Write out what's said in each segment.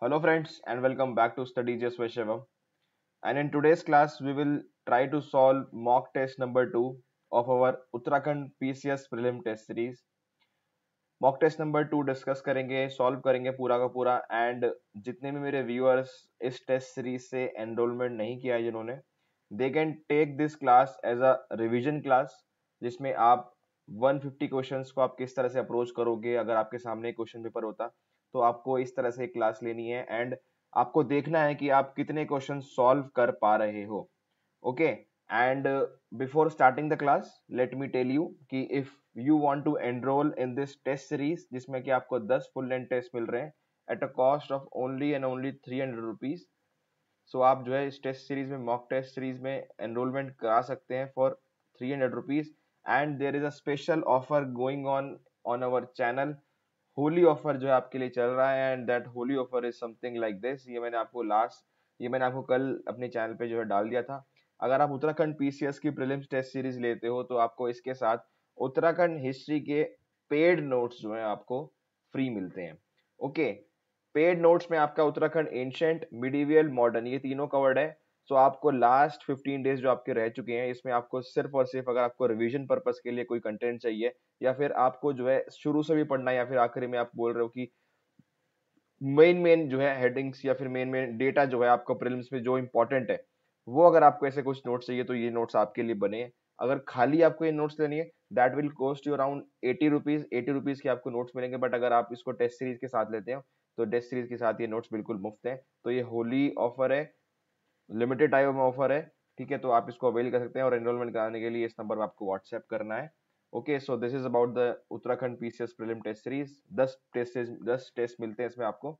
Hello friends and welcome back to Study Just with Shivam. And in today's class we will try to solve mock test number 2 of our Uttarakhand PCS prelim test series. Mock test number 2 discuss करेंगे, solve करेंगे पूरा का पूरा। And जितने भी मेरे viewers इस test series से एनरोलमेंट नहीं किया है जिन्होंने, they can take this class as a revision class, जिसमें आप 150 क्वेश्चंस को आप किस तरह से अप्रोच करोगे। अगर आपके सामने क्वेश्चन पेपर होता तो आपको इस तरह से एक क्लास लेनी है एंड आपको देखना है कि आप कितने क्वेश्चन सॉल्व कर पा रहे हो। Okay, and before starting the class let me tell you कि if you want to enroll in this test series जिसमें कि आपको 10 full length टेस्ट मिल रहे हैं at a cost of only and only 300 rupees, सो आप जो है इस टेस्ट सीरीज में मॉक टेस्ट सीरीज में एनरोलमेंट करा सकते हैं for 300 rupees. And there is a special offer going on on our channel. Holi offer जो है आपके लिए चल रहा है and that Holi offer is something like this. ये मैंने आपको कल अपने चैनल पे जो है डाल दिया था। अगर आप उत्तराखंड पीसीएस की प्रीलिम्स टेस्ट सीरीज लेते हो तो आपको इसके साथ उत्तराखंड हिस्ट्री के पेड नोट्स जो है आपको फ्री मिलते हैं। ओके, पेड नोट्स में आपका उत्तराखंड एंशिएंट, मिडिवियल, मॉडर्न, ये तीनों कवर्ड है। सो आपको लास्ट 15 डेज जो आपके रह चुके हैं इसमें आपको सिर्फ और सिर्फ अगर आपको रिवीजन पर्पस के लिए कोई कंटेंट चाहिए या फिर आपको जो है शुरू से भी पढ़ना है या फिर आखिरी में आप बोल रहे हो कि मेन मेन जो है हेडिंग्स या फिर मेन मेन डेटा जो है आपका प्रीलिम्स में जो इंपॉर्टेंट है, वो अगर आपको ऐसे कुछ नोट्स चाहिए तो ये नोट्स आपके लिए बने हैं। अगर खाली आपको ये नोट्स लेनी है that will cost you around 80 rupees. 80 rupees के आपको नोट्स मिलेंगे, बट अगर आप इसको टेस्ट सीरीज के साथ लेते हो तो टेस्ट सीरीज के साथ ये नोट्स बिल्कुल मुफ्त है। तो ये होली ऑफर है, लिमिटेड टाइम ऑफर है, ठीक है। तो आप इसको अवेल कर सकते हैं और एनरोलमेंट कराने के लिए इस नंबर पर आपको व्हाट्सएप करना है। Okay, so this is about the Uttarakhand PCS prelim test series. 10 test मिलते हैं इसमें आपको।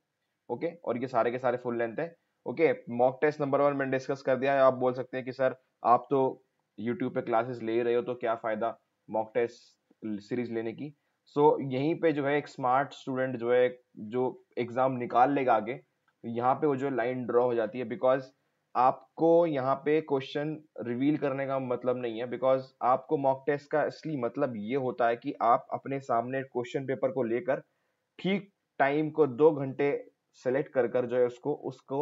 ओके, और ये सारे के सारे फुल लेंथ है। ओके, मॉक टेस्ट नंबर 1 मैंने डिस्कस कर दिया है। आप बोल सकते हैं कि सर आप तो यूट्यूब पे क्लासेस ले रहे हो तो क्या फायदा मॉक टेस्ट सीरीज लेने की। सो यहीं पे जो है एक स्मार्ट स्टूडेंट जो है जो एग्जाम निकाल लेगा आगे, यहाँ पे वो जो लाइन ड्रॉ हो जाती है। बिकॉज आपको यहाँ पे क्वेश्चन रिवील करने का मतलब नहीं है, बिकॉज आपको मॉक टेस्ट का असली मतलब ये होता है कि आप अपने सामने क्वेश्चन पेपर को लेकर ठीक टाइम को 2 घंटे सेलेक्ट कर कर जो है उसको उसको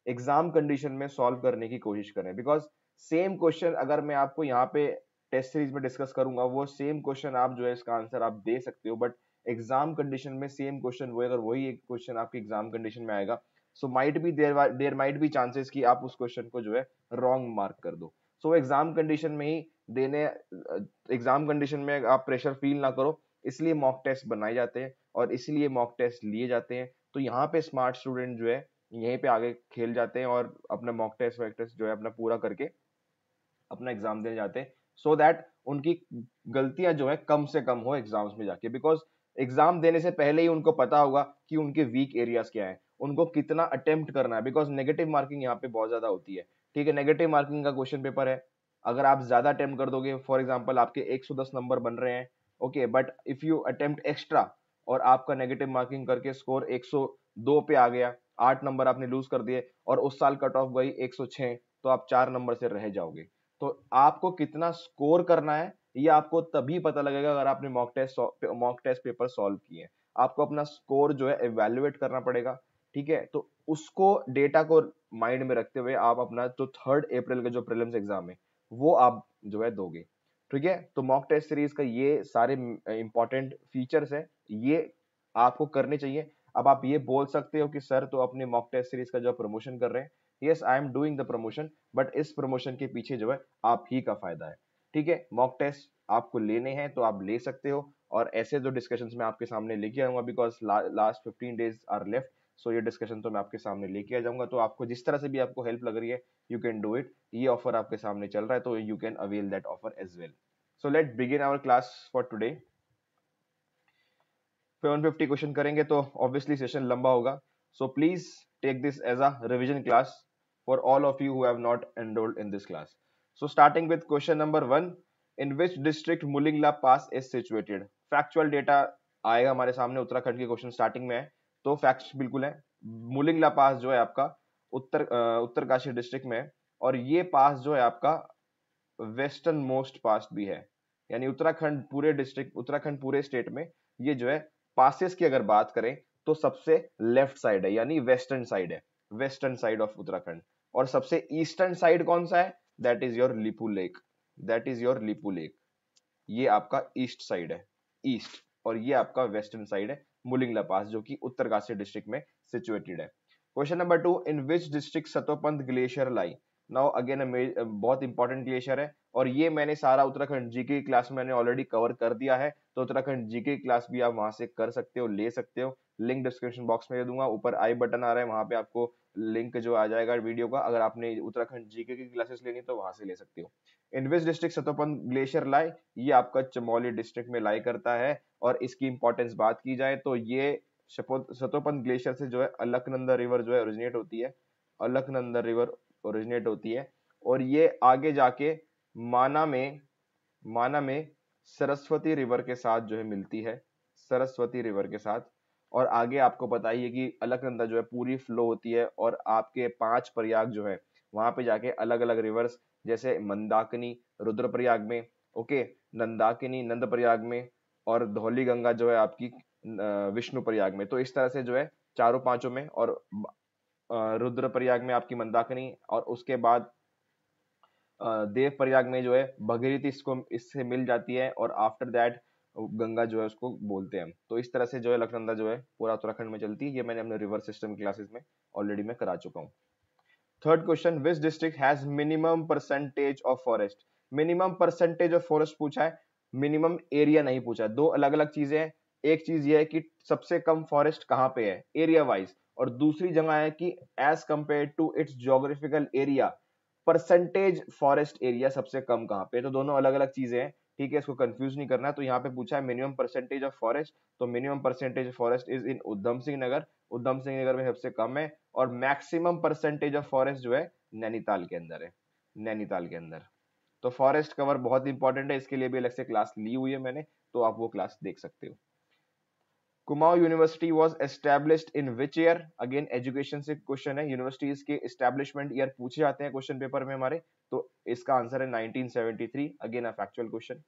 एग्जाम कंडीशन में सॉल्व करने की कोशिश करें। बिकॉज सेम क्वेश्चन अगर मैं आपको यहाँ पे टेस्ट सीरीज में डिस्कस करूंगा, वो सेम क्वेश्चन आप जो है इसका आंसर आप दे सकते हो, बट एग्जाम कंडीशन में सेम क्वेश्चन वो अगर वही एक क्वेश्चन आपके एग्जाम कंडीशन में आएगा, so might be there might be chances कि आप उस क्वेश्चन को जो है रॉन्ग मार्क कर दो। सो एग्जाम कंडीशन में ही देने, एग्जाम कंडीशन में आप प्रेशर फील ना करो, इसलिए मॉक टेस्ट बनाए जाते हैं और इसलिए मॉक टेस्ट लिए जाते हैं। तो यहाँ पे स्मार्ट स्टूडेंट जो है यहीं पे आगे खेल जाते हैं और अपना मॉक टेस्ट वैक टेस्ट जो है अपना पूरा करके अपना एग्जाम देने जाते हैं, सो दैट उनकी गलतियां जो है कम से कम हो एग्जाम्स में जाके। बिकॉज एग्जाम देने से पहले ही उनको पता होगा कि उनके वीक एरियाज क्या है, उनको कितना अटेम्प्ट करना है। बिकॉज नेगेटिव मार्किंग यहाँ पे बहुत ज्यादा होती है, ठीक है। नेगेटिव मार्किंग का क्वेश्चन पेपर है, अगर आप ज्यादा अटेम्प्ट कर दोगे, फॉर एग्जाम्पल आपके 110 नंबर बन रहे हैं, okay, but if you attempt extra और आपका नेगेटिव मार्किंग करके स्कोर 102 पे आ गया, 8 नंबर आपने लूज कर दिए और उस साल कट ऑफ गई 106, तो आप 4 नंबर से रह जाओगे। तो आपको कितना स्कोर करना है ये आपको तभी पता लगेगा अगर आपने मॉक टेस्ट पेपर सॉल्व किए। आपको अपना स्कोर जो है इवेल्युएट करना पड़ेगा, ठीक है। तो उसको डेटा को माइंड में रखते हुए आप अपना जो 3 अप्रैल का जो प्रीलिम्स एग्जाम है वो आप जो है दोगे, ठीक है। तो मॉक टेस्ट सीरीज का ये सारे इंपॉर्टेंट फीचर्स है, ये आपको करने चाहिए। अब आप ये बोल सकते हो कि सर तो अपने मॉक टेस्ट सीरीज का जो प्रमोशन कर रहे हैं, yes I am doing the promotion, but इस प्रमोशन के पीछे जो है आप ही का फायदा है, ठीक है। मॉक टेस्ट आपको लेने हैं तो आप ले सकते हो और ऐसे जो डिस्कशंस मैं आपके सामने लेके आऊंगा, because last 15 days are left, so ये डिस्कशन तो मैं आपके सामने लेके आ जाऊंगा। तो आपको जिस तरह से भी आपको हेल्प लग रही है यू कैन डू इट। ये ऑफर आपके सामने चल रहा है तो you can avail that offer as well. So let begin our class for today. 750 question करेंगे तो ऑब्वियसली सेशन लंबा होगा, so please take this as a revision class for all of you who have not enrolled in this class. So starting with question number 1, in which district Mulingla Pass is situated? Factual data आएगा हमारे सामने, उत्तराखंड के question starting में है तो facts बिल्कुल है। मुलिंगला पास जो है आपका उत्तरकाशी डिस्ट्रिक्ट में है और ये पास जो है आपका वेस्टर्न मोस्ट पास भी है। यानी उत्तराखंड पूरे स्टेट में ये जो है पासेस की अगर बात करें तो सबसे लेफ्ट साइड है, यानी वेस्टर्न साइड है, वेस्टर्न साइड ऑफ उत्तराखंड। और सबसे ईस्टर्न साइड कौन सा है? That is your Lipu lake, that is your Lipu lake. ये आपका ईस्ट साइड है, ईस्ट, और ये आपका वेस्टर्न साइड है, मुलिंगला पास, जो कि उत्तरकाशी डिस्ट्रिक्ट में सिचुएटेड है। Question number 2, in which district Satopanth glacier lie? Now again बहुत इंपॉर्टेंट ग्लेशियर है, और ये मैंने सारा उत्तराखंड जीके क्लास में मैंने ऑलरेडी कवर कर दिया है, तो उत्तराखंड जीके क्लास भी आप वहां से कर सकते हो, ले सकते हो। लिंक डिस्क्रिप्शन बॉक्स में दे दूंगा, ऊपर आई बटन आ रहा है, वहां पे आपको लिंक जो आ जाएगा वीडियो का, अगर आपने उत्तराखंड जीके की क्लासेस लेनी तो वहां से ले सकते हो। इन विच डिस्ट्रिक्ट सतोपंथ ग्लेशियर लाई? ये आपका चमोली डिस्ट्रिक्ट में लाई करता है, और इसकी इंपॉर्टेंस बात की जाए तो ये सतोपंथ ग्लेशियर से जो है अलकनंदा रिवर जो है ओरिजिनेट होती है, अलकनंदा रिवर ओरिजिनेट होती है, और ये आगे जाके माना में, माना में सरस्वती रिवर के साथ जो है मिलती है, सरस्वती रिवर के साथ। और आगे आपको पता ही है कि अलकनंदा जो है पूरी फ्लो होती है, और आपके 5 प्रयाग जो है वहां पे जाके अलग अलग रिवर्स, जैसे मंदाकिनी रुद्रप्रयाग में, ओके, नंदाकिनी नंद प्रयाग में, और धौली गंगा जो है आपकी विष्णु प्रयाग में। तो इस तरह से जो है चारों पांचों में, और रुद्रप्रयाग में आपकी मंदाकिनी, और उसके बाद देव प्रयाग में जो है भगीरथी इसको इससे मिल जाती है, और आफ्टर दैट गंगा जो है उसको बोलते हैं हम। तो इस तरह से जो है अलकनंदा जो है पूरा उत्तराखंड में चलती है। ये मैंने अपने रिवर सिस्टम क्लासेस में ऑलरेडी मैं करा चुका हूँ। Third question, which district has minimum percentage of forest? Minimum percentage of forest पूछा है, मिनिमम एरिया नहीं पूछा है। दो अलग अलग चीजें हैं, एक चीज ये है कि सबसे कम फॉरेस्ट कहाँ पे है एरिया वाइज, और दूसरी जगह है कि as compare to its geographical area, percentage forest area सबसे कम कहाँ पे है। तो दोनों अलग अलग चीजें हैं, ठीक है, इसको कंफ्यूज नहीं करना है। तो यहाँ पे पूछा है मिनिमम परसेंटेज ऑफ फॉरेस्ट, तो minimum percentage forest is in Udham Singh Nagar, Udham Singh Nagar में सबसे कम है। और मैक्सिमम परसेंटेज ऑफ फॉरेस्ट जो है नैनीताल के अंदर है, नैनीताल के अंदर। तो फॉरेस्ट कवर बहुत इंपॉर्टेंट है, इसके लिए भी अलग से क्लास ली हुई है मैंने, तो आप वो क्लास देख सकते हो। Kumaon university was established in which year? Again education से क्वेश्चन है, यूनिवर्सिटीज के एस्टैब्लिशमेंट ईयर पूछे जाते हैं क्वेश्चन पेपर में हमारे, तो इसका आंसर है 1973। Again a factual question.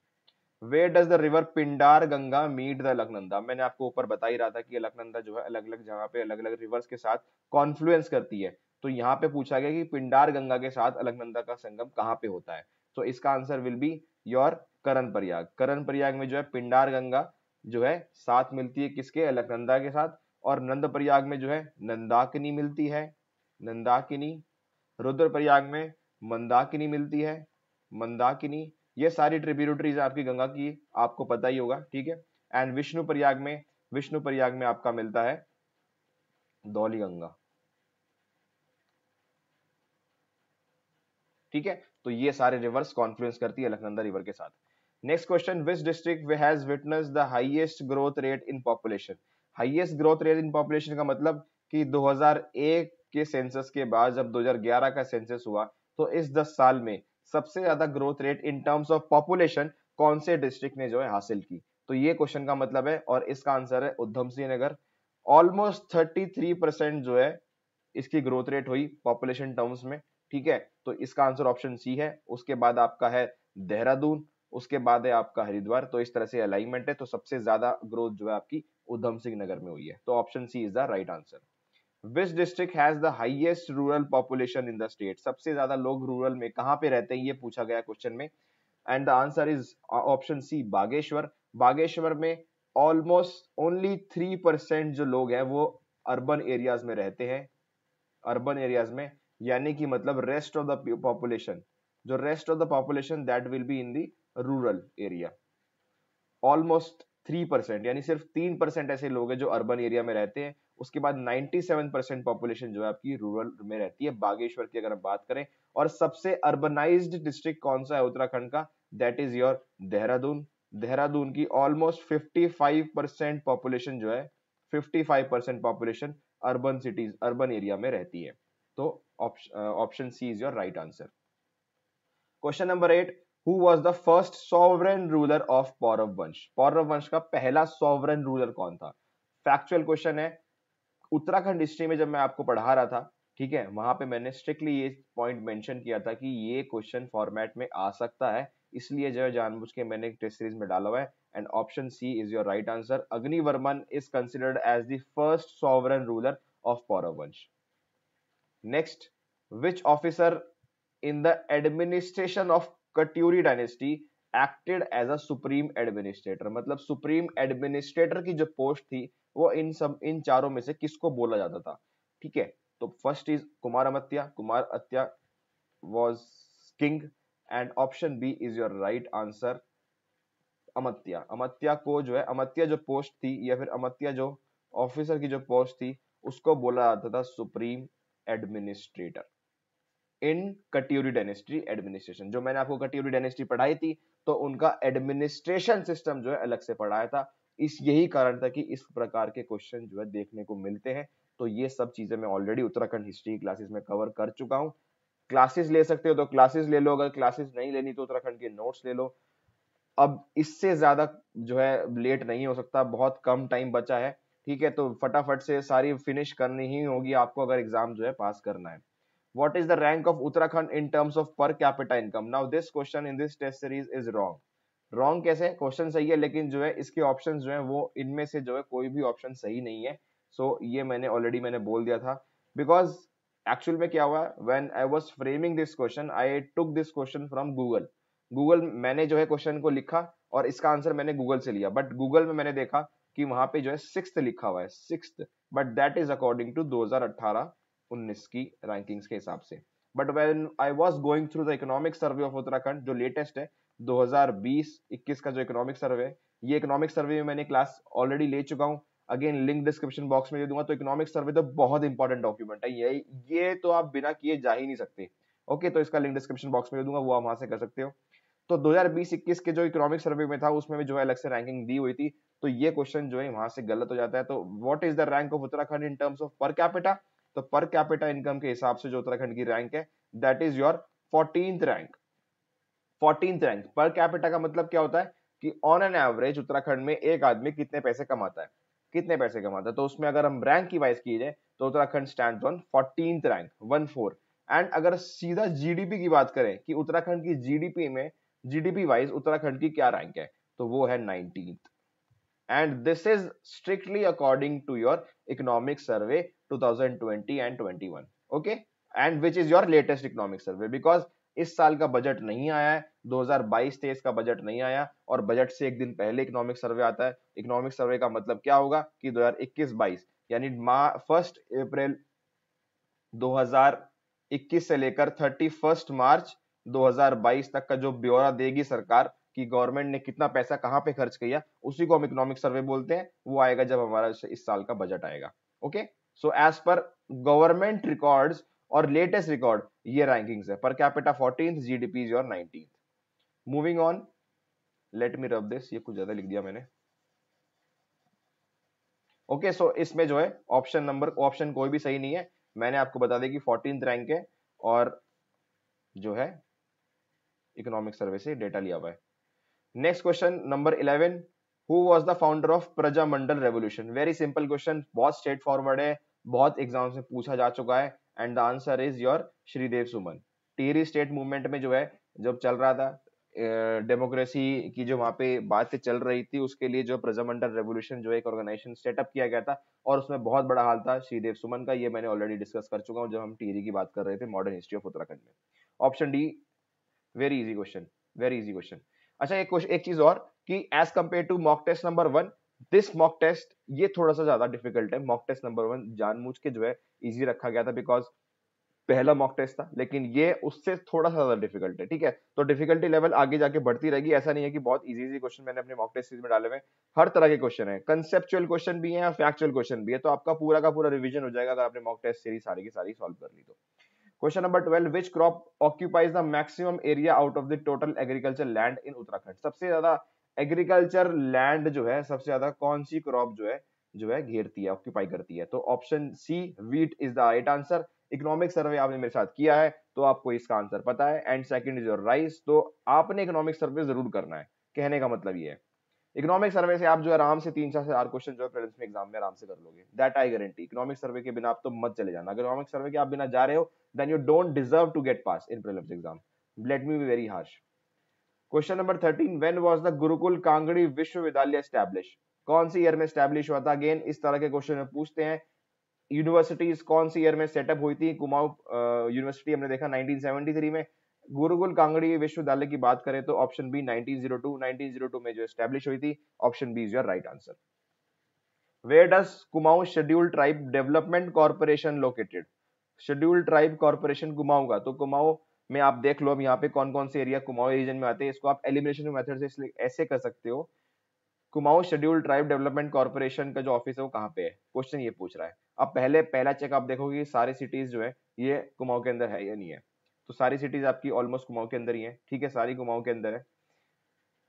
Where does the river Pindar Ganga meet the Alaknanda? मैंने आपको ऊपर बता ही रहा था कि अलकनंदा जो है अलग अलग जगह पे अलग अलग रिवर्स के साथ कॉन्फ्लुएंस करती है। तो यहाँ पे पूछा गया कि पिंडार गंगा के साथ अलकनंदा का संगम कहाँ पे होता है, तो इसका आंसर विल बी योर करण प्रयाग। करण प्रयाग में जो है पिंडार गंगा जो है साथ मिलती है किसके? अलकनंदा के साथ। और नंद प्रयाग में जो है नंदाकिनी मिलती है, नंदाकिनी। रुद्रप्रयाग में मंदाकिनी मिलती है, मंदाकिनी। ये सारी ट्रिब्यूटरीज आपकी गंगा की, आपको पता ही होगा, ठीक है। एंड विष्णु प्रयाग में, विष्णु प्रयाग में आपका मिलता है धौली गंगा, ठीक है। तो ये सारे रिवर्स कॉन्फ्लुएंस करती है अलकनंदा रिवर के साथ। Next question, which district has witness the highest growth rate in population? Highest growth rate in population का मतलब कि 2001 के सेंसस के बाद जब 2011 का सेंसस हुआ, तो इस 10 साल में सबसे ज्यादा growth rate in terms of population कौन से डिस्ट्रिक्ट ने जो है हासिल की? तो ये क्वेश्चन का मतलब है, और इसका आंसर है उधम सिंह नगर। ऑलमोस्ट 33% जो है इसकी ग्रोथ रेट हुई पॉपुलेशन टर्म्स में, ठीक है। तो इसका आंसर ऑप्शन सी है। उसके बाद आपका है देहरादून, उसके बाद है आपका हरिद्वार। तो इस तरह से अलाइनमेंट है, तो सबसे ज्यादा ग्रोथ जो है आपकी उधम सिंह नगर में हुई है, तो option C is the right answer. Which district has the highest rural population in the state? सबसे ज्यादा लोग रूरल में कहां पे रहते हैं, ये पूछा गया क्वेश्चन में। And the answer is option C Bageshwar. Bageshwar में ऑलमोस्ट ओनली 3% जो लोग हैं वो अर्बन एरियाज में रहते हैं, अर्बन एरियाज में, यानी कि मतलब रेस्ट ऑफ द पॉपुलेशन, जो rest of the population that will be in the rural area. Almost 3%, यानी सिर्फ 3% ऐसे लोग हैं जो अर्बन एरिया में रहते हैं। उसके बाद 97% पॉपुलेशन जो है आपकी रूरल में रहती है, बागेश्वर की अगर हम बात करें। और सबसे अर्बनाइज्ड डिस्ट्रिक्ट कौन सा है उत्तराखंड का? That is your Dehradun. Dehradun की ऑलमोस्ट 55% पॉपुलेशन जो है, 55% population urban cities, urban area में रहती है। तो option C is your right answer. Question number 8, who was the first sovereign ruler of Paurav vansh? Paurav वंश का पहला सॉवरेन रूलर कौन था? फैक्चुअल क्वेश्चन है। उत्तराखंड हिस्ट्री में जब मैं आपको पढ़ा रहा था, ठीक है, वहां पे मैंने स्ट्रिक्टली ये पॉइंट मेंशन किया था कि ये क्वेश्चन फॉर्मेट में आ सकता है, इसलिए जो है जानबूझ के मैंने टेस्ट सीरीज में डाला हुआ है। and option C is your right answer. Agnivarman is considered as the first sovereign ruler of Pauravansh. Next, which officer in the administration of Katuri dynasty acted as a supreme administrator? मतलब supreme administrator की जो post थी वो इन चारों में से किसको बोला जाता था? ठीक है, तो फर्स्ट इज कुमार अमात्या. कुमार अत्या was king and option B is your right answer. Amatya. Amatya को जो है, अमात्या जो पोस्ट थी या फिर अमात्या जो ऑफिसर की जो पोस्ट थी उसको बोला जाता था सुप्रीम एडमिनिस्ट्रेटर इन कट्यूरी डायनेस्टी एडमिनिस्ट्रेशन. जो मैंने आपको कट्यूरी डायनेस्टी पढ़ाई थी तो उनका एडमिनिस्ट्रेशन सिस्टम जो है अलग से पढ़ाया था. इस यही कारण था कि इस प्रकार के क्वेश्चन जो है देखने को मिलते हैं. तो ये सब चीजें मैं ऑलरेडी उत्तराखंड हिस्ट्री क्लासेस में कवर कर चुका हूं. क्लासेस ले सकते हो तो क्लासेस ले लो, अगर क्लासेस नहीं लेनी तो उत्तराखंड के नोट्स ले लो. अब इससे ज्यादा जो है लेट नहीं हो सकता, बहुत कम टाइम बचा है. ठीक है, तो फटाफट से सारी फिनिश करनी ही होगी आपको अगर एग्जाम जो है पास करना है. What is the rank of Uttarakhand in terms of per capita income? Now this question in this test series is wrong. Wrong कैसे? क्वेश्चन सही है लेकिन जो है इसके ऑप्शंस जो है वो इनमें से जो है कोई भी ऑप्शन सही नहीं है. सो ये मैंने बोल दिया था. बिकॉज एक्चुअल में क्या हुआ, when I was framing this question I took this question from Google. मैंने जो है क्वेश्चन को लिखा और इसका आंसर मैंने गूगल से लिया, बट गूगल में मैंने देखा कि वहां पे जो है सिक्स्थ लिखा हुआ है, sixth, but that is according to 2018-19 की रैंकिंग्स के हिसाब से. But when I was going through the economic survey of Uttarakhand जो लेटेस्ट है 2020-21 का जो इकोनॉमिक सर्वे है, ये इकोनॉमिक सर्वे में मैंने क्लास ऑलरेडी ले चुका हूं. अगेन लिंक डिस्क्रिप्शन बॉक्स में दे दूंगा. तो इकोनॉमिक सर्वे तो बहुत इंपॉर्टेंट डॉक्यूमेंट है, ये तो आप बिना किए जा ही नहीं सकते. ओके, तो इसका लिंक डिस्क्रिप्शन बॉक्स में दे दूंगा, वो आप वहां से कर सकते हो. तो 2020-21 के जो इकोनॉमिक सर्वे में था उसमें भी जो है अलग से रैंकिंग दी हुई थी. तो ये क्वेश्चन जो है वहां से गलत हो जाता है. तो what is the rank of Uttarakhand in terms of per capita? तो पर कैपिटा इनकम के हिसाब से जो उत्तराखंड की रैंक है that is your 14th rank. 14th rank. Per capita का मतलब क्या होता है कि ऑन एन एवरेज उत्तराखंड में एक आदमी कितने पैसे कमाता है, कितने पैसे कमाता है. तो उसमें अगर हम रैंक की वाइज की जाए तो Uttarakhand stands on 14th rank, 14. And अगर सीधा जीडीपी की बात करें कि उत्तराखंड की जीडीपी में, जीडीपी वाइज उत्तराखंड की क्या रैंक है, तो वो है 19th. And this is strictly according to your economic survey 2020 and 21. Okay, and which is your latest economic survey. Because इस साल का बजट नहीं आया है, 2022-23 का बजट नहीं आया और बजट से एक दिन पहले इकोनॉमिक सर्वे आता है. इकोनॉमिक सर्वे का मतलब क्या होगा कि 2021-22 यानी 1 अप्रैल 2021 से लेकर 31 मार्च 2022 तक का जो ब्यौरा देगी सरकार कि गवर्नमेंट ने कितना पैसा कहां पे खर्च किया, उसी को हम इकोनॉमिक सर्वे बोलते हैं. वो आएगा जब हमारा इस साल का बजट आएगा. Okay, so as per government records और लेटेस्ट रिकॉर्ड ये रैंकिंग्स है. Per capita 14th, GDP is your 19th. Moving on, let me rub this, ये कुछ ज्यादा लिख दिया मैंने. ओके, सो इसमें जो है ऑप्शन कोई भी सही नहीं है. मैंने आपको बता दें कि 14th रैंक है और जो है इकोनॉमिक सर्वे से डेटा लिया हुआ है. Next question number 11. Who was the founder of Prajamandal revolution? Very simple question, बहुत स्ट्रेट फॉरवर्ड है, बहुत एग्जाम्स में पूछा जा चुका है. And the answer is your Sridev Suman. Tehri state movement में जो है जब चल रहा था डेमोक्रेसी की जो वहां पे बातें चल रही थी, उसके लिए जो प्रजामंडल रेवोल्यूशन जो एक ऑर्गेनाइजेशन सेटअप किया गया था और उसमें बहुत बड़ा हाल था श्रीदेव सुमन का. ये मैंने ऑलरेडी डिस्कस कर चुका हूं जब हम टिहरी की बात कर रहे थे मॉडर्न हिस्ट्री ऑफ उत्तराखंड में. Option D, very easy question, very easy question. अच्छा, एक चीज और कि as compare to mock test number 1, this mock test ये थोड़ा सा ज्यादा डिफिकल्ट है. मॉक टेस्ट नंबर 1 जानबूझ के जो है इजी रखा गया था बिकॉज पहला मॉक टेस्ट था, लेकिन ये उससे थोड़ा सा ज्यादा डिफिकल्ट है. ठीक है, तो डिफिकल्टी लेवल आगे जाके बढ़ती रहेगी. ऐसा नहीं है कि बहुत इजी इजी क्वेश्चन मैंने अपने मॉक टेस्ट सीरीज में डाले हुए. हर तरह के क्वेश्चन है, कंसेप्चुअल क्वेश्चन भी है और फैक्चुअल क्वेश्चन भी है. तो आपका पूरा का पूरा रिवीजन हो जाएगा अगर आपने मॉक टेस्ट सीरीज सारी की सारी सॉल्व कर ली तो. Question number 12. Which crop occupies the maximum area out of the total agriculture land in Uttarakhand? सबसे ज्यादा एग्रीकल्चर लैंड जो है, सबसे ज्यादा कौन सी क्रॉप जो है घेरती है, ऑक्यूपाई करती है? तो option C, wheat is the right answer. Economic survey आपने मेरे साथ किया है तो आपको इसका आंसर पता है. And second is your rice. तो आपने इकोनॉमिक सर्वे जरूर करना है, कहने का मतलब ये है. इकोनॉमिक सर्वे से आप जो आराम से 3-4 क्वेश्चन जो है प्रीलिम्स में एग्जाम में आराम से कर लोगे, that I guarantee. Economic survey के बिना आप तो मत चले जाना. अगर इकोनॉमिक सर्वे के आप बिना जा रहे हो then you don't deserve to get pass in prelims exam. Let me be very harsh. Question number 13, when was the Gurukul Kangri Vishwavidyalaya establish? कौन सी ईयर में एस्टैब्लिश हुआ था? अगेन इस तरह के क्वेश्चन में पूछते हैं। यूनिवर्सिटीज कौन सी ईयर में सेटअप हुई थी? कुमाऊं यूनिवर्सिटी हमने देखा 1973 में। गुरुकुल कांगड़ी विश्वविद्यालय की बात करें तो ऑप्शन बी 1902 में जो एस्टैब्लिश हुई थी। Option B is your right answer. Where does Kumaon scheduled tribe development corporation located? Scheduled tribe corporation Kumaon का, तो कुमाऊं में आप देख लो अब यहाँ पे कौन कौन से एरिया कुमाऊं रीजन में आते हैं। इसको आप एलिमिनेशन मेथड से इसलिए ऐसे कर सकते हो, Kumaon scheduled tribe development corporation का जो ऑफिस है वो कहाँ पे है? क्वेश्चन ये पूछ रहा है। अब पहला चेक आप देखोगे कि सारी सिटीज जो है ये कुमाऊं के अंदर है या नहीं है। तो सारी सिटीज आपकी ऑलमोस्ट कुमाऊं के अंदर ही है, ठीक है, सारी कुमाऊं के अंदर है।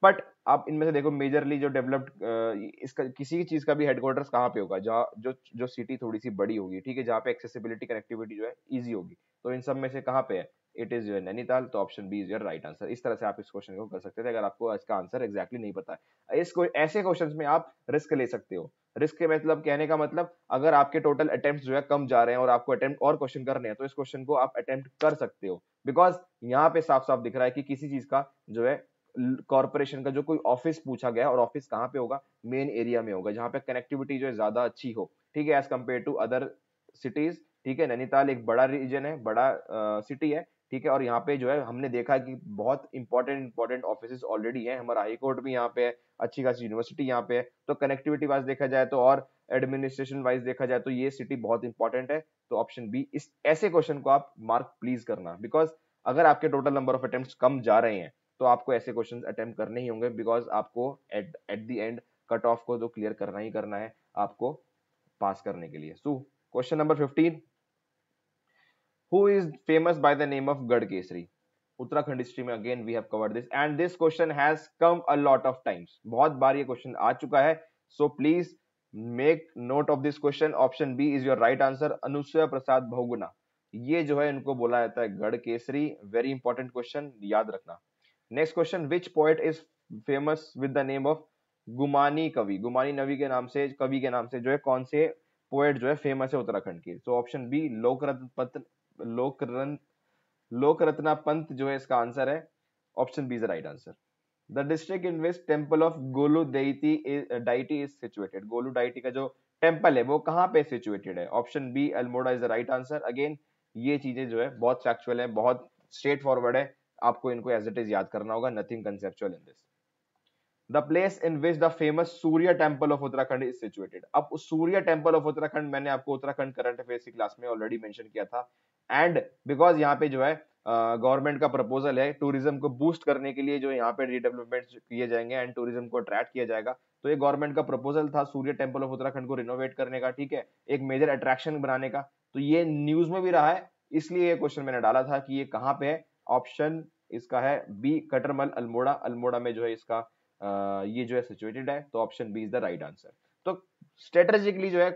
बट आप इनमें से देखो मेजरली जो डेवलप्ड इसका किसी की चीज का भी हेडक्वार्टर्स कहाँ पे होगा, जहाँ जो जो सिटी थोड़ी सी बड़ी होगी, ठीक है, जहाँ पे एक्सेसिबिलिटी कनेक्टिविटी जो है इजी होगी। तो इन सब में से कहाँ पे है? It is your Nainital. तो option B is your right answer. इस तरह से आप इस क्वेश्चन को कर सकते थे अगर आपको इसका आंसर एग्जैक्टली नहीं पता है। इसको ऐसे क्वेश्चन में आप रिस्क ले सकते हो। रिस्क के मतलब कहने का मतलब, अगर आपके टोटल अटेम्प्ट जो है कम जा रहे हैं और आपको अटेम्प्ट और क्वेश्चन करने हैं तो इस क्वेश्चन को आप अटेम्प्ट कर सकते हो। बिकॉज यहाँ पे साफ साफ दिख रहा है कि किसी चीज का जो है कॉर्पोरेशन का जो कोई ऑफिस पूछा गया और ऑफिस कहाँ पे होगा? मेन एरिया में होगा, जहाँ पे कनेक्टिविटी जो है ज्यादा अच्छी हो, ठीक है, as compare to other cities. ठीक है, नैनीताल एक बड़ा रीजन है, बड़ा सिटी है, ठीक है, और यहाँ पे जो है हमने देखा कि बहुत इंपॉर्टेंट ऑफिस ऑलरेडी है। हमारा हाई कोर्ट भी यहाँ पे है, अच्छी खासी यूनिवर्सिटी यहाँ पे है। तो कनेक्टिविटी वाइज देखा जाए तो और एडमिनिस्ट्रेशन वाइज देखा जाए तो ये सिटी बहुत इंपॉर्टेंट है। तो ऑप्शन बी, इस ऐसे क्वेश्चन को आप मार्क प्लीज करना, बिकॉज अगर आपके टोटल नंबर ऑफ अटेम्प्ट कम जा रहे हैं तो आपको ऐसे क्वेश्चन अटेम्प्ट करने ही होंगे, बिकॉज आपको at the end cut off को तो क्लियर करना ही करना है आपको पास करने के लिए। So question number 15, who is famous by the name of Garh Kesari? Uttarakhand history में again we have covered this and this question has come a lot of times. बहुत बार ये क्वेश्चन आ चुका है। So please make note of this question. Option B is your right answer. Anusuya Prasad Bahuguna, ये जो है इनको बोला जाता है गढ़ केसरी। वेरी इंपॉर्टेंट क्वेश्चन, याद रखना। Next question, which poet is famous with the name of Gumani कवि? गुमानी नवी के नाम से, कवि के नाम से जो है कौन से पोएट जो है फेमस है उत्तराखंड की? तो ऑप्शन बी लोकरत्न लोकरत्ना पंत जो है इसका आंसर है। Option B is the right answer. The district in which temple of Golu deity is situated? Golu deity का जो टेम्पल है वो कहाँ पे सिचुएटेड है? Option B Almora is the right answer. Again ये चीजें जो है बहुत फैक्चुअल है, बहुत स्ट्रेट फॉरवर्ड है, आपको इनको एज इट इज याद करना होगा, nothing conceptual in this. The place in which the famous Surya temple of Uttarakhand is situated? अब उस सूर्य टेम्पल ऑफ उत्तराखंड मैंने आपको उत्तराखंड करंट अफेयर्स की क्लास में ऑलरेडी मेंशन किया था। एंड बिकॉज यहाँ पे जो है गवर्नमेंट का प्रपोजल है टूरिज्म को बूस्ट करने के लिए, जो यहाँ पे रिडेवलपमेंट किए जाएंगे एंड टूरिज्म को अट्रैक्ट किया जाएगा। तो ये गवर्नमेंट का प्रपोजल था सूर्य टेम्पल ऑफ उत्तराखंड को रिनोवेट करने का, ठीक है, एक मेजर अट्रैक्शन बनाने का। तो ये न्यूज में भी रहा है, इसलिए ये क्वेश्चन मैंने डाला था कि ये कहाँ पे है। ऑप्शन इसका है बी कटरमल अल्मोड़ा। अल्मोड़ा में जो है इसका ये जो है सिचुएटेड है। तो option B is the right answer. तो स्ट्रेटेजिकली जो है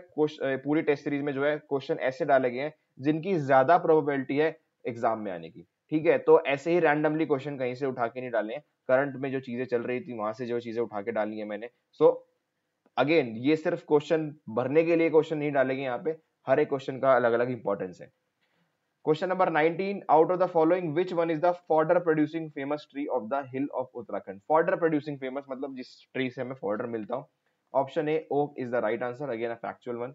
पूरी टेस्ट सीरीज में जो है क्वेश्चन ऐसे डाले गए हैं जिनकी ज्यादा प्रोबेबिलिटी है एग्जाम में आने की, ठीक है। तो ऐसे ही रैंडमली क्वेश्चन कहीं से उठा के नहीं डाले हैं, करंट में जो चीजें चल रही थी वहां से जो चीजें उठा के डाली है मैंने। सो अगेन ये सिर्फ क्वेश्चन भरने के लिए क्वेश्चन नहीं डालेंगे यहाँ पे, हर एक क्वेश्चन का अलग अलग इंपॉर्टेंस है। Question number 19, out of the following which one is the fodder producing famous tree of the hill of Uttarakhand? Fodder producing famous मतलब जिस ट्री से हमें फॉडर मिलता हो। Option A oak is the right answer, again a factual one.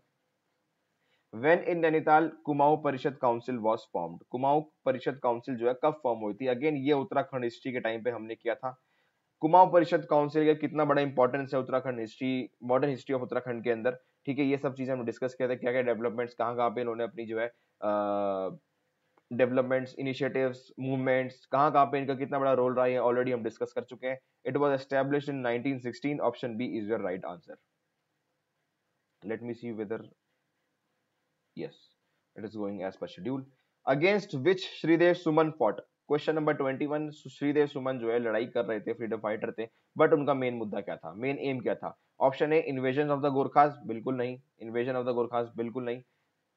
When in Nainital Kumaon Parishad council was formed? Kumaon Parishad council जो है कब form हुई थी? अगेन ये उत्तराखंड हिस्ट्री के टाइम पे हमने किया था। कुमाऊं परिषद काउंसिल का कितना बड़ा इंपॉर्टेंस है Uttarakhand history, modern history of Uttarakhand के अंदर, ठीक है, ये सब चीजें हम डिस्कस किया था। क्या क्या डेवलपमेंट्स कहाँ कहाँ पे इन्होंने अपनी जो है डेवलपमेंट्स, इनिशिएटिव्स, मूवमेंट्स, कहाँ कहाँ पे इनका कितना बड़ा रोल रहा है, ऑलरेडी हम डिस्कस कर चुके हैं। It was established in 1916। Option B is your right answer. Let me see whether yes it is going as per schedule। against which Shridev Suman fought? Question number 21, Shridev Suman जो है लड़ाई कर रहे थे, फ्रीडम फाइटर थे, बट उनका मेन मुद्दा क्या था, मेन एम क्या था? Option A invasion of the Gorkhas, बिल्कुल नहीं। इन्वेजन ऑफ द गोरखास बिल्कुल नहीं।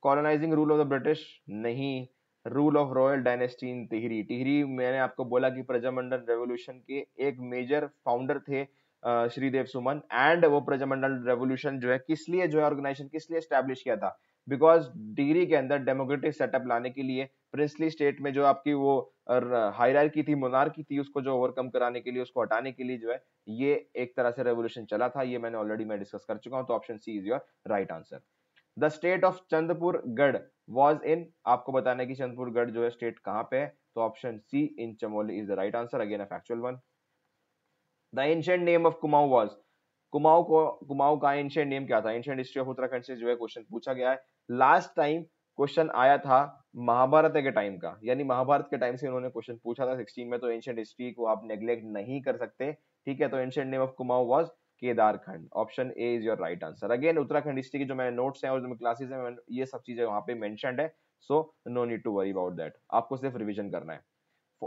Colonising rule of the British, नहीं। Rule of royal dynasty in Tehri, Tehri मैंने आपको बोला कि प्रजामंडल रेवोल्यूशन के एक मेजर फाउंडर थे श्रीदेव सुमन। एंड वो प्रजामंडल रेवोल्यूशन जो है किस लिए जो है ऑर्गेनाइजेशन किस लिए स्टैब्लिश किया था? बिकॉज टिहरी के अंदर डेमोक्रेटिक सेटअप लाने के लिए प्रिंसली स्टेट में जो आपकी वो हायरार्की थी, मोनार्की थी, उसको जो ओवरकम कराने के लिए, उसको हटाने के लिए जो है ये एक तरह से रेवोल्यूशन चला था। ये मैंने ऑलरेडी मैं डिस्कस कर चुका हूं, तो option C is your right answer. The state of Chandrapur Garh was इन, आपको बताना है कि चंद्रपुर गढ़ जो है स्टेट कहां पे है, तो option C in Chamoli is the right answer, again a factual one. The ancient name of Kumaon was, Kumaon का एंशिएंट नेम क्या था? एंशिएंट हिस्ट्री ऑफ उत्तराखंड से जो है क्वेश्चन पूछा गया है। लास्ट टाइम क्वेश्चन आया था महाभारत के टाइम का, यानी महाभारत के टाइम से उन्होंने क्वेश्चन पूछा था 16 में, तो एंशिएंट हिस्ट्री को आप नेग्लेक्ट नहीं कर सकते, ठीक है। तो ancient name of Kumaon was Kedarkhand, option A is your right answer. Again Uttarakhand history की जो मैंने नोट्स हैं और जो क्लासेस हैं, ये सब चीजें वहां पे मेंशन्ड है, so no need to worry about that, आपको सिर्फ रिवीजन करना है।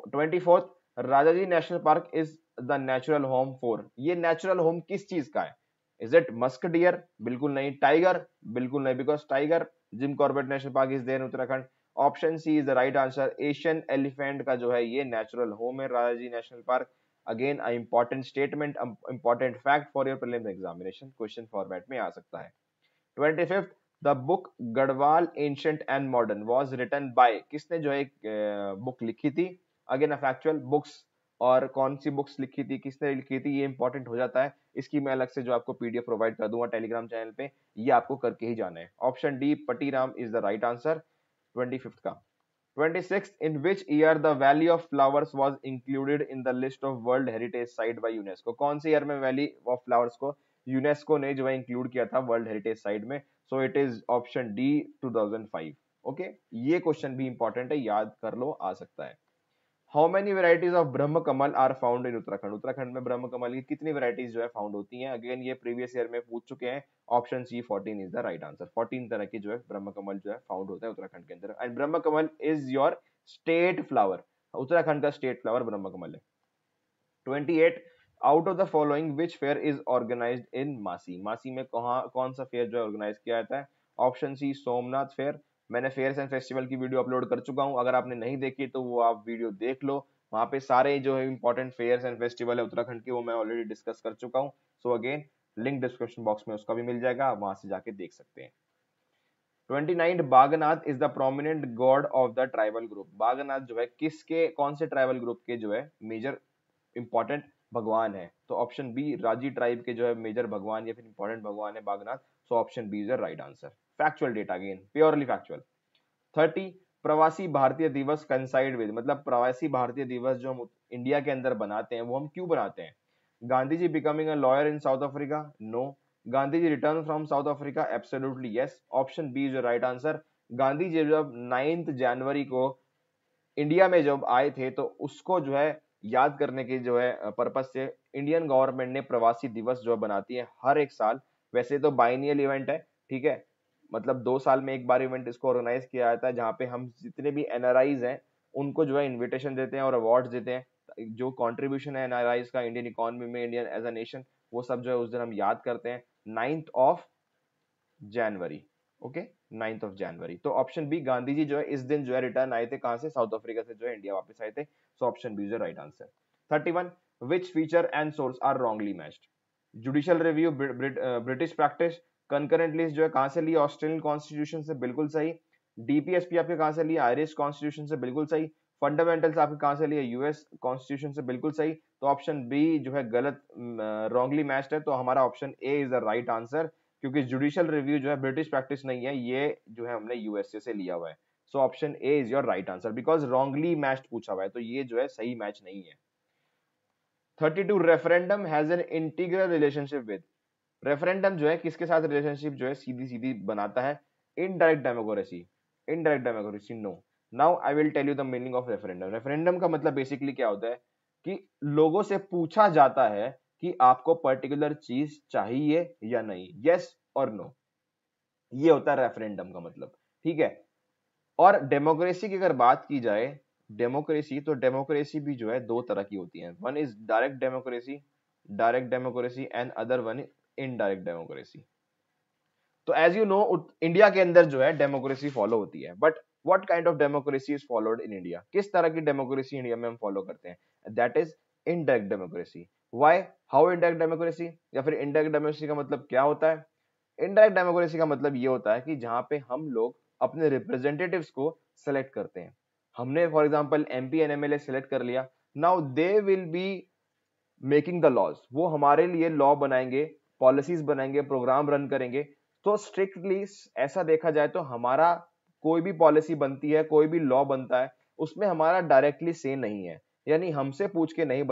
24th, Rajaji national park is the natural home for, ये नेचुरल होम किस चीज का है? Is it musk deer? बिल्कुल नहीं। टाइगर? बिल्कुल नहीं, because tiger Jim Corbett national park is there in Uttarakhand. Option C is the right answer, Asian elephant का जो है ये नेचुरल होम है Rajaji national park. Again a important statement, important fact for your prelims examination, question format में आ सकता है। 25th, the book Garhwal ancient and modern was written by, किसने जो है बुक लिखी थी? अगेन अ फैक्चुअल, बुक्स और कौन सी बुक्स लिखी थी, किसने लिखी थी, ये इंपॉर्टेंट हो जाता है। इसकी मैं अलग से जो आपको पीडीएफ प्रोवाइड कर दूंगा टेलीग्राम चैनल पे, ये आपको करके ही जाना है। Option D Patiram is the right answer 25th का। 26th, in which year the Valley of Flowers was included in the list of World Heritage Site by UNESCO? कौन से ईयर में वैली ऑफ फ्लावर्स को यूनेस्को ने जो है include किया था वर्ल्ड हेरिटेज साइट में? सो it is option D 2005। Okay, ये क्वेश्चन भी इंपॉर्टेंट है, याद कर लो, आ सकता है। How many varieties of Brahma Kamal are found in Uttarakhand? Uttarakhand में ब्रह्म कमल की कितनी वेराइटीज जो है फाउंड होती हैं? अगेन ये प्रीवियस ईयर में पूछ चुके हैं, option C 14 is the right answer. 14 तरह की जो है ब्रह्म कमल जो है फाउंड होता है उत्तराखंड के अंदर, and Brahma Kamal is your state flower, Uttarakhand का स्टेट फ्लावर ब्रह्म कमल है। 28, out of the following which fair is organised in Masi? Masi में कौन सा फेयर जो है ऑर्गेनाइज किया जाता है? ऑप्शन सी सोमनाथ फेयर, मैंने फेयर्स एंड फेस्टिवल की वीडियो अपलोड कर चुका हूं, अगर आपने नहीं देखी तो वो आप वीडियो देख लो, वहां पे सारे जो है इंपॉर्टेंट फेयर्स एंड फेस्टिवल है उत्तराखंड की वो मैं ऑलरेडी डिस्कस कर चुका हूं। So again link description box में उसका भी मिल जाएगा, आप वहां से जाके देख सकते हैं। 29, Bagnath is the prominent God of the tribal group, Bagnath जो है किसके, कौन से ट्राइबल ग्रुप के जो है मेजर इंपॉर्टेंट भगवान है? तो ऑप्शन बी राजी ट्राइब के जो है मेजर भगवान या फिर इंपॉर्टेंट भगवान है Bagnath, so option B is the right answer. Factual data, again purely factual. 30, Pravasi भारतीय दिवस कंसाइड विद, मतलब प्रवासी भारतीय दिवस जो हम इंडिया के अंदर बनाते हैं वो हम क्यों बनाते हैं? Gandhi ji becoming a lawyer in South Africa? No. Gandhi ji return from South Africa? Absolutely yes, option B is the right answer. Gandhi ji जब 9 जनवरी को इंडिया में जब आए थे तो उसको जो है याद करने के जो है पर्पज से इंडियन गवर्नमेंट ने प्रवासी दिवस जो बनाती है हर एक साल। वैसे तो बाइनियल इवेंट है, ठीक है, मतलब 2 साल में एक बार इवेंट इसको ऑर्गेनाइज किया जाता है, जहाँ पे हम जितने भी एनआरआईज हैं उनको जो है इन्विटेशन देते हैं और अवार्ड देते हैं। जो कॉन्ट्रीब्यूशन है एनआरआईज का इंडियन इकोनॉमी में, इंडियन एज अ नेशन, वो सब जो है उस दिन हम याद करते हैं 9th of January। Okay, 9th of January। तो ऑप्शन बी, गांधी जी जो है इस दिन जो है रिटर्न आए थे, कहां से? साउथ अफ्रीका से जो है इंडिया वापस आए थे, so option B is the right answer. 31, which feature and source are wrongly matched? Judicial review, British practice, concurrent list जो है कहां से ली? ऑस्ट्रेलियन कॉन्स्टिट्यूशन से, बिल्कुल सही। डीपीएसपी आपके कहां से लिया? आयरिश कॉन्स्टिट्यूशन से, बिल्कुल सही। फंडामेंटल्स आपके कहां से लिया? यूएस कॉन्स्टिट्यूशन से, बिल्कुल सही। तो ऑप्शन बी जो है गलत, रॉन्गली मैच्ड है, तो हमारा option A is the right answer, क्योंकि जुडिशियल रिव्यू जो है ब्रिटिश प्रैक्टिस नहीं है, ये जो है हमने यूएसए से लिया हुआ है। So option A is your right answer, because wrongly matched पूछा हुआ है, तो ये जो है सही मैच नहीं है। 32, referendum has an integral relationship with, referendum जो है किसके साथ रिलेशनशिप जो है सीधी सीधी बनाता है? Indirect democracy, indirect democracy, no. Now I will tell you the meaning of referendum. Referendum का मतलब बेसिकली क्या होता है कि लोगों से पूछा जाता है कि आपको पर्टिकुलर चीज चाहिए या नहीं, यस और नो, ये होता है रेफरेंडम का मतलब, ठीक है। और डेमोक्रेसी की अगर बात की जाए, डेमोक्रेसी, तो डेमोक्रेसी भी जो है 2 तरह की होती है, one is direct democracy and other one is indirect democracy. तो एज यू नो इंडिया के अंदर जो है डेमोक्रेसी फॉलो होती है, but what kind of democracy is followed in India? किस तरह की डेमोक्रेसी इंडिया में हम फॉलो करते हैं? That is indirect democracy. Why? How indirect democracy, या फिर इनडायरेक्ट डेमोक्रेसी का मतलब क्या होता है? इनडायरेक्ट डेमोक्रेसी का मतलब ये होता है कि जहां पे हम लोग अपने रिप्रेजेंटेटिव्स को सेलेक्ट करते हैं, हमने for example MP and MLA select कर लिया, now they will be making the laws, वो हमारे लिए लॉ बनाएंगे, पॉलिसीज बनाएंगे, प्रोग्राम रन करेंगे। तो स्ट्रिक्टली ऐसा देखा जाए तो हमारा कोई भी पॉलिसी बनती है, कोई भी लॉ बनता है, उसमें हमारा डायरेक्टली से नहीं है, यानी हमसे पूछ के नहीं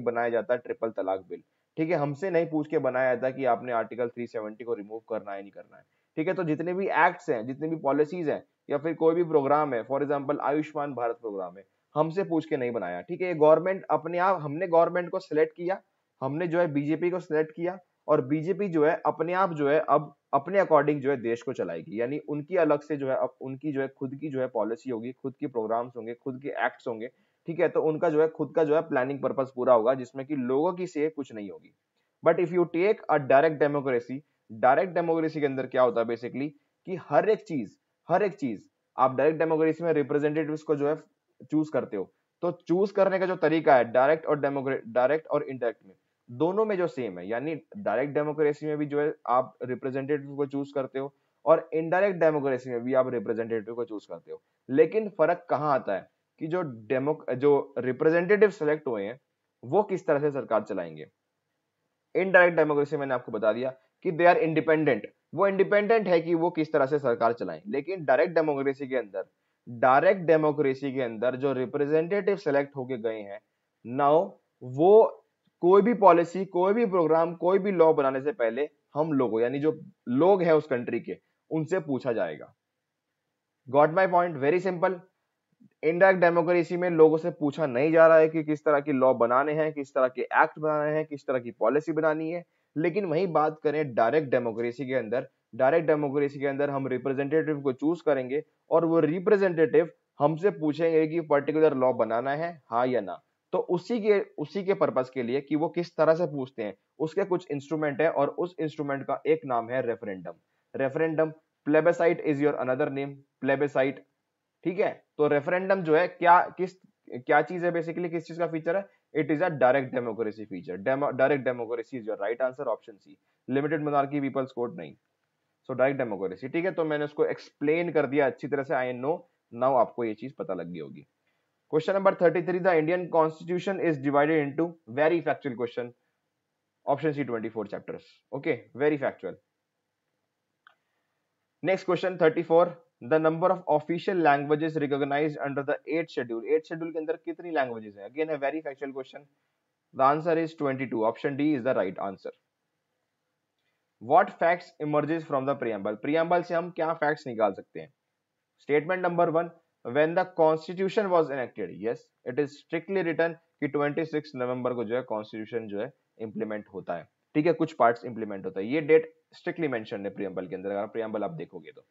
बनाया जाता ट्रिपल तलाक बिल। ठीक है, हमसे नहीं पूछ के बनाया जाता कि आपने आर्टिकल 370 को रिमूव करना है नहीं करना है। ठीक है, तो जितने भी एक्ट्स हैं, जितने भी पॉलिसीज हैं, या फिर कोई भी प्रोग्राम है, for example Ayushman Bharat program है, हमसे पूछ के नहीं बनाया। ठीक है, ये गवर्नमेंट अपने आप, हमने गवर्नमेंट को सिलेक्ट किया, हमने जो है बीजेपी को सिलेक्ट किया, और बीजेपी जो है अपने आप जो है अब अपने अकॉर्डिंग जो है देश को चलाएगी, यानी उनकी अलग से जो है अब उनकी जो है खुद की जो है पॉलिसी होगी, खुद की प्रोग्राम्स होंगे, खुद के एक्ट्स होंगे। ठीक है, तो उनका जो है खुद का जो है प्लानिंग पर्पस पूरा होगा, जिसमें कि लोगों की से कुछ नहीं होगी। But if you take a direct democracy के अंदर क्या होता है बेसिकली, कि हर एक चीज आप डायरेक्ट डेमोक्रेसी में रिप्रेजेंटेटिव्स को जो है चूज करते हो। तो चूज करने का जो तरीका है डायरेक्ट और इनडायरेक्ट में, दोनों में जो सेम है, यानी डायरेक्ट डेमोक्रेसी में भी जो है आप रिप्रेजेंटेटिव को चूज करते हो, और इनडायरेक्ट डेमोक्रेसी में भी आप रिप्रेजेंटेटिव को चूज करते हो। लेकिन फर्क कहां आता है कि जो रिप्रेजेंटेटिव सेलेक्ट हुए हैं वो किस तरह से सरकार चलाएंगे। इनडायरेक्ट डेमोक्रेसी मैंने आपको बता दिया कि दे आर इंडिपेंडेंट, वो इंडिपेंडेंट है कि वो किस तरह से सरकार चलाएं। लेकिन डायरेक्ट डेमोक्रेसी के अंदर जो रिप्रेजेंटेटिव सेलेक्ट होके गए हैं, नाउ वो कोई भी पॉलिसी, कोई भी प्रोग्राम, कोई भी लॉ बनाने से पहले हम लोगों, यानी जो लोग हैं उस कंट्री के, उनसे पूछा जाएगा। Got my point? Very simple. Indirect democracy में लोगों से पूछा नहीं जा रहा है कि किस तरह की लॉ बनाने हैं, किस तरह के एक्ट बनाने हैं, किस तरह की पॉलिसी बनानी है। लेकिन वही बात करें डायरेक्ट डेमोक्रेसी के अंदर हम रिप्रेजेंटेटिव को चूज करेंगे, और वो रिप्रेजेंटेटिव हमसे पूछेंगे कि पर्टिकुलर लॉ बनाना है हाँ या ना। तो उसी के पर्पस के लिए कि वो किस तरह से पूछते हैं, उसके कुछ इंस्ट्रूमेंट है, और उस इंस्ट्रूमेंट का एक नाम है referendum. Plebiscite is your another name, plebiscite. ठीक है, तो रेफरेंडम जो है क्या चीज है बेसिकली, किस चीज का फीचर है? It is a direct democracy feature. Direct democracy is your right answer, option C. Limited monarchy, people's court नहीं। So direct democracy. ठीक है, तो मैंने उसको एक्सप्लेन कर दिया अच्छी तरह से, आई नो नाउ आपको ये चीज पता लग गई होगी। Question number 33, the Indian constitution is divided into, very factual question, option C 24 chapters. Okay, very factual. Next question 34. The number of official languages recognized under the 8th schedule. 8th schedule के अंदर कितनी languages हैं? Again a very factual question. The answer is 22. Option D is the right answer. What facts emerges from the preamble? Preamble से हम क्या facts निकाल सकते हैं? Statement number 1. When the constitution was enacted, yes, it is strictly written कि 26 नवंबर को जो है constitution जो है implement होता है। ठीक है, कुछ पार्ट्स इंप्लीमेंट होता है, ये डेट स्ट्रिक्टली मेंशन है प्रियम्बल के अंदर। अगर प्रियम्बल आप देखोगे तो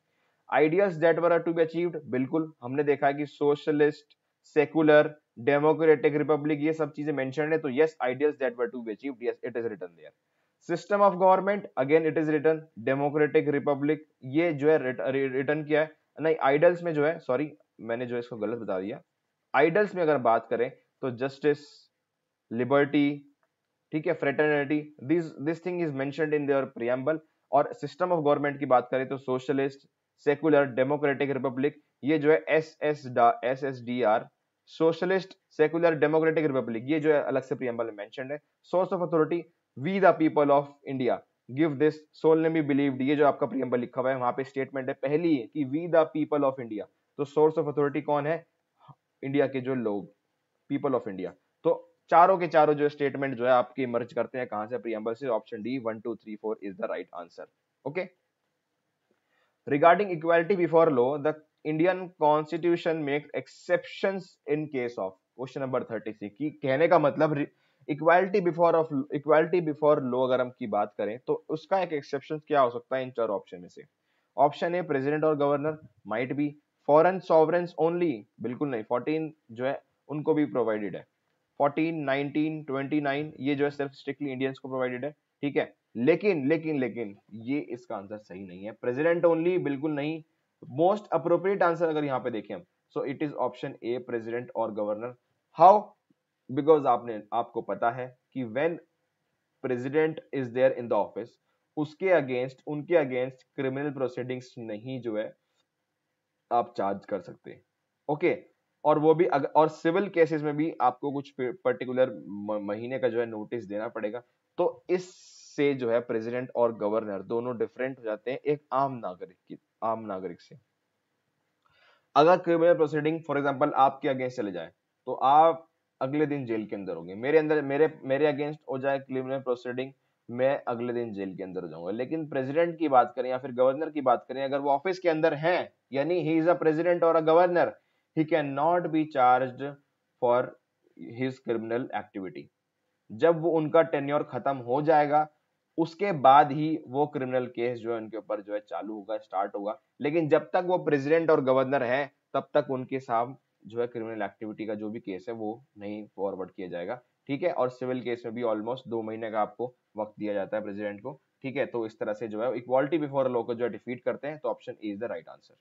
ideas that were to be achieved, बिल्कुल हमने देखा है कि सोशलिस्ट, सेकुलर, डेमोक्रेटिक, रिपब्लिक, ये सब चीजें मेंशन है। तो yes, ideas that were to be achieved, yes it is written there. System of government, again it is written, democratic, republic, ये जो है रिटर्न किया है। नहीं, आइडल्स में जो है, सॉरी मैंने जो है इसको गलत बता दिया। आइडल्स में अगर बात करें तो जस्टिस, लिबर्टी, ठीक है, fraternity, this thing is mentioned in their preamble. और सिस्टम ऑफ गवर्नमेंट की बात करें तो सोशलिस्ट, सेकुलर, डेमोक्रेटिक, रिपब्लिक, ये जो है SSDR, socialist, secular, democratic, republic, ये जो है अलग से प्रियम्बल में मेंशन्ड है। Source of authority, we the people of India give this solemnly believed, ये जो आपका प्रियम्बल लिखा हुआ है वहां पे स्टेटमेंट है पहली है कि we the people of India. तो सोर्स ऑफ अथॉरिटी कौन है? इंडिया के जो लोग, पीपल ऑफ इंडिया। तो चारों के चारों जो स्टेटमेंट जो है आपके इमर्ज करते हैं कहां से? प्रियम्बल से। Option D 1 2 3 4 is the right answer. Okay, regarding equality before law, the Indian constitution make exceptions in case of, question number 36 की कहने का मतलब इक्वालिटी बिफोर लॉ अगर हम की बात करें तो उसका एक एक्सेप्शन क्या हो सकता है इन चार ऑप्शन में से? ऑप्शन ए प्रेसिडेंट और governor, might be. Foreign sovereigns only, बिल्कुल नहीं, 14 जो है उनको भी प्रोवाइडेड है। 14, 19, 29 ये जो है सिर्फ स्ट्रिक्टली इंडियंस को प्रोवाइडेड है। ठीक है, लेकिन ये इसका आंसर सही नहीं है। प्रेसिडेंट ओनली बिल्कुल नहीं। मोस्ट अप्रोप्रिएट आंसर अगर यहाँ पे देखें हम, so it is option A president और गवर्नर। हाउ? बिकॉज आपको पता है कि when president is there in the office, उनके अगेंस्ट क्रिमिनल प्रोसीडिंग्स नहीं जो है आप चार्ज कर सकते। ओके। और वो भी और सिविल केसेस में भी आपको कुछ पर्टिकुलर महीने का जो है नोटिस देना पड़ेगा। तो इससे जो है प्रेसिडेंट और गवर्नर दोनों डिफरेंट हो जाते हैं एक आम नागरिक से। अगर क्रिमिनल प्रोसीडिंग फॉर एग्जांपल आपके अगेंस्ट चले जाए तो आप अगले दिन जेल के अंदर होंगे। मेरे अगेंस्ट हो जाए क्रिमिनल प्रोसीडिंग, मैं अगले दिन जेल के अंदर हो जाऊंगा। लेकिन प्रेसिडेंट की बात करें या फिर गवर्नर की बात करें, अगर वो ऑफिस के अंदर हैं, यानी ही इज अ प्रेसिडेंट और a governor, he can not B charged for his criminal activity. जब वो उनका टेन्योर खत्म हो जाएगा उसके बाद ही वो क्रिमिनल केस जो है उनके ऊपर जो है चालू होगा, स्टार्ट होगा। लेकिन जब तक वो प्रेसिडेंट और गवर्नर है तब तक उनके साथ जो है क्रिमिनल एक्टिविटी का जो भी केस है वो नहीं फॉरवर्ड किया जाएगा। ठीक है। और सिविल केस में भी ऑलमोस्ट 2 महीने का आपको वक्त दिया जाता है प्रेसिडेंट को। ठीक है। तो इस तरह से जो है इक्वालिटी बिफोर लॉ को जो है डिफीट करते हैं। तो option A is the right answer.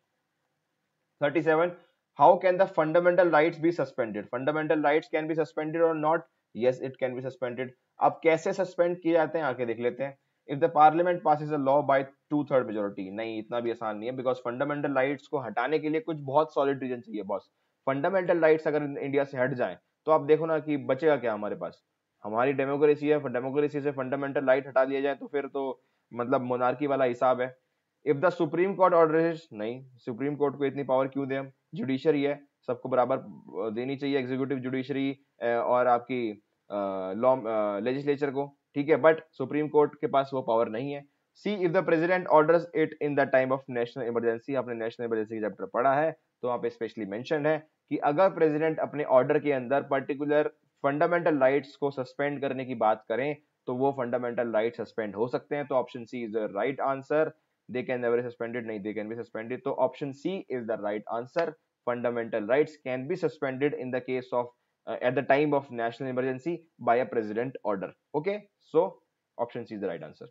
37. How can the fundamental rights be suspended? Fundamental rights can be suspended or not? Yes, it can be suspended. अब कैसे सस्पेंड किए जाते हैं आके देख लेते हैं। If the parliament passes a law by 2/3 majority, नहीं इतना भी आसान नहीं है, बिकॉज फंडामेंटल राइट्स को हटाने के लिए कुछ बहुत सॉलिड रीजन चाहिए बॉस। फंडामेंटल राइट्स अगर इंडिया से हट जाए तो आप देखो ना कि बचेगा क्या हमारे पास। हमारी डेमोक्रेसी है, डेमोक्रेसी से फंडामेंटल राइट हटा दिया जाए तो फिर तो मतलब मोनार्की वाला हिसाब है। If the Supreme court order, नहीं सुप्रीम कोर्ट को इतनी पावर क्यों दें हम, जुडिशरी है, सबको बराबर देनी चाहिए, एग्जीक्यूटिव जुडिशरी और आपकी लॉ लेजिस्लेचर को। ठीक है। बट सुप्रीम कोर्ट के पास वो पावर नहीं है। See if the president orders it in the time of national emergency, आपने नेशनल इमरजेंसी चैप्टर पढ़ा है तो वहां पे स्पेशली मेंशन है कि अगर प्रेसिडेंट अपने ऑर्डर के अंदर पर्टिकुलर फंडामेंटल राइट्स को सस्पेंड करने की बात करें तो वो फंडामेंटल राइट सस्पेंड हो सकते हैं। तो option C is the right answer. They can never be suspended, नहीं they can be suspended। तो option C is the right answer। Fundamental rights can be suspended in the case of at the time of national emergency by a president order। Okay, so option C is the right answer।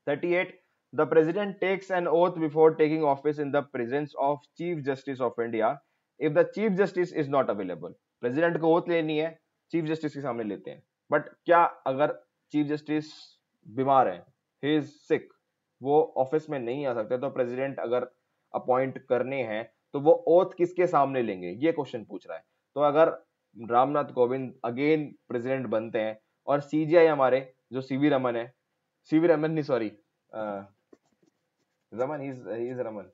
38. The president takes an oath before taking office in the presence of chief justice of India if the chief justice is not available। president को oath लेनी है, chief justice के सामने लेते हैं। but क्या अगर chief justice बीमार है, he is sick, वो ऑफिस में नहीं आ सकते, तो प्रेसिडेंट अगर अपॉइंट करने हैं तो वो ओथ किसके सामने लेंगे, ये क्वेश्चन पूछ रहा है। तो अगर रामनाथ कोविंद अगेन प्रेसिडेंट बनते हैं और सीजीआई हमारे जो सीवी रमन है, सीवी रमन नहीं sorry Raman, he is Raman.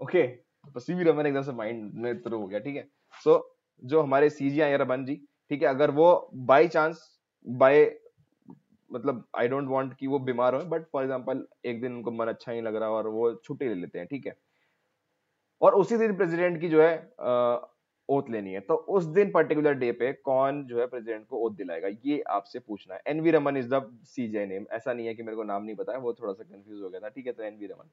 Okay, तो सीवी रमन एकदम से माइंड में थ्रू हो गया। ठीक है। सो जो हमारे सीजीआई रमन जी, ठीक है, अगर वो बाय चांस बाय मतलब आई डोंट वांट कि वो बीमार हो, बट फॉर एग्जांपल एक दिन उनको मन अच्छा नहीं लग रहा और वो छुट्टी ले लेते हैं। ठीक है। और उसी दिन प्रेसिडेंट की जो है ओथ लेनी है, तो उस दिन पर्टिकुलर डे पे कौन जो है प्रेसिडेंट को ओथ दिलाएगा, ये आपसे पूछना है। NV Raman is the CJ name. ऐसा नहीं है कि मेरे को नाम नहीं पता है, वो थोड़ा सा कंफ्यूज हो गया था। ठीक है। तो एनवी रमन।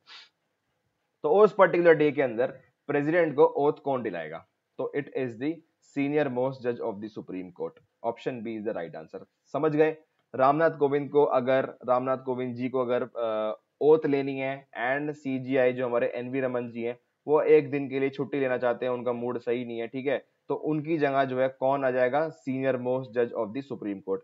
तो उस पर्टिकुलर डे के अंदर प्रेसिडेंट को ओथ कौन दिलाएगा, तो it is the senior most जज of the Supreme Court. Option B is the right answer. समझ गए। रामनाथ कोविंद जी को अगर ओथ लेनी है एंड सीजीआई जो हमारे एनवी रमन जी हैं वो एक दिन के लिए छुट्टी लेना चाहते हैं, उनका मूड सही नहीं है, ठीक है, तो उनकी जगह जो है कौन आ जाएगा, सीनियर मोस्ट जज ऑफ द सुप्रीम कोर्ट।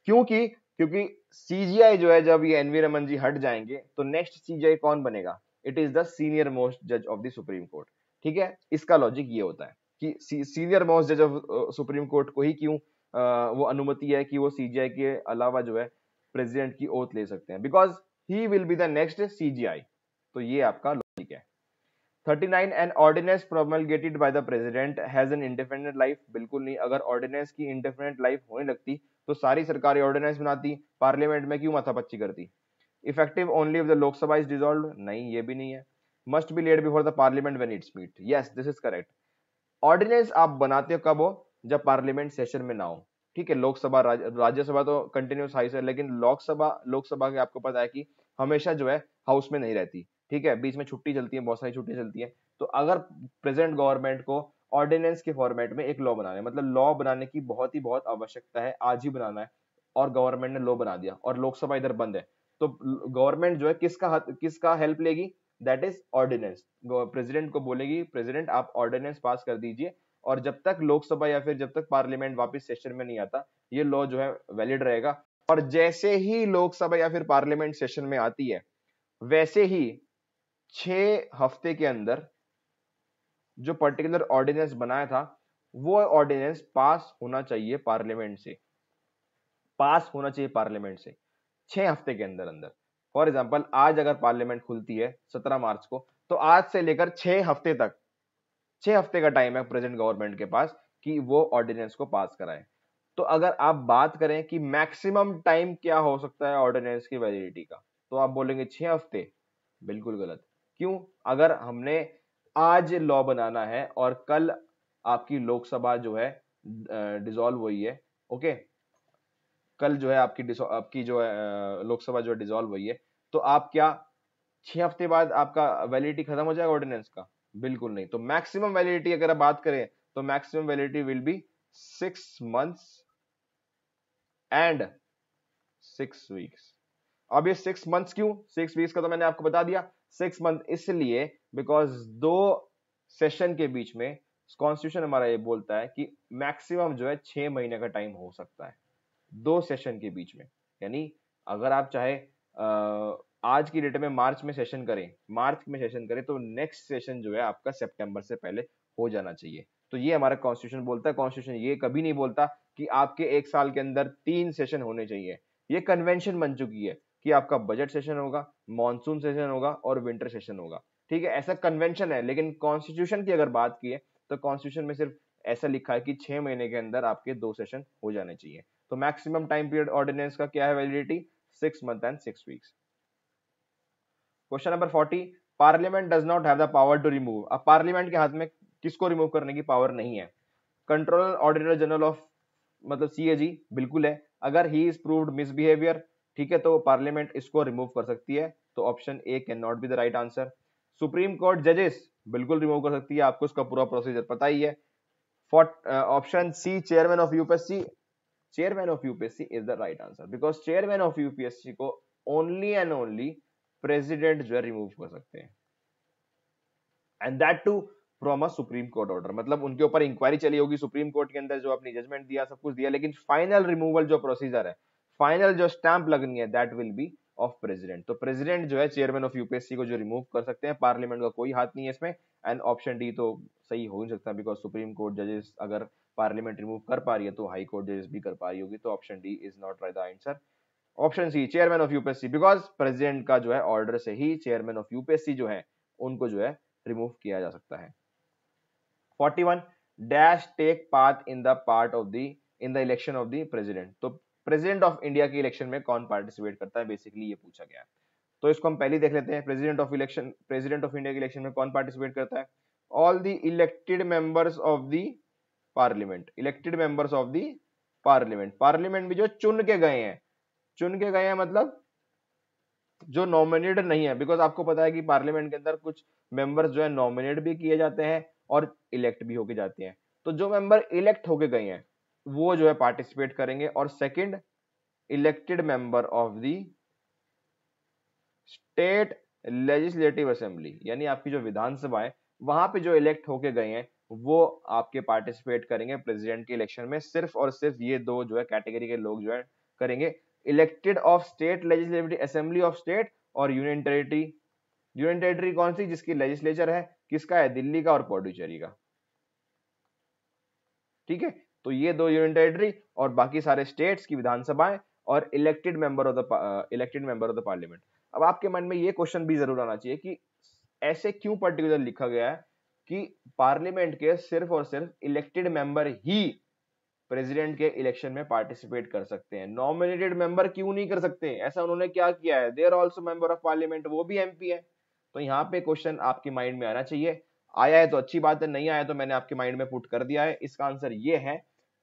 क्योंकि सीजीआई जो है जब ये एनवी रमन जी हट जाएंगे तो नेक्स्ट सीजीआई कौन बनेगा, it is the senior most जज ऑफ द सुप्रीम कोर्ट। ठीक है। इसका लॉजिक ये होता है कि सीनियर मोस्ट जज ऑफ सुप्रीम कोर्ट को ही क्यों वो अनुमति है कि वो सीजीआई के अलावा जो है प्रेसिडेंट की ओथ ले सकते हैं, because he will be the next CJI. तो ये आपका लॉजिक है। 39. An ordinance promulgated by the president has an independent life. बिल्कुल नहीं। अगर ऑर्डिनेंस की इंडिपेंडेंट लाइफ होने लगती तो सारी सरकारें ऑर्डिनेंस बनाती, पार्लियामेंट में क्यों माथापच्ची करती। Effective only if the Lok Sabha is dissolved. नहीं, ये भी नहीं है। Must be laid before the parliament when its meet. Yes, this is correct. Ordinance आप बनाते हो कब हो, जब पार्लियामेंट सेशन में ना हो। ठीक है। लोकसभा राज्यसभा तो कंटिन्यूस हाउस है, लेकिन लोकसभा के आपको पता है कि हमेशा जो है हाउस में नहीं रहती। ठीक है। बीच में छुट्टी चलती है, बहुत सारी छुट्टी चलती है। तो अगर प्रेजेंट गवर्नमेंट को ऑर्डिनेंस के फॉर्मेट में एक लॉ बनाना है, मतलब लॉ बनाने की बहुत आवश्यकता है, आज ही बनाना है, और गवर्नमेंट ने लॉ बना दिया और लोकसभा इधर बंद है, तो गवर्नमेंट जो है किसका हेल्प लेगी, दैट इज ऑर्डिनेंस। प्रेसिडेंट को बोलेगी प्रेसिडेंट आप ऑर्डिनेंस पास कर दीजिए, और जब तक लोकसभा या फिर जब तक पार्लियामेंट वापस सेशन में नहीं आता ये लॉ जो है वैलिड रहेगा। और जैसे ही लोकसभा या फिर पार्लियामेंट सेशन में आती है वैसे ही 6 हफ्ते के अंदर जो पर्टिकुलर ऑर्डिनेंस बनाया था वो ऑर्डिनेंस पास होना चाहिए पार्लियामेंट से, पास होना चाहिए पार्लियामेंट से 6 हफ्ते के अंदर अंदर। फॉर एग्जाम्पल आज अगर पार्लियामेंट खुलती है 17 मार्च को, तो आज से लेकर 6 हफ्ते तक, 6 हफ्ते का टाइम है प्रेजेंट गवर्नमेंट के पास कि वो ऑर्डिनेंस को पास कराए। तो अगर आप बात करें कि मैक्सिमम टाइम क्या हो सकता है ऑर्डिनेंस की वैलिडिटी का, तो आप बोलेंगे 6 हफ्ते। बिल्कुल गलत। क्यों? अगर हमने आज लॉ बनाना है और कल आपकी लोकसभा जो है डिसॉल्व हुई है, ओके, कल जो है आपकी जो है लोकसभा जो डिसॉल्व हुई है, तो आप क्या 6 हफ्ते बाद आपका वैलिडिटी खत्म हो जाएगा ऑर्डिनेंस का? बिल्कुल नहीं। तो मैक्सिमम वैलिडिटी अगर आप बात करें तो maximum validity will be 6 months and 6 weeks। अब ये 6 months क्यों, 6 weeks का तो मैंने आपको बता दिया। 6 month इसलिए बिकॉज दो सेशन के बीच में कॉन्स्टिट्यूशन हमारा ये बोलता है कि मैक्सिमम जो है 6 महीने का टाइम हो सकता है दो सेशन के बीच में। यानी अगर आप चाहे आज की डेट में मार्च में सेशन करें, तो नेक्स्ट सेशन जो है आपका सितंबर से पहले हो जाना चाहिए। तो ये हमारा कॉन्स्टिट्यूशन बोलता है। कॉन्स्टिट्यूशन ये कभी नहीं बोलता कि आपके 1 साल के अंदर 3 सेशन होने चाहिए। ये कन्वेंशन बन चुकी है कि आपका बजट सेशन होगा, मॉनसून सेशन होगा और विंटर सेशन होगा। ठीक है, ऐसा कन्वेंशन है। लेकिन कॉन्स्टिट्यूशन की अगर बात की है तो कॉन्स्टिट्यूशन में सिर्फ ऐसा लिखा है कि 6 महीने के अंदर आपके 2 सेशन हो जाने चाहिए। तो मैक्सिमम टाइम पीरियड ऑर्डिनेंस का क्या है validity? 6 months and 6 weeks। Question number 40, parliament does not have the power to remove. अब पार्लियामेंट के हाथ में किसको रिमूव करने की पावर नहीं है? कंट्रोलर ऑडिटर जनरल ऑफ, मतलब सीएजी, बिल्कुल है। अगर ही इज प्रूव्ड मिसबिहेवियर, ठीक है, तो पार्लियामेंट इसको रिमूव कर सकती है। तो option A can not be the right answer. Supreme court जजेस बिल्कुल रिमूव कर सकती है, आपको इसका पूरा प्रोसीजर पता ही है। Option C chairman of UPSC, chairman of UPSC is the right answer, because chairman of UPSC को ओनली एंड ओनली प्रेसिडेंट जो है रिमूव कर सकते हैं, and that too from a supreme court order. मतलब उनके ऊपर इंक्वायरी चली होगी सुप्रीम कोर्ट के अंदर, जो अपनी जजमेंट दिया, सब कुछ दिया, लेकिन फाइनल रिमूवल जो प्रोसीजर है, फाइनल जो स्टैंप लगनी है, that will be of president. तो प्रेसिडेंट जो है चेयरमैन ऑफ यूपीएससी को जो रिमूव कर सकते हैं, पार्लियामेंट का कोई हाथ नहीं है इसमें। एंड ऑप्शन डी तो सही हो नहीं सकता, बिकॉज सुप्रीम कोर्ट जजेस अगर पार्लियामेंट रिमूव कर पा रही है तो हाई कोर्ट जजेस भी कर पा रही होगी। तो option D is not right the answer. Option C chairman of UPSC, because president का जो है ऑर्डर से ही चेयरमैन ऑफ यूपीएससी जो है उनको जो है रिमूव किया जा सकता है। 41 dash take part in the election of the president. तो प्रेसिडेंट ऑफ इंडिया के इलेक्शन में कौन पार्टिसिपेट करता है, बेसिकली ये पूछा गया है। तो इसको हम पहले देख लेते हैं। प्रेसिडेंट ऑफ इंडिया के इलेक्शन में कौन पार्टिसिपेट करता है? All the elected members of the parliament, elected members of the parliament, parliament भी जो चुन के गए हैं, चुन के गए हैं मतलब जो नॉमिनेटेड नहीं है, बिकॉज आपको पता है कि पार्लियामेंट के अंदर कुछ मेंबर्स जो है नॉमिनेट भी किए जाते हैं और इलेक्ट भी होके जाते हैं। तो जो मेंबर इलेक्ट होके गए हैं वो जो है पार्टिसिपेट करेंगे। और second, elected member of the state legislative assembly, यानी आपकी जो विधानसभा है वहां पे जो इलेक्ट होके गए हैं वो आपके पार्टिसिपेट करेंगे प्रेसिडेंट के इलेक्शन में। सिर्फ और सिर्फ ये दो जो है कैटेगरी के लोग जो है करेंगे। Elected of state legislative assembly of state और यूनियन टेरिटरी। यूनियन टेरिटरी कौन सी? जिसकी लेजिस्लेचर है किसका है? दिल्ली का और पौडुचेरी का। ठीक है, तो ये दो यूनियन टेरिटरी और बाकी सारे स्टेट्स की विधानसभाएं और elected member of the parliament. अब आपके मन में ये क्वेश्चन भी जरूर आना चाहिए कि ऐसे क्यों पर्टिकुलर लिखा गया है कि पार्लियामेंट के सिर्फ और सिर्फ इलेक्टेड मेंबर ही प्रेसिडेंट के इलेक्शन में पार्टिसिपेट कर सकते हैं, नॉमिनेटेड मेंबर क्यों नहीं कर सकते? ऐसा उन्होंने क्या किया है? They are also member of parliament, वो भी एमपी है। तो यहाँ पे क्वेश्चन आपके माइंड में आना चाहिए। आया है तो अच्छी बात है, नहीं आया तो मैंने आपके माइंड में पुट कर दिया है। इसका आंसर ये है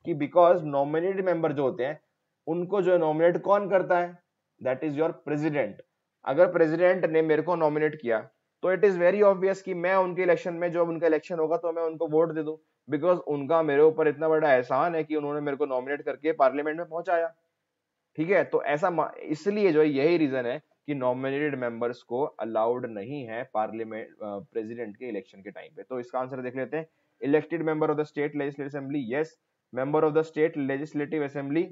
कि बिकॉज नॉमिनेटेड मेंबर जो होते हैं उनको जो है नॉमिनेट कौन करता है? That is your president. अगर प्रेसिडेंट ने मेरे को नॉमिनेट किया तो इट इज वेरी ऑब्वियस कि मैं उनके इलेक्शन में, जब उनका इलेक्शन होगा तो मैं उनको वोट दे दूं, बिकॉज उनका मेरे ऊपर इतना बड़ा एहसान है कि उन्होंने मेरे को नॉमिनेट करके पार्लियामेंट में पहुंचाया। ठीक है, तो ऐसा इसलिए जो है यही रीजन है कि नॉमिनेटेड मेंबर्स को अलाउड नहीं है पार्लियामेंट प्रेसिडेंट के इलेक्शन के टाइम पे। तो इसका आंसर देख लेते हैं। Elected member of the state legislative assembly, yes. Member of the state legislative assembly,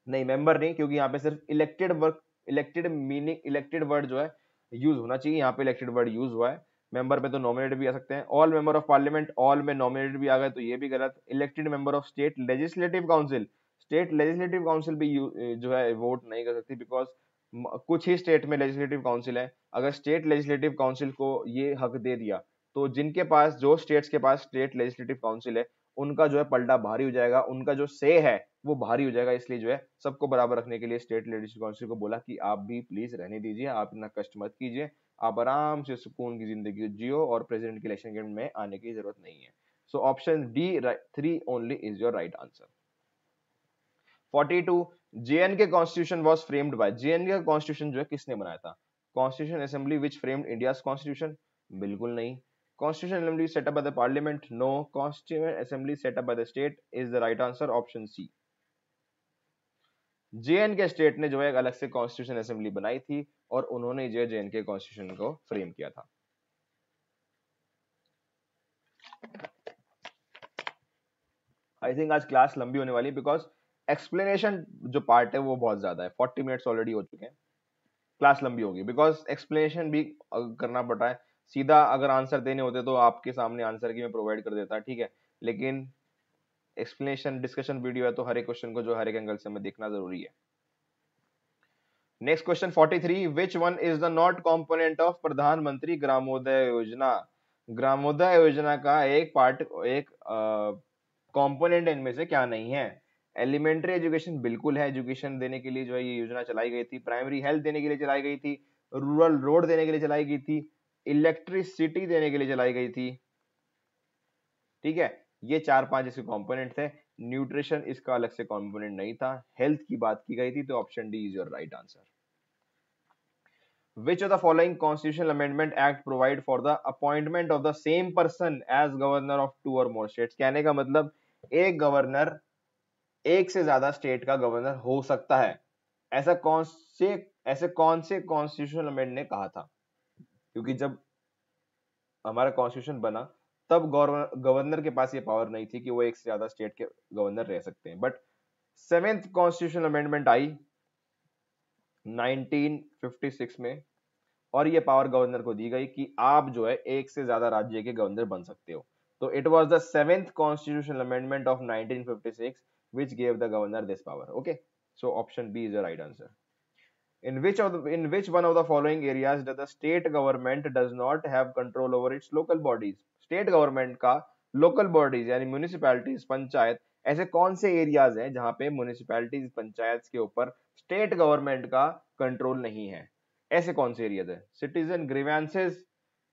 नहीं, मेंबर नहीं, क्योंकि यहाँ पे सिर्फ elected work, elected meaning, elected word जो है यूज होना चाहिए, यहाँ पे इलेक्टेड वर्ड यूज हुआ है। मेंबर में तो नॉमिनेटेड भी आ सकते हैं। All member of parliament, all में नॉमिनेटेड भी आ गए तो ये भी गलत। Elected member of state legislative council, state legislative council भी जो है वोट नहीं कर सकती, बिकॉज कुछ ही स्टेट में लेजिस्लेटिव काउंसिल है। अगर स्टेट लेजिस्लेटिव काउंसिल को ये हक दे दिया तो जिनके पास, जो स्टेट्स के पास स्टेट लेजिस्लेटिव काउंसिल है, उनका जो है पलड़ा भारी हो जाएगा, उनका जो से है वो भारी हो जाएगा। इसलिए जो है सबको बराबर रखने के लिए स्टेट लेजिस्लेटिव काउंसिल को बोला कि आप भी प्लीज रहने दीजिए, आप इतना कष्ट मत कीजिए, आप आराम से सुकून की जिंदगी जियो और प्रेसिडेंट के इलेक्शन में आने की जरूरत नहीं है। So option D 3 only is your right answer. 42, JNK constitution was framed by, JNK का कॉन्स्टिट्यूशन जो है किसने बनाया था? Constitution assembly which framed India's constitution, बिल्कुल नहीं। Constitution assembly set up by the parliament, no. Constitution assembly set up by the state is the right answer, option C. JNK state ने जो है एक अलग से कॉन्स्टिट्यूशन असेंबली बनाई थी और उन्होंने जो जेएनके कॉन्स्टिट्यूशन को फ्रेम किया था। आई थिंक आज क्लास लंबी होने वाली है, बिकॉज एक्सप्लेनेशन जो पार्ट है वो बहुत ज्यादा है। 40 मिनट्स ऑलरेडी हो चुके हैं, क्लास लंबी होगी, बिकॉज एक्सप्लेनेशन भी करना पड़ रहा है। सीधा अगर आंसर देने होते तो आपके सामने आंसर की मैं प्रोवाइड कर देता, ठीक है, लेकिन एक्सप्लेनेशन डिस्कशन वीडियो है तो हर एक क्वेश्चन को जो हर एक एंगल से हमें देखना जरूरी है। Next question 43, which one is the not component of प्रधानमंत्री ग्रामोदय योजना? ग्रामोदय योजना का एक पार्ट, एक कंपोनेंट इनमें से क्या नहीं है? एलिमेंट्री एजुकेशन बिल्कुल है, एजुकेशन देने के लिए जो है ये योजना चलाई गई थी। प्राइमरी हेल्थ देने के लिए चलाई गई थी। रूरल रोड देने के लिए चलाई गई थी। इलेक्ट्रिसिटी देने के लिए चलाई गई थी। ठीक है, ये 4-5 इसके कंपोनेंट थे। न्यूट्रिशन इसका अलग से कंपोनेंट नहीं था। हेल्थ की बात की गई थी, तो option D is your right answer. Which of the following constitutional amendment act provide for the appointment of the same person as governor of two or more states? कहने का मतलब एक गवर्नर एक से ज्यादा स्टेट का गवर्नर हो सकता है। ऐसे कौन से कॉन्स्टिट्यूशनल अमेंडमेंट ने कहा था? क्योंकि जब हमारा कॉन्स्टिट्यूशन बना तब गवर्नर के पास ये पावर नहीं थी कि वो एक से ज्यादा स्टेट के गवर्नर रह सकते हैं। बट 7th कॉन्स्टिट्यूशनल अमेंडमेंट आई 1956 में, और ये पावर गवर्नर को दी गई कि आप जो है एक से ज्यादा राज्य के गवर्नर बन सकते हो। तो it was the 7th constitutional amendment of 1956 which gave the governor this power. Okay, so option B is the right answer. In which one of the following areas does the state government does not have control over its local bodies? State government का local bodies यानी municipalities, panchayat, ऐसे कौन से areas हैं जहां पे municipalities, panchayat के ऊपर स्टेट गवर्नमेंट का कंट्रोल नहीं है? ऐसे कौन से एरियाज है? Citizen grievances,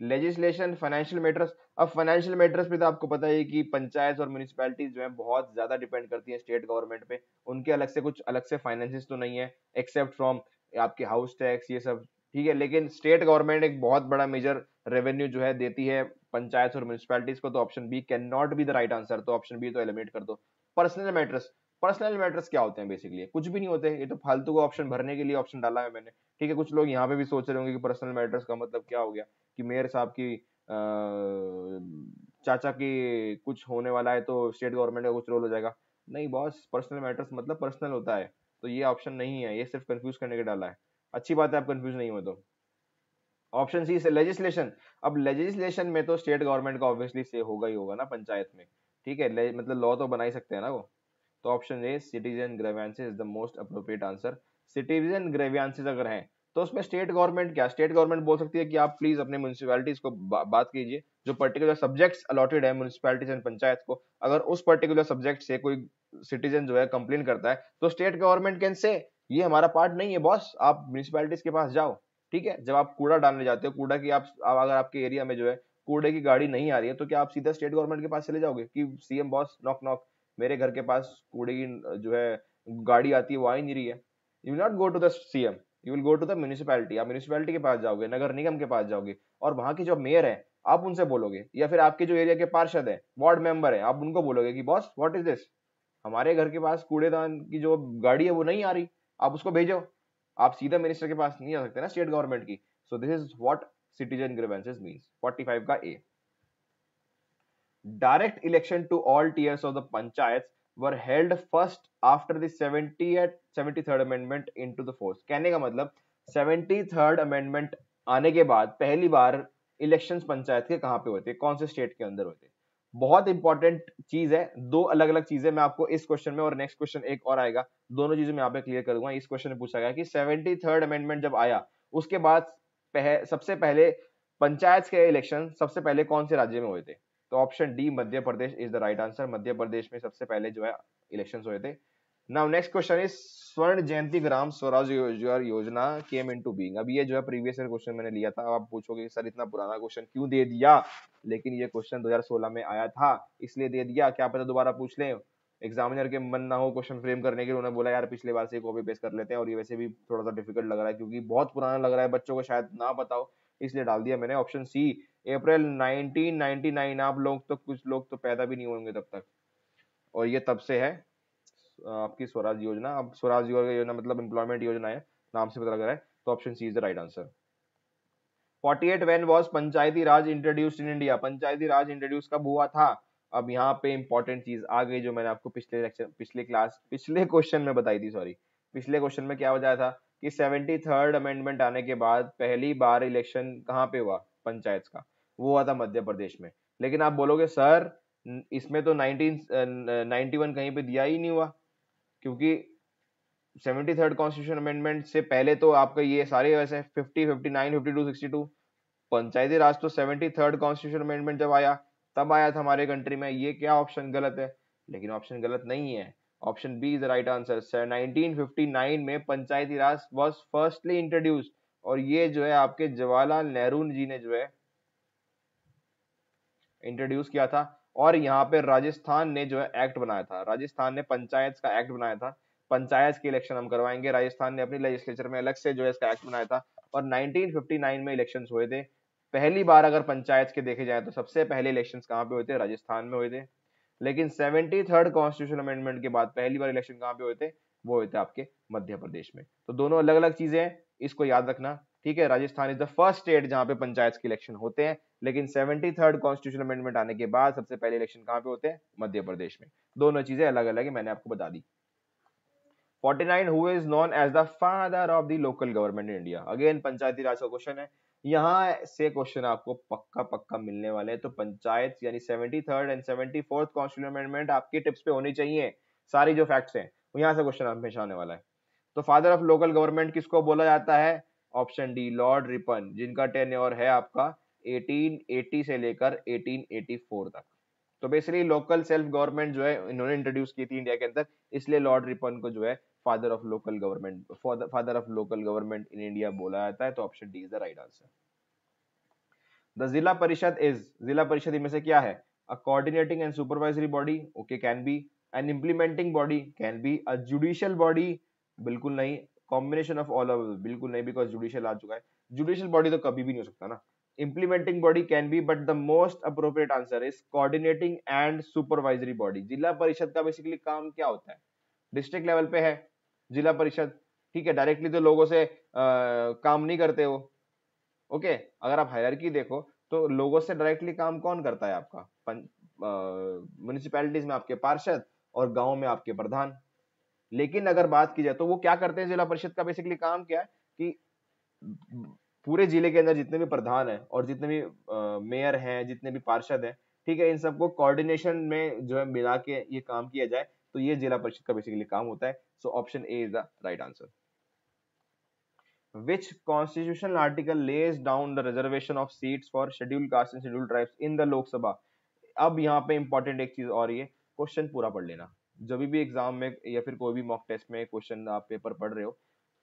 legislation, financial matters. अब फाइनेंशियल मैटर्स पे तो आपको पता है कि पंचायत और म्यूनिसिपैलिटीज जो है बहुत ज्यादा डिपेंड करती है स्टेट गवर्नमेंट पे। उनके अलग से कुछ अलग से फाइनेंसेस तो नहीं है, एक्सेप्ट फ्रॉम आपके हाउस टैक्स ये सब, ठीक है। लेकिन स्टेट गवर्नमेंट एक बहुत बड़ा मेजर रेवेन्यू जो है देती है पंचायत और म्यूनिसिपैलिटीज को, तो option B can not be the right answer. तो ऑप्शन बी तो एलिमिनेट कर दो। पर्सनल मैटर्स, पर्सनल मैटर्स क्या होते हैं? बेसिकली कुछ भी नहीं होते, ये तो फालतू का ऑप्शन भरने के लिए ऑप्शन डाला है मैंने, ठीक है। कुछ लोग यहाँ पे भी सोच रहे होंगे कि पर्सनल मैटर्स का मतलब क्या हो गया, कि मेयर साहब की चाचा की कुछ होने वाला है तो स्टेट गवर्नमेंट का कुछ रोल हो जाएगा। नहीं बॉस, पर्सनल मैटर्स मतलब पर्सनल होता है, तो ये ऑप्शन नहीं है, ये सिर्फ कंफ्यूज करने के डाला है। अच्छी बात है आप कंफ्यूज नहीं हो तो। ऑप्शन सी से लेजिस्लेशन। अब लेजिस्लेशन में तो स्टेट गवर्नमेंट का ऑब्वियसली से होगा ही होगा ना पंचायत में, ठीक है, मतलब लॉ तो बना ही सकते हैं ना वो। तो option a citizen grievances is the most appropriate answer. Citizen grievances अगर हैं तो उसमें स्टेट गवर्नमेंट क्या, स्टेट गवर्नमेंट बोल सकती है कि आप प्लीज अपने म्यूनिसिपैलिटीज को बात कीजिए, जो पर्टिकुलर सब्जेक्ट्स अलॉटेड है म्यूनिसिपैलिटीज एंड पंचायत को, अगर उस पर्टिकुलर सब्जेक्ट से कोई सिटीजन जो है कंप्लेन करता है तो स्टेट गवर्नमेंट कैन से ये हमारा पार्ट नहीं है बॉस, आप म्यूनिसिपैलिटीज के पास जाओ। ठीक है, जब आप कूड़ा डालने जाते हो, कूड़ा की आप अगर आपके एरिया में जो है कूड़े की गाड़ी नहीं आ रही है तो क्या आप सीधा स्टेट गवर्नमेंट के पास चले जाओगे कि सीएम बॉस नॉक नॉक, मेरे घर के पास कूड़े की जो है गाड़ी आती है वो आ ही नहीं रही है? You will not go to the CM, you will go to the municipality. आप म्यूनिसिपैलिटी के पास जाओगे, नगर निगम के पास जाओगे, और वहां की जो मेयर है आप उनसे बोलोगे, या फिर आपके जो एरिया के पार्षद है, वार्ड मेंबर है, आप उनको बोलोगे कि बॉस व्हाट इज दिस, हमारे घर के पास कूड़ेदान की जो गाड़ी है वो नहीं आ रही, आप उसको भेजो। आप सीधा मिनिस्टर के पास नहीं आ सकते ना स्टेट गवर्नमेंट की। So this is what citizen grievances means. 45 का A. Direct election to all tiers of the panchayat were held first after the 73rd amendment into the force. कहने का मतलब 73rd अमेंडमेंट आने के बाद पहली बार इलेक्शंस पंचायत के कहाँ पे होते हैं, कौन से स्टेट के अंदर होते हैं। बहुत इंपॉर्टेंट चीज है, दो अलग अलग चीजें मैं आपको इस क्वेश्चन में और नेक्स्ट क्वेश्चन एक और आएगा, दोनों चीजें मैं यहाँ पे क्लियर कर दूंगा। इस क्वेश्चन में पूछा गया कि 73rd अमेंडमेंट जब आया उसके बाद सबसे पहले पंचायत के इलेक्शन सबसे पहले कौन से राज्य में हुए थे, तो option D Madhya Pradesh is the right answer. Madhya Pradesh में सबसे पहले जो है इलेक्शन हुए थे। नाउ नेक्स्ट क्वेश्चन इज स्वर्ण जयंती ग्राम स्वराज योजना केम इनटू बीइंग। अब ये जो है प्रीवियस ईयर क्वेश्चन मैंने लिया था। अब आप पूछोगे सर इतना पुराना क्वेश्चन क्यों दे दिया, लेकिन ये क्वेश्चन 2016 में आया था इसलिए दे दिया, क्या पता दोबारा पूछ लें, एग्जामिनर के मन ना हो क्वेश्चन फ्रेम करने के लिए, उन्होंने बोला यार पिछले बार से कॉपी पेस्ट कर लेते हैं, और ये वैसे भी थोड़ा सा डिफिकल्ट लग रहा है क्योंकि बहुत पुराना लग रहा है, बच्चों को शायद ना पता हो, इसलिए डाल दिया मैंने ऑप्शन सी अप्रैल 1999। आप लोग तो कुछ लोग तो पैदा भी नहीं होंगे तब तक, और ये तब से है आपकी स्वराज योजना। अब स्वराज योजना मतलब एम्प्लॉयमेंट योजना है, नाम से पता लग रहा है, तो option C is the right answer. 48 when was Panchayati Raj introduced in India. Panchayati Raj introduce कब हुआ था। अब यहाँ पे इंपॉर्टेंट चीज आ गई जो मैंने आपको पिछले क्वेश्चन में बताई थी, सॉरी पिछले क्वेश्चन में क्या बताया था कि 73rd अमेंडमेंट आने के बाद पहली बार इलेक्शन कहाँ पे हुआ पंचायत का, वो हुआ था मध्य प्रदेश में। लेकिन आप बोलोगे सर इसमें तो 1991 कहीं पे दिया ही नहीं हुआ, क्योंकि 73rd कॉन्स्टिट्यूशन अमेंडमेंट से पहले तो आपका ये सारे वैसे 50, 59, 52, 62 पंचायती राज तो 73rd कॉन्स्टिट्यूशन अमेंडमेंट जब आया तब आया था हमारे कंट्री में। ये क्या ऑप्शन गलत है, लेकिन ऑप्शन गलत नहीं है, option B is the right answer. 1959 में Panchayati Raj was firstly introduced, और ये जो है आपके जवाहरलाल नेहरू जी ने जो है इंट्रोड्यूस किया था। और यहाँ पे राजस्थान ने जो है एक्ट बनाया था, राजस्थान ने पंचायत का एक्ट बनाया था, पंचायत के इलेक्शन हम करवाएंगे। राजस्थान ने अपनी लेजिस्लेचर में अलग से जो है इसका एक्ट बनाया था, और 1959 में इलेक्शंस हुए थे पहली बार। अगर पंचायत के देखे जाए तो सबसे पहले इलेक्शंस कहाँ पे हुए थे, राजस्थान में हुए थे। लेकिन 73rd कॉन्स्टिट्यूशन अमेंडमेंट के बाद पहली बार इलेक्शन कहाँ पे हुए थे, वो हुए थे आपके मध्य प्रदेश में। तो दोनों अलग अलग चीजें हैं, इसको याद रखना, ठीक है। Rajasthan is the first state जहां पे पंचायत के इलेक्शन होते हैं, लेकिन 73rd कॉन्स्टिट्यूशन अमेंडमेंट आने के बाद सबसे पहले इलेक्शन कहाँ पे होते हैं, मध्य प्रदेश में। दोनों चीजें अलग अलग है, मैंने आपको बता दी। 49 who is known as the father of the local government in India. Again Panchayati Raj का क्वेश्चन है, यहाँ से क्वेश्चन आपको पक्का पक्का मिलने वाले हैं। तो पंचायत यानी 73rd and 74th constitution amendment आपकी टिप्स पे होनी चाहिए, सारी जो फैक्ट्स हैं यहाँ से क्वेश्चन हमेशा आने वाला है। तो फादर ऑफ लोकल गवर्नमेंट किसको बोला जाता है, ऑप्शन डी लॉर्ड रिपन, जिनका टेन्योर है आपका 1880 से लेकर 1884 तक। तो बेसिकली लोकल सेल्फ गवर्नमेंट जो है इन्होंने इंट्रोड्यूस की थी इंडिया के अंदर, इसलिए लॉर्ड रिपन को जो है father of local government in India बोला जाता है। तो option D is the right answer. The Zila Parishad is, Zila Parishad इनमें से क्या है, a coordinating and supervisory body, okay can be, an implementing body can be, a judicial body बिल्कुल नहीं, कॉम्बिनेशन ऑफ ऑल ऑफ बिल्कुल नहीं, बिकॉज जुडिशियल आ चुका है, जुडिशियल बॉडी तो कभी भी नहीं हो सकता ना। implementing body can be, but the most appropriate answer is coordinating and supervisory body। जिला परिषद का बेसिकली काम क्या होता है, डिस्ट्रिक्ट लेवल पे है जिला परिषद, ठीक है, डायरेक्टली तो लोगों से काम नहीं करते हो, ओके। अगर आप हायरार्की देखो तो लोगों से डायरेक्टली काम कौन करता है आपका, म्युनिसिपैलिटीज में आपके पार्षद और गांव में आपके प्रधान। लेकिन अगर बात की जाए तो वो क्या करते हैं, जिला परिषद का बेसिकली काम क्या है कि पूरे जिले के अंदर जितने भी प्रधान है और जितने भी मेयर हैं, जितने भी पार्षद हैं, ठीक है, इन सबको कोऑर्डिनेशन में जो है मिला के ये काम किया जाए, तो ये जिला परिषद का बेसिकली काम होता है। So option A is the right answer. Which constitutional article lays down the reservation of seats for scheduled castes and scheduled tribes in the Lok Sabha? अब यहाँ पे इंपॉर्टेंट एक चीज और, ये क्वेश्चन पूरा पढ़ लेना जब भी एग्जाम में या फिर कोई भी मॉक टेस्ट में क्वेश्चन आप पेपर पढ़ रहे हो,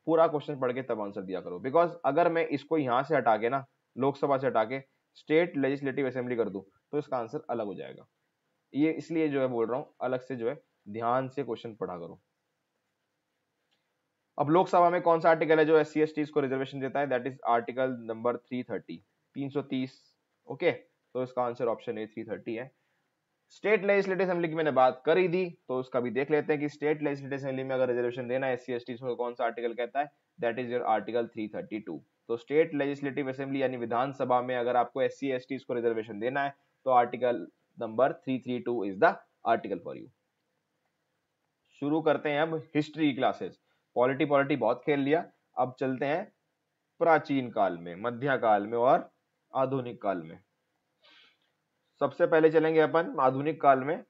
पूरा क्वेश्चन पढ़ के तब आंसर दिया करो। बिकॉज अगर मैं इसको यहाँ से हटा के ना, लोकसभा से हटा के स्टेट लेजिस्लेटिव असेंबली कर दूं तो इसका आंसर अलग हो जाएगा। ये इसलिए जो है बोल रहा हूँ, अलग से जो है ध्यान से क्वेश्चन पढ़ा करो। अब लोकसभा में कौन सा आर्टिकल है जो SC ST को रिजर्वेशन देता है, that is article number 330, 330, okay. तो इसका आंसर ऑप्शन ए 330 है। स्टेट लेजिस्लेटिव असेंबली की मैंने बात कर ही दी, तो उसका भी देख लेते हैं कि स्टेट लेजिस्लेटिव असेंबली में अगर रिजर्वेशन देना है SC ST को, कौन सा आर्टिकल कहता है, दैट इज योर आर्टिकल 332। तो स्टेट लेजिस्लेटिव असेंबली यानी विधानसभा में अगर आपको SC ST को रिजर्वेशन देना है तो article number 332 is the article for you. शुरू करते हैं अब हिस्ट्री क्लासेस। पॉलिटी बहुत खेल लिया, अब चलते हैं प्राचीन काल में, मध्यकाल में और आधुनिक काल में सबसे पहले चलेंगे अपन आधुनिक काल में।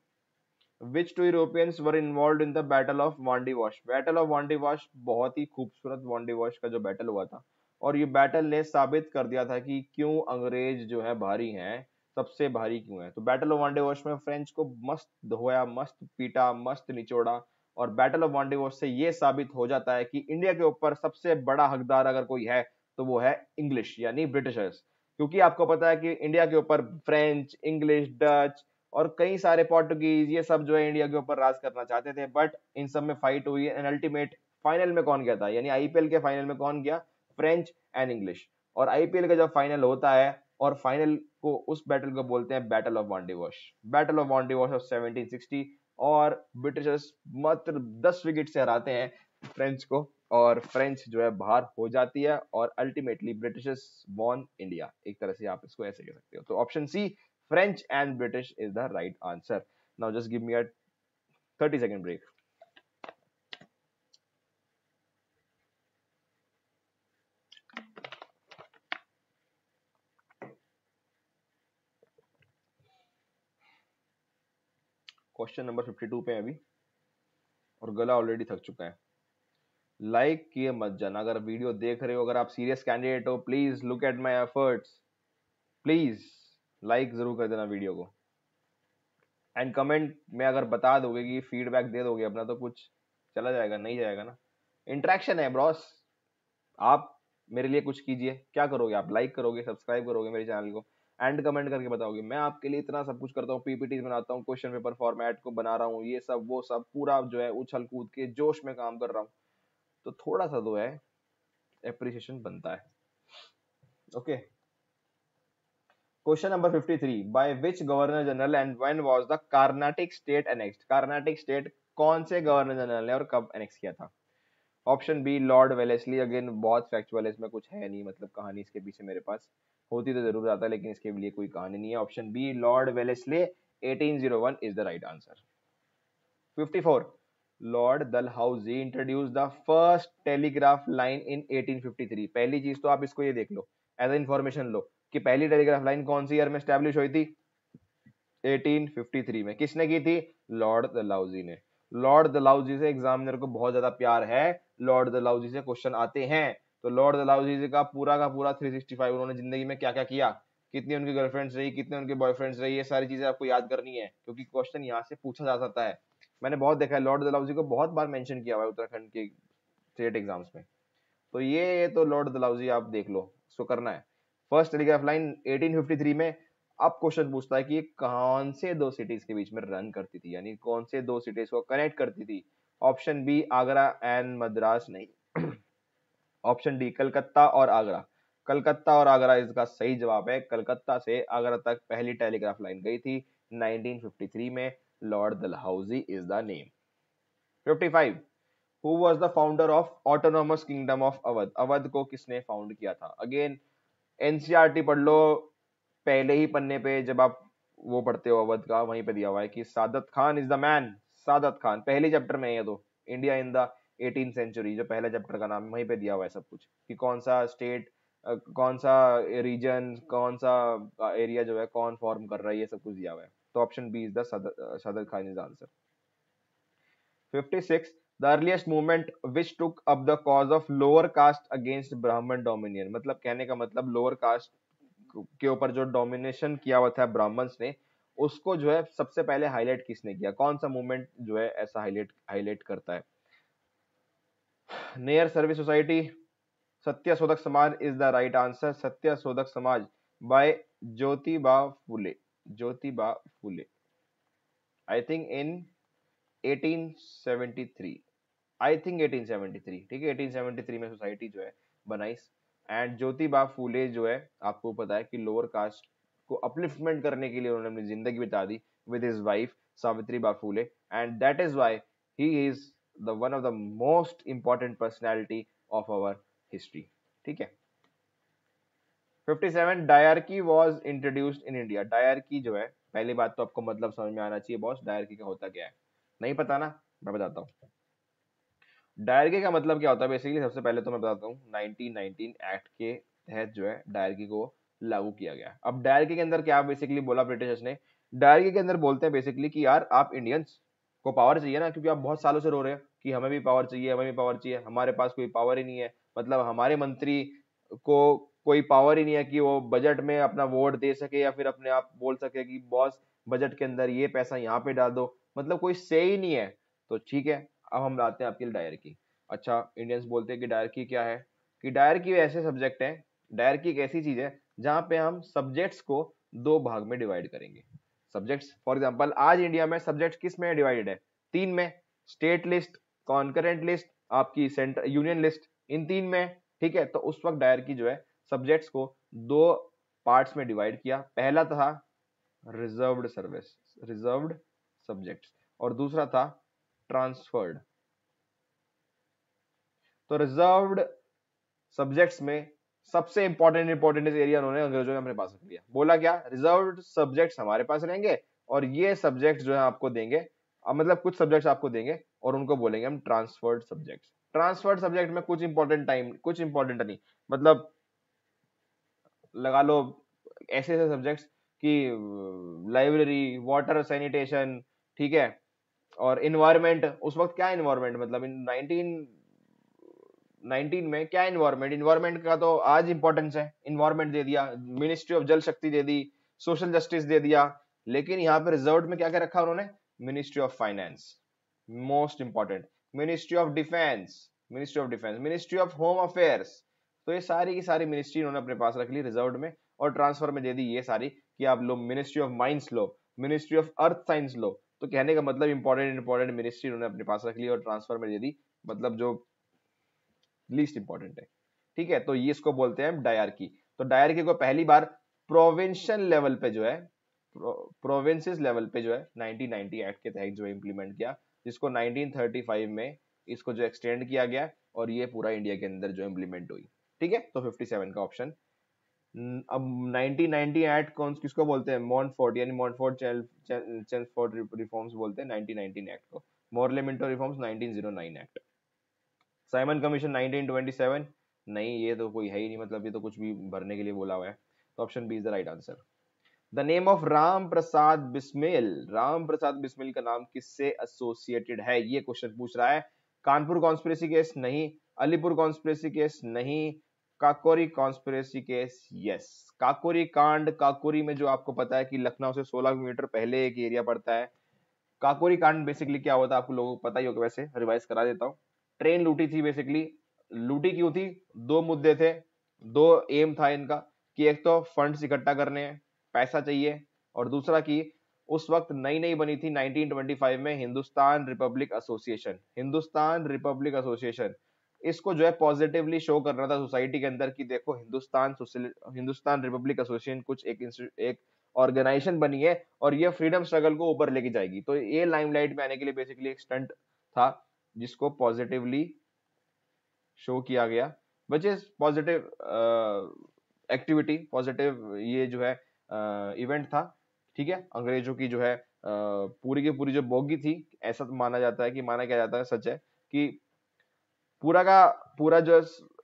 Which two Europeans were involve in the battle of Wandiwash. Battle of Wandiwash बहुत ही खूबसूरत वांडी वॉश का जो बैटल हुआ था, और ये बैटल ने साबित कर दिया था कि क्यों अंग्रेज जो है भारी हैं, सबसे भारी क्यों है। तो बैटल ऑफ वांडी वॉश में फ्रेंच को मस्त धोया, मस्त पीटा, मस्त निचोड़ा, और बैटल ऑफ वांडी वॉश से ये साबित हो जाता है कि इंडिया के ऊपर सबसे बड़ा हकदार अगर कोई है तो वो है इंग्लिश यानी ब्रिटिशर्स। क्योंकि आपको पता है कि इंडिया के ऊपर फ्रेंच, इंग्लिश, डच और कई सारे पोर्टुगीज ये सब जो है इंडिया के ऊपर राज करना चाहते थे, बट इन सब में फाइट हुई एंड अल्टीमेट फाइनल में कौन गया था, यानी आईपीएल के फाइनल में कौन गया, फ्रेंच एंड इंग्लिश। और आईपीएल का जब फाइनल होता है और फाइनल को उस बैटल को बोलते हैं battle of Wandiwash. Battle of Wandiwash of 1760, और ब्रिटिशर्स मात्र 10 विकेट से हराते हैं फ्रेंच को, और फ्रेंच जो है बाहर हो जाती है, और अल्टीमेटली ब्रिटिशर्स वॉन इंडिया। एक तरह से आप इसको ऐसे कह सकते हो। तो option C French and British is the right answer. Now just give me a 30-second break. Question number 52 पे अभी, और गला ऑलरेडी थक चुका है। लाइक किए मत जाना अगर वीडियो देख रहे हो, अगर आप सीरियस कैंडिडेट हो, please look at my efforts, please like जरूर कर देना वीडियो को। एंड कमेंट में अगर बता दोगे कि फीडबैक दे दोगे अपना, तो कुछ चला जाएगा, नहीं जाएगा ना। इंटरेक्शन है ब्रॉस, आप मेरे लिए कुछ कीजिए। क्या करोगे आप? लाइक करोगे, सब्सक्राइब करोगे मेरे चैनल को, एंड कमेंट करके बताओगे। मैं आपके लिए इतना सब कुछ करता हूँ, पीपीटी बनाता हूँ, क्वेश्चन पेपर फॉर्मेट को बना रहा हूँ, ये सब वो सब पूरा जो है उछल कूद के जोश में काम कर रहा हूँ, तो थोड़ा सा तो है एप्रिसिएशन बनता है। Okay, question number 53, by which governor general and when was the Carnatic state annexed. Carnatic state कौन से गवर्नर जनरल ने और कब एनेक्स किया था? Option B Lord Wellesley. Again बहुत फैक्चुअल है, इसमें कुछ है नहीं, मतलब कहानी इसके पीछे मेरे पास होती तो जरूर आता, लेकिन इसके लिए कोई कहानी नहीं है। Option B Lord Wellesley 1801 is the right answer. 54, Lord Dalhousie introduce the first telegraph line in 1853। पहली चीज तो आप इसको ये देख लो, एज इंफॉर्मेशन लो कि पहली टेलीग्राफ लाइन कौन सी ईयर में स्टैब्लिश हुई थी? 1853 में। किसने की थी? लॉर्ड डलहौजी ने। लॉर्ड डलहौजी से एग्जामिनर को बहुत ज्यादा प्यार है, लॉर्ड डलहौजी से क्वेश्चन आते हैं। तो लॉर्ड डलहौजी का पूरा 365 उन्होंने जिंदगी में क्या क्या किया, कितनी उनकी गर्लफ्रेंड्स रही, कितने उनके बॉयफ्रेंड्स रही, ये सारी चीजें आपको याद करनी है, क्योंकि क्वेश्चन यहाँ से पूछा जा सकता है। मैंने बहुत देखा है, लॉर्ड डलहौजी को बहुत बार मेंशन किया हुआ है उत्तराखंड के स्टेट एग्जाम्स में। तो ये तो लॉर्ड डलहौजी आप देख लो, इसको करना है। फर्स्ट टेलीग्राफ लाइन 1853 में। अब क्वेश्चन पूछता है कि ये कौन से दो सिटीज के बीच में रन करती थी, यानी कौन से दो सिटीज को कनेक्ट करती थी? Option B Agra and Madras, नहीं। ऑप्शन डी कलकत्ता और आगरा। कलकत्ता और आगरा इसका सही जवाब है। कलकत्ता से आगरा तक पहली टेलीग्राफ लाइन गई थी 1953 में। Lord Dalhousie is the name. 55, who was the founder of autonomous kingdom of Awadh. Awadh को किसने फाउंड किया था? अगेन एनसीईआरटी पढ़ लो, पहले ही पन्ने पे जब आप वो पढ़ते हो अवध का, वहीं पे दिया हुआ है कि सादत खान इज द मैन। सादत खान पहले चैप्टर में है, तो India in the 18th century जो पहले चैप्टर का नाम है, वहीं पे दिया हुआ है सब कुछ कि कौन सा स्टेट, कौन सा रीजन, कौन सा एरिया जो है कौन फॉर्म कर रहा है, ये सब कुछ दिया हुआ है। तो option B is the Saadat Khan is answer. 56, the earliest movement which took up the cause of lower caste against Brahman dominion। मतलब कहने का मतलब लोअर कास्ट के ऊपर जो डोमिनेशन किया हुआ था ब्राह्मण्स ने, उसको जो है सबसे पहले हाईलाइट किसने किया? कौन सा मूवमेंट जो है ऐसा हाईलाइट करता है? नेयर सर्विस सोसाइटी, सत्य शोधक समाज is the right answer. Satya Shodhak Samaj by Jyotiba Phule. Jyotiba Phule I think in 1873, I think 1873, ठीक है 1873 में सोसाइटी जो है बनाई। एंड ज्योतिबा फूले जो है आपको पता है कि लोअर कास्ट को अपलिफ्टमेंट करने के लिए उन्होंने अपनी जिंदगी बिता दी with his wife Savitri Bai Phule, and that is why he is the one of the most important personality of our history. ठीक है। 57, diarchy was introduced in India. Diarchy जो है, पहली बात तो आपको मतलब समझ में आना चाहिए बॉस, डायरकी का होता क्या है? नहीं पता ना, मैं बताता हूँ। डायरकी का मतलब क्या होता है बेसिकली, सबसे पहले तो मैं बताता हूँ 1919 एक्ट के तहत जो है डायरकी को लागू किया गया। अब डायरकी के अंदर क्या बेसिकली बोला ब्रिटिशर्स ने, डायरकी के अंदर बोलते हैं बेसिकली कि यार आप इंडियंस को पावर चाहिए ना, क्योंकि आप बहुत सालों से रो रहे हो कि हमें भी पावर चाहिए, हमें भी पावर चाहिए, हमारे पास कोई पावर ही नहीं है, मतलब हमारे मंत्री को कोई पावर ही नहीं है कि वो बजट में अपना वोट दे सके या फिर अपने आप बोल सके कि बॉस बजट के अंदर ये पैसा यहाँ पे डाल दो, मतलब कोई से ही नहीं है। तो ठीक है, अब हम लाते हैं आपके लिए डायरकी। अच्छा, इंडियंस बोलते हैं कि डायरकी क्या है, कि डायरकी ऐसे सब्जेक्ट है, डायरकी एक ऐसी चीज है जहां पे हम सब्जेक्ट्स को दो भाग में डिवाइड करेंगे। सब्जेक्ट्स फॉर एग्जांपल आज इंडिया में सब्जेक्ट किस में डिवाइडेड है, तीन में, स्टेट लिस्ट, कॉन्करेंट लिस्ट, आपकी सेंटर यूनियन लिस्ट, इन तीन में। ठीक है, तो उस वक्त डायरकी जो है सब्जेक्ट्स को दो पार्ट्स में डिवाइड किया। पहला था रिजर्व्ड सर्विस, रिजर्व्ड सब्जेक्ट्स, और दूसरा था ट्रांसफर्ड। तो रिजर्व्ड सब्जेक्ट्स में सबसे इंपॉर्टेंट एरिया उन्होंने अंग्रेजों ने अपने पास रख लिया। बोला क्या, रिजर्व्ड सब्जेक्ट्स हमारे पास रहेंगे और ये सब्जेक्ट्स जो है आपको देंगे, अब मतलब कुछ सब्जेक्ट्स आपको देंगे और उनको बोलेंगे हम ट्रांसफर्ड सब्जेक्ट्स। ट्रांसफर्ड सब्जेक्ट में कुछ इंपॉर्टेंट नहीं, मतलब लगा लो ऐसे ऐसे सब्जेक्ट्स कि लाइब्रेरी, वाटर, सैनिटेशन, ठीक है, और इन्वायरमेंट। उस वक्त क्या इन्वायरमेंट, मतलब इन 19 में क्या इन्वायरमेंट, इन्वायरमेंट का तो आज इंपॉर्टेंस है, इन्वायरमेंट दे दिया, मिनिस्ट्री ऑफ जल शक्ति दे दी, सोशल जस्टिस दे दिया। लेकिन यहाँ पे रिजर्व में क्या क्या रखा उन्होंने, ministry of finance, most important, ministry of defence, ministry of home affairs. तो ये सारी की सारी मिनिस्ट्री उन्होंने अपने पास रख ली रिजर्व में, और ट्रांसफर में दे दी ये सारी कि आप लो मिनिस्ट्री ऑफ माइंस लो, मिनिस्ट्री ऑफ अर्थ साइंस लो। तो कहने का मतलब इंपॉर्टेंट मिनिस्ट्री उन्होंने अपने पास रख ली और ट्रांसफर में दे दी, मतलब जो लीस्ट इंपॉर्टेंट है। ठीक है, तो ये इसको बोलते हैं डायरकी। तो डायरकी को पहली बार प्रोविंशियल लेवल पे जो है, प्रोविंसेस लेवल पे जो है 1990 एक्ट के तहत जो है इंप्लीमेंट किया, जिसको 1935 में इसको जो एक्सटेंड किया गया और ये पूरा इंडिया के अंदर जो इम्प्लीमेंट हुई। ठीक है, तो 57 का ऑप्शन। अब 1990 एक्ट कौन किसको बोलते हैं, मॉन्टफोर्ट यानी मॉन्टफोर्ट चेम्सफोर्ड रिफॉर्म्स बोलते हैं 1919 एक्ट को, Morley Minto reforms 1909 act, Simon commission 1927, नहीं ये तो कोई है ही नहीं, मतलब ये तो कुछ भी भरने के लिए बोला हुआ है। तो option B is the right answer. The name of Ram Prasad Bismil, Ram Prasad Bismil का नाम किससे एसोसिएटेड है, ये क्वेश्चन पूछ रहा है। कानपुर कॉन्स्पिरेसी केस नहीं, अलीपुर कॉन्स्पिरेसी केस नहीं, Kakori conspiracy case yes. Kakori कांड, काकोरी में जो आपको पता है कि लखनऊ से 16 किलोमीटर पहले एक एरिया पड़ता है। काकोरी कांड बेसिकली क्या होता है आपको लोगों को पता ही होगा, वैसे रिवाइज करा देता हूँ। ट्रेन लूटी थी बेसिकली, लूटी क्यों थी, दो मुद्दे थे, दो एम था इनका, कि एक तो फंड्स इकट्ठा करने हैं, पैसा चाहिए, और दूसरा कि उस वक्त नई नई बनी थी 1925 में Hindustan Republic association, Hindustan Republic association. इसको जो है पॉजिटिवली शो करना था सोसाइटी के अंदर कि देखो हिंदुस्तान रिपब्लिक एसोसिएशन कुछ एक ऑर्गेनाइजेशन बनी है और ये फ्रीडम स्ट्रगल को ऊपर लेके जाएगी। तो ये लाइमलाइट में आने के लिए बेसिकली एक स्टंट था जिसको पॉजिटिवली शो किया गया, which is positive activity, positive ये जो है इवेंट था। ठीक है, अंग्रेजों की जो है पूरी की पूरी जो बोगी थी, ऐसा तो माना जाता है कि माना क्या जाता है, सच है कि पूरा का पूरा जो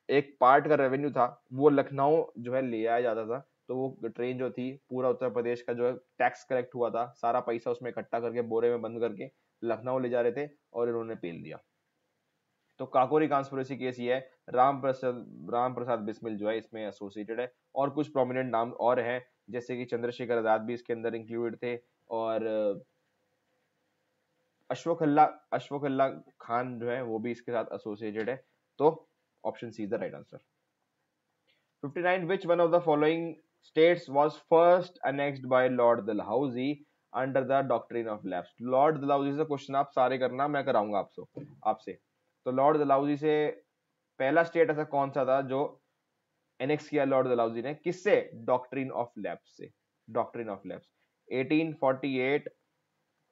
एक पार्ट का रेवेन्यू था वो लखनऊ जो है ले आया जाता था। तो वो ट्रेन जो थी पूरा उत्तर प्रदेश का जो है टैक्स कलेक्ट हुआ था, सारा पैसा उसमें इकट्ठा करके बोरे में बंद करके लखनऊ ले जा रहे थे और इन्होंने पेल दिया। तो काकोरी कॉन्स्पिरेसी केस ये है, राम प्रसाद बिस्मिल जो है इसमें एसोसिएटेड है, और कुछ प्रोमिनेंट नाम और हैं जैसे कि चंद्रशेखर आजाद भी इसके अंदर इंक्लूडेड थे, और अशफाकुल्ला खान जो है वो भी इसके साथ एसोसिएटेड है। तो option C is the right answer. 59 which one of the following states was first annexed by Lord Dalhousie under the doctrine of lapse? Lord Dalhousie से क्वेश्चन आप सारे करना, मैं कराऊंगा आपसे। तो लॉर्ड डलहौजी से पहला स्टेट ऐसा कौन सा था जो एनेक्स किया लॉर्ड डलहौजी ने, किससे, डॉक्ट्रिन ऑफ लैप्स से, डॉक्ट्रिन ऑफ लैप्स 1848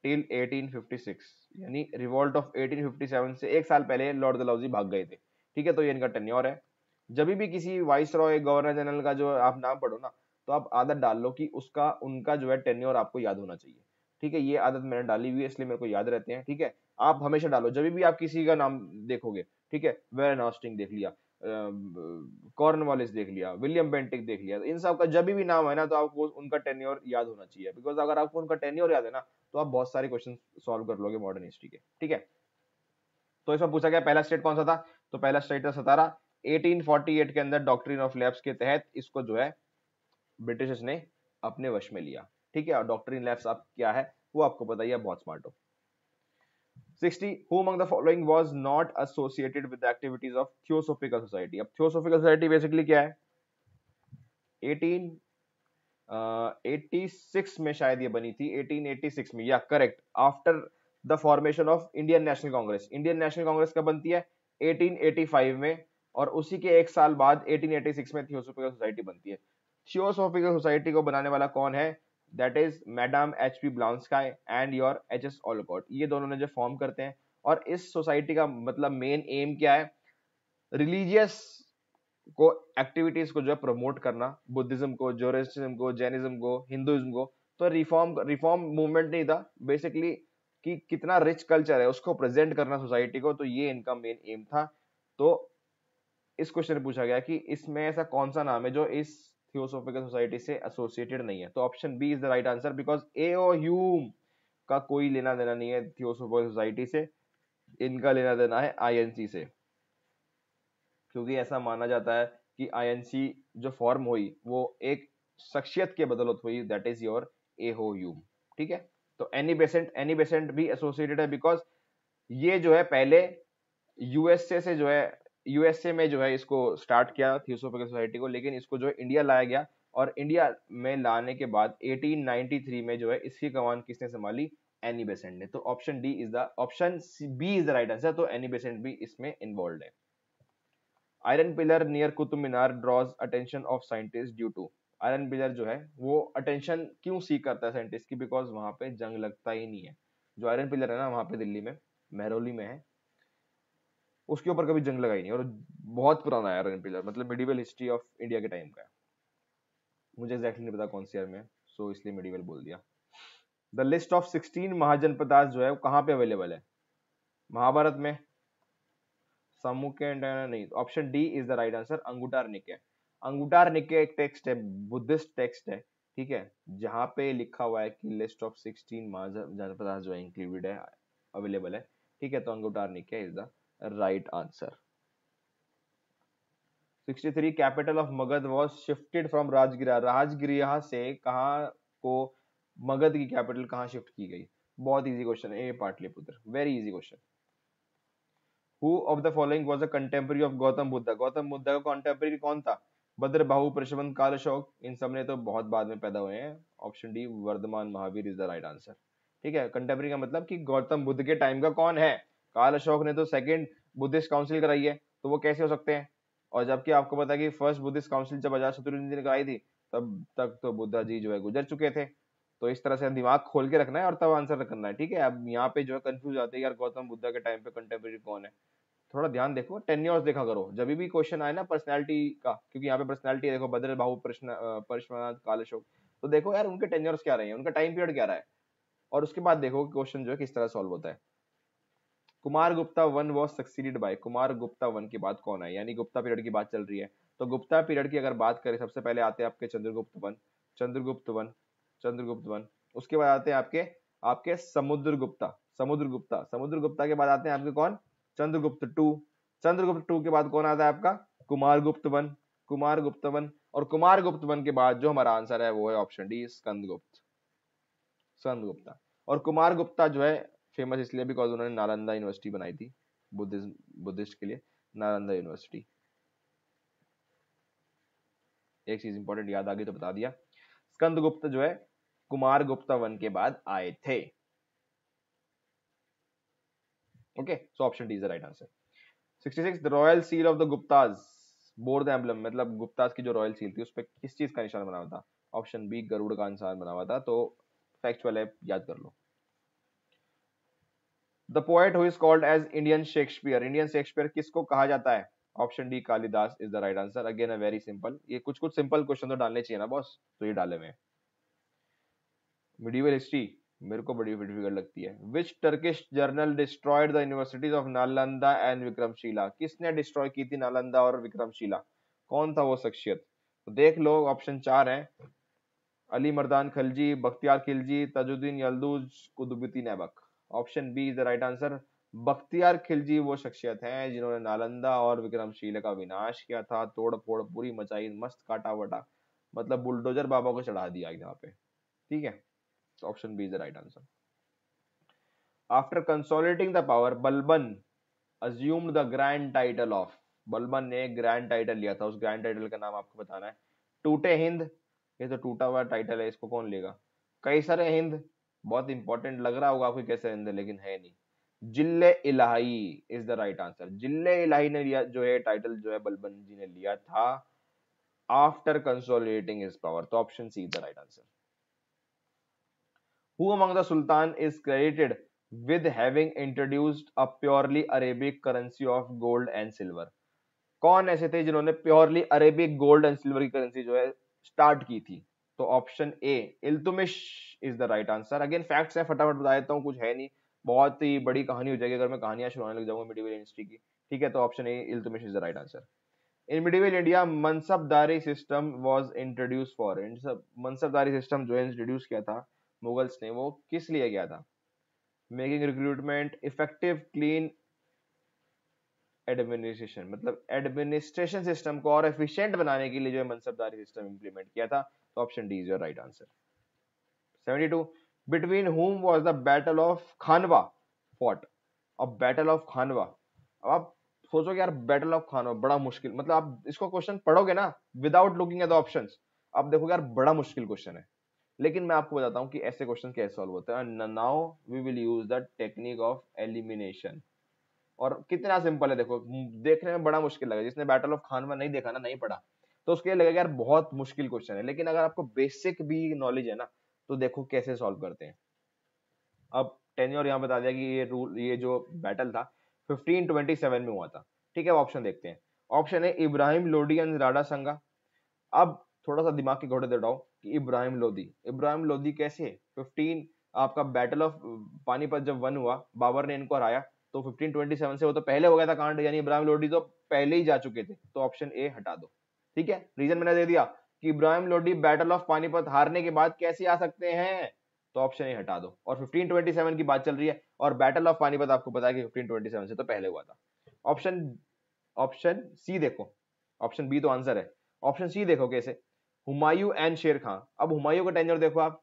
टिल 1856, यानी रिवॉल्ट ऑफ 1857 से एक साल पहले लॉर्ड डलहौजी भाग गए थे। ठीक है, तो ये इनका टेन्योर है। जब भी किसी वाइस रॉय गवर्नर जनरल का जो आप नाम पढ़ो ना, तो आप आदत डाल लो कि उसका उनका जो है टेन्योर आपको याद होना चाहिए। ठीक है, ये आदत मैंने डाली हुई है इसलिए मेरे को याद रहते हैं। ठीक है, आप हमेशा डालो जब भी आप किसी का नाम देखोगे। ठीक है, वेरन हॉस्टिंग देख लिया, कॉर्नवालिस देख लिया, विलियम बेंटिक देख लिया, इन सब का जब भी नाम है ना तो आपको उनका टेन्योर याद होना चाहिए, बिकॉज अगर आपको उनका टेन्योर याद है ना तो आप बहुत सारे क्वेश्चन सॉल्व कर लोगे मॉडर्न हिस्ट्री के। ठीक है, तो इसमें पूछा गया पहला स्टेट कौन सा था, तो पहला स्टेट था सतारा। 1848 के अंदर डॉक्ट्रिन ऑफ लैप्स के तहत इसको जो है ब्रिटिशर्स ने अपने वश में लिया। ठीक है, और डॉक्ट्रिन लैप्स आप क्या है वो आपको पता ही है, बहुत स्मार्ट हो। 60 who among the following was not associated with the activities of Theosophical Society। अब Theosophical Society बेसिकली क्या है, 1886 में शायद ये बनी थी, 1886 में, या correct, after the formation of Indian national Congress. Indian national Congress कब बनती है, 1885 में, और उसी के एक साल बाद 1886 में थियोसोफिकल सोसाइटी बनती है। थियोसोफिकल सोसाइटी को बनाने वाला कौन है, that is madam H P. Blavatsky and your H S. Olcott, ये दोनों ने जो फॉर्म करते हैं। और इस सोसाइटी का मतलब मेन एम क्या है, रिलीजियस को एक्टिविटीज को जो है प्रमोट करना, बुद्धिज्म को, जोरेस्ट्रिज्म को, जैनिज्म को, हिंदुइज्म को। तो रिफॉर्म मूवमेंट नहीं था बेसिकली, कि कितना रिच कल्चर है उसको प्रेजेंट करना सोसाइटी को, तो ये इनका मेन एम था। तो इस क्वेश्चन में पूछा गया कि इसमें ऐसा कौन सा नाम है जो इस थियोसोफिकल सोसाइटी से एसोसिएटेड नहीं है, तो option B is the right answer, because A O Hume का कोई लेना देना नहीं है थियोसोफिकल सोसाइटी से, इनका लेना देना है आईएनसी से, क्योंकि ऐसा माना जाता है कि आईएनसी जो फॉर्म हुई वो एक शख्सियत के बदौलत हुई, दैट इज योर एहो ह्यूम। ठीक है, तो एनी बेसेंट भी एसोसिएटेड है, बिकॉज ये जो है पहले यूएसए से जो है, यूएसए में जो है इसको स्टार्ट किया थियोसोफिकल सोसाइटी को, लेकिन इसको जो है इंडिया लाया गया, और इंडिया में लाने के बाद 1893 में जो है इसकी कमान किसने संभाली, एनी बेसेंट ने। तो option B is the right answer, तो एनी बेसेंट भी इसमें इन्वॉल्व है। Iron pillar near Qutub Minar draws attention of scientist due to, iron pillar जो है वो अटेंशन क्यों सीख करता है साइंटिस्ट की, बिकॉज वहां पे जंग लगता ही नहीं है। जो आयरन पिलर है ना वहां पे दिल्ली में मेहरौली में है, उसके ऊपर कभी जंग लगाई नहीं, और बहुत पुराना है आयरन पिलर, मतलब मिडिवल हिस्ट्री ऑफ इंडिया के टाइम का है। मुझे एग्जैक्टली नहीं पता कौन सी ईयर में, सो इसलिए मिडिवल बोल दिया। द लिस्ट ऑफ 16 महाजनपदास जो है वो कहाँ पे अवेलेबल है, महाभारत में, सामुक्य नहीं, option D is the right answer, Anguttara Nikaya. Anguttara निके एक टेक्स्ट है, बुद्धिस्ट टेक्स्ट है, ठीक है, जहां पे लिखा हुआ है कि लिस्ट ऑफ 16 महाजनपदास जो है इंक्लूडेड है, अवेलेबल है। ठीक है, तो अंगुटार निके is the right answer. 63 capital of Magadh was shifted from राजगिरा, राजगिरिया से कहाँ को मगध की कैपिटल कहाँ शिफ्ट की गई, बहुत इजी क्वेश्चन है ये, Pataliputra, very easy question. Who of the following was a contemporary of Gautam Buddha, Gautam Buddha का कॉन्टेम्पररी कौन था, भद्रबाहु, प्रशवंत, काल अशोक, इन सब ने तो बहुत बाद में पैदा हुए हैं, option D Vardhaman Mahavir is the right answer. ठीक है, कंटेम्पररी का मतलब कि गौतम बुद्ध के टाइम का कौन है, काल अशोक ने तो सेकंड बुद्धिस्ट काउंसिल कराई है, तो वो कैसे हो सकते हैं, और जबकि आपको पता है कि फर्स्ट बुद्धिस्ट काउंसिल जब अजातशत्रु ने कराई थी तब तक तो बुद्धा जी जो है गुजर चुके थे। तो इस तरह से दिमाग खोल के रखना है और तब आंसर करना है। ठीक है, अब यहाँ पे जो है कंफ्यूज आते हैं यार गौतम बुद्धा के टाइम पे कंटेम्पररी कौन है, थोड़ा ध्यान देखो, टेन्योर्स देखा करो जब भी क्वेश्चन आए ना पर्सनालिटी का, क्योंकि यहाँ पे पर्सनालिटी देखो, भद्र बाहु, प्रश्न परशुराम, काल अशोक, तो देखो यार उनके टेन्योर्स क्या रहे हैं, उनका टाइम पीरियड क्या रहा है, और उसके बाद देखो क्वेश्चन जो है किस तरह सॉल्व होता है। Kumar Gupta one was succeeded by, Kumar Gupta one के बाद कौन है, यानी गुप्ता पीरियड की बात चल रही है, तो गुप्ता पीरियड की अगर बात करें सबसे पहले आते हैं आपके Chandragupta one, Chandragupta one, Chandragupta one, उसके बाद आते हैं आपके आपके समुद्रगुप्ता, समुद्रगुप्ता, समुद्रगुप्ता के बाद आते हैं आपके कौन, चंद्रगुप्त टू, चंद्रगुप्त टू के बाद कौन आता है आपका, कुमार गुप्त वन, कुमार गुप्त वन, और कुमार गुप्त वन के बाद जो हमारा आंसर है वो है ऑप्शन डी स्कंदगुप्त, स्कंदगुप्ता। और कुमार गुप्ता जो है फेमस इसलिए बिकॉज उन्होंने नालंदा यूनिवर्सिटी बनाई थी बुद्धिस्ट के लिए, नालंदा यूनिवर्सिटी। एक चीज इंपॉर्टेंट याद आ गई तो बता दिया, स्कंदगुप्त जो है कुमार गुप्ता वन के बाद आए थे। Okay, so option D is the right answer. 66 the royal seal of the Guptas bore the emblem, मतलब गुप्तास की जो रॉयल सील थी उस पर किस चीज का निशान बना हुआ था, ऑप्शन बी गरुड़ का निशान बना हुआ था, तो फैक्चुअल है, याद कर लो। The poet who is called as Indian Shakespeare, Indian Shakespeare किसको कहा जाता है, option D Kalidas is the right answer. Again a very simple, ये कुछ सिंपल क्वेश्चन तो डालने चाहिए ना बॉस, तो ये डाले हुए। मिडिवल हिस्ट्री मेरे को बड़ी डिफिकल्ट लगती है। Which Turkish general destroyed the universities of Nalanda and Vikramshila? किसने डिस्ट्रॉय की थी नालंदा और विक्रमशिला? कौन था वो शख्सियत? तो देख लो, ऑप्शन 4 है। Ali Mardan Khalji, Bakhtiyar Khilji, Tajuddin Yaldoz, Qutubuddin Aibak. Option B is the right answer. Bakhtiyar Khilji वो शख्सियत हैं जिन्होंने नालंदा और विक्रमशिला का विनाश किया था, तोड़ फोड़ पूरी मचाई, मस्त काटा वटा, मतलब बुलडोजर बाबा को चढ़ा दिया यहाँ पे। ठीक है, option B is the right answer. After consolidating the power, Balban assumed the grand title of. Balban ने एक ग्रैंड टाइटल लिया था, उस ग्रैंड टाइटल का नाम आपको बताना है। टूटे हिंद, ये तो टूटा हुआ टाइटल है, इसको कौन लेगा? कैसर हिंद, बहुत इंपॉर्टेंट लग रहा होगा आपको कैसर हिंद, लेकिन है नहीं। जिल्ले इलाही इज द राइट आंसर। जिल्ले इलाही ने लिया जो है टाइटल, जो है बलबन जी ने लिया था आफ्टर कंसोलिडेटिंग हिज पावर, तो option C the right answer. Who among the Sultan is credited with having introduced a purely Arabic currency of gold and silver? कौन ऐसे थे जिन्होंने purely Arabic gold and silver की currency जो है start की थी? तो option A Iltutmish is the right answer. Again facts है, फटाफट बता देता हूँ, कुछ है नहीं, बहुत ही बड़ी कहानी हो जाएगी अगर मैं कहानियां सुनाने लग जाऊंगा मिडिवल हिस्ट्री की। ठीक है, तो option A Iltutmish is the right answer. In medieval India mansabdari system was introduced for, mansabdari system जो है इंट्रोड्यूस किया था मुगल्स ने, वो किस लिए किया था? Making recruitment effective clean administration, मतलब एडमिनिस्ट्रेशन सिस्टम को और एफिशिएंट बनाने के लिए जो है मनसबदारी सिस्टम इंप्लीमेंट किया था, तो option D is your right answer. 72 between whom was the battle of Khanwa fought? अब बैटल ऑफ खानवा, अब आप सोचोगे यार बैटल ऑफ खानवा बड़ा मुश्किल, मतलब आप इसको क्वेश्चन पढ़ोगे ना without looking at the options, आप देखोगे यार बड़ा मुश्किल क्वेश्चन है, लेकिन मैं आपको बताता हूं कि ऐसे क्वेश्चन कैसे सॉल्व होते हैं। Now we will use the technique of elimination. और कितना सिंपल है देखो, देखने में बड़ा मुश्किल लगा, जिसने बैटल ऑफ खानवा नहीं देखा ना, नहीं पढ़ा, तो उसके लिए लगेगा यार बहुत मुश्किल क्वेश्चन है, लेकिन अगर आपको बेसिक भी नॉलेज है ना, तो देखो कैसे सॉल्व करते हैं। अब टेन्योर यहाँ बता दिया कि ये रूल, ये जो बैटल था 1527 में हुआ था। ठीक है, ऑप्शन देखते हैं। ऑप्शन है इब्राहिम लोदी एंड राणा संगा। अब थोड़ा सा दिमाग के घोड़े दौड़ाओ कि इब्राहिम लोदी, इब्राहिम लोदी कैसे? 15 आपका बैटल ऑफ पानीपत जब वन हुआ, बाबर ने इनको हराया, तो 1527 से वो तो पहले हो गया था कांड, यानी इब्राहिम लोदी तो पहले ही जा चुके थे, तो ऑप्शन ए हटा दो। ठीक है, रीजन मैंने दे दिया कि इब्राहिम लोदी बैटल ऑफ पानीपत हारने के बाद कैसे आ सकते हैं, तो ऑप्शन ए हटा दो। और 1527 की बात चल रही है, और बैटल ऑफ पानीपत आपको पता है कि 1527 से तो पहले हुआ था। ऑप्शन ऑप्शन सी देखो, ऑप्शन बी तो आंसर है, ऑप्शन सी देखो कैसे, हुमायूं एंड शेर खान। अब हुमायूं का टेन्योर देखो आप,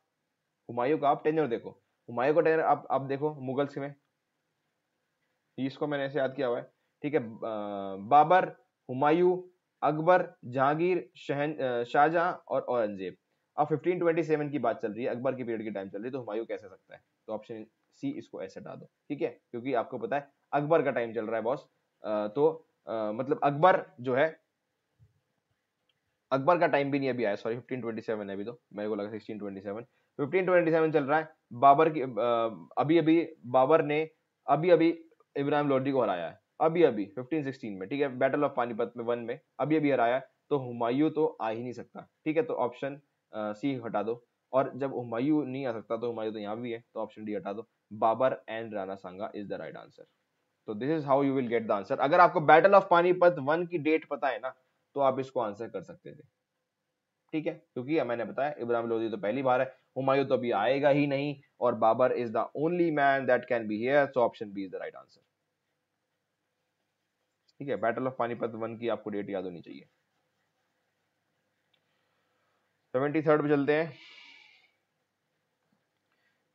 हुमायूं का आप टेन्योर देखो, हुमायूं का टेन्योर आप देखो मुगल्स में, इसको मैंने ऐसे याद किया हुआ है। ठीक है, बाबर, हुमायूं, अकबर, जहांगीर, शाहजहां और औरंगजेब। अब 1527 की बात चल रही है, अकबर की पीरियड की टाइम चल रही है, तो हुमायूं कैसे सकता है? तो ऑप्शन सी इसको ऐसे हटा दो। ठीक है, क्योंकि आपको पता है अकबर का टाइम चल रहा है बॉस, तो मतलब अकबर जो है, अकबर का टाइम भी नहीं अभी आया, सॉरी 1527 है अभी, तो मेरे को लगा 1627। 1527 चल रहा है, बाबर की अभी अभी बाबर ने अभी अभी इब्राहिम लोदी को हराया है, अभी अभी 1516 में। ठीक है, बैटल ऑफ पानीपत में वन में अभी अभी हराया है, तो हुमायूं तो आ ही नहीं सकता। ठीक है, तो ऑप्शन सी हटा दो, और जब हुमायूं नहीं आ सकता तो हुमायूं तो यहाँ भी है, तो ऑप्शन डी हटा दो। Babur and Rana Sanga is the right answer. तो this is how you will get the answer. अगर आपको बैटल ऑफ पानीपत वन की डेट पता है ना, तो आप इसको आंसर कर सकते थे। ठीक है, क्योंकि मैंने बताया इब्राहिम लोदी तो पहली बार है, हुमायूं तो अभी आएगा ही नहीं, और Babur is the only man that can be here, so option B is the right answer. ठीक है, बैटल ऑफ पानीपत वन की आपको डेट याद होनी चाहिए। 73rd पे चलते हैं।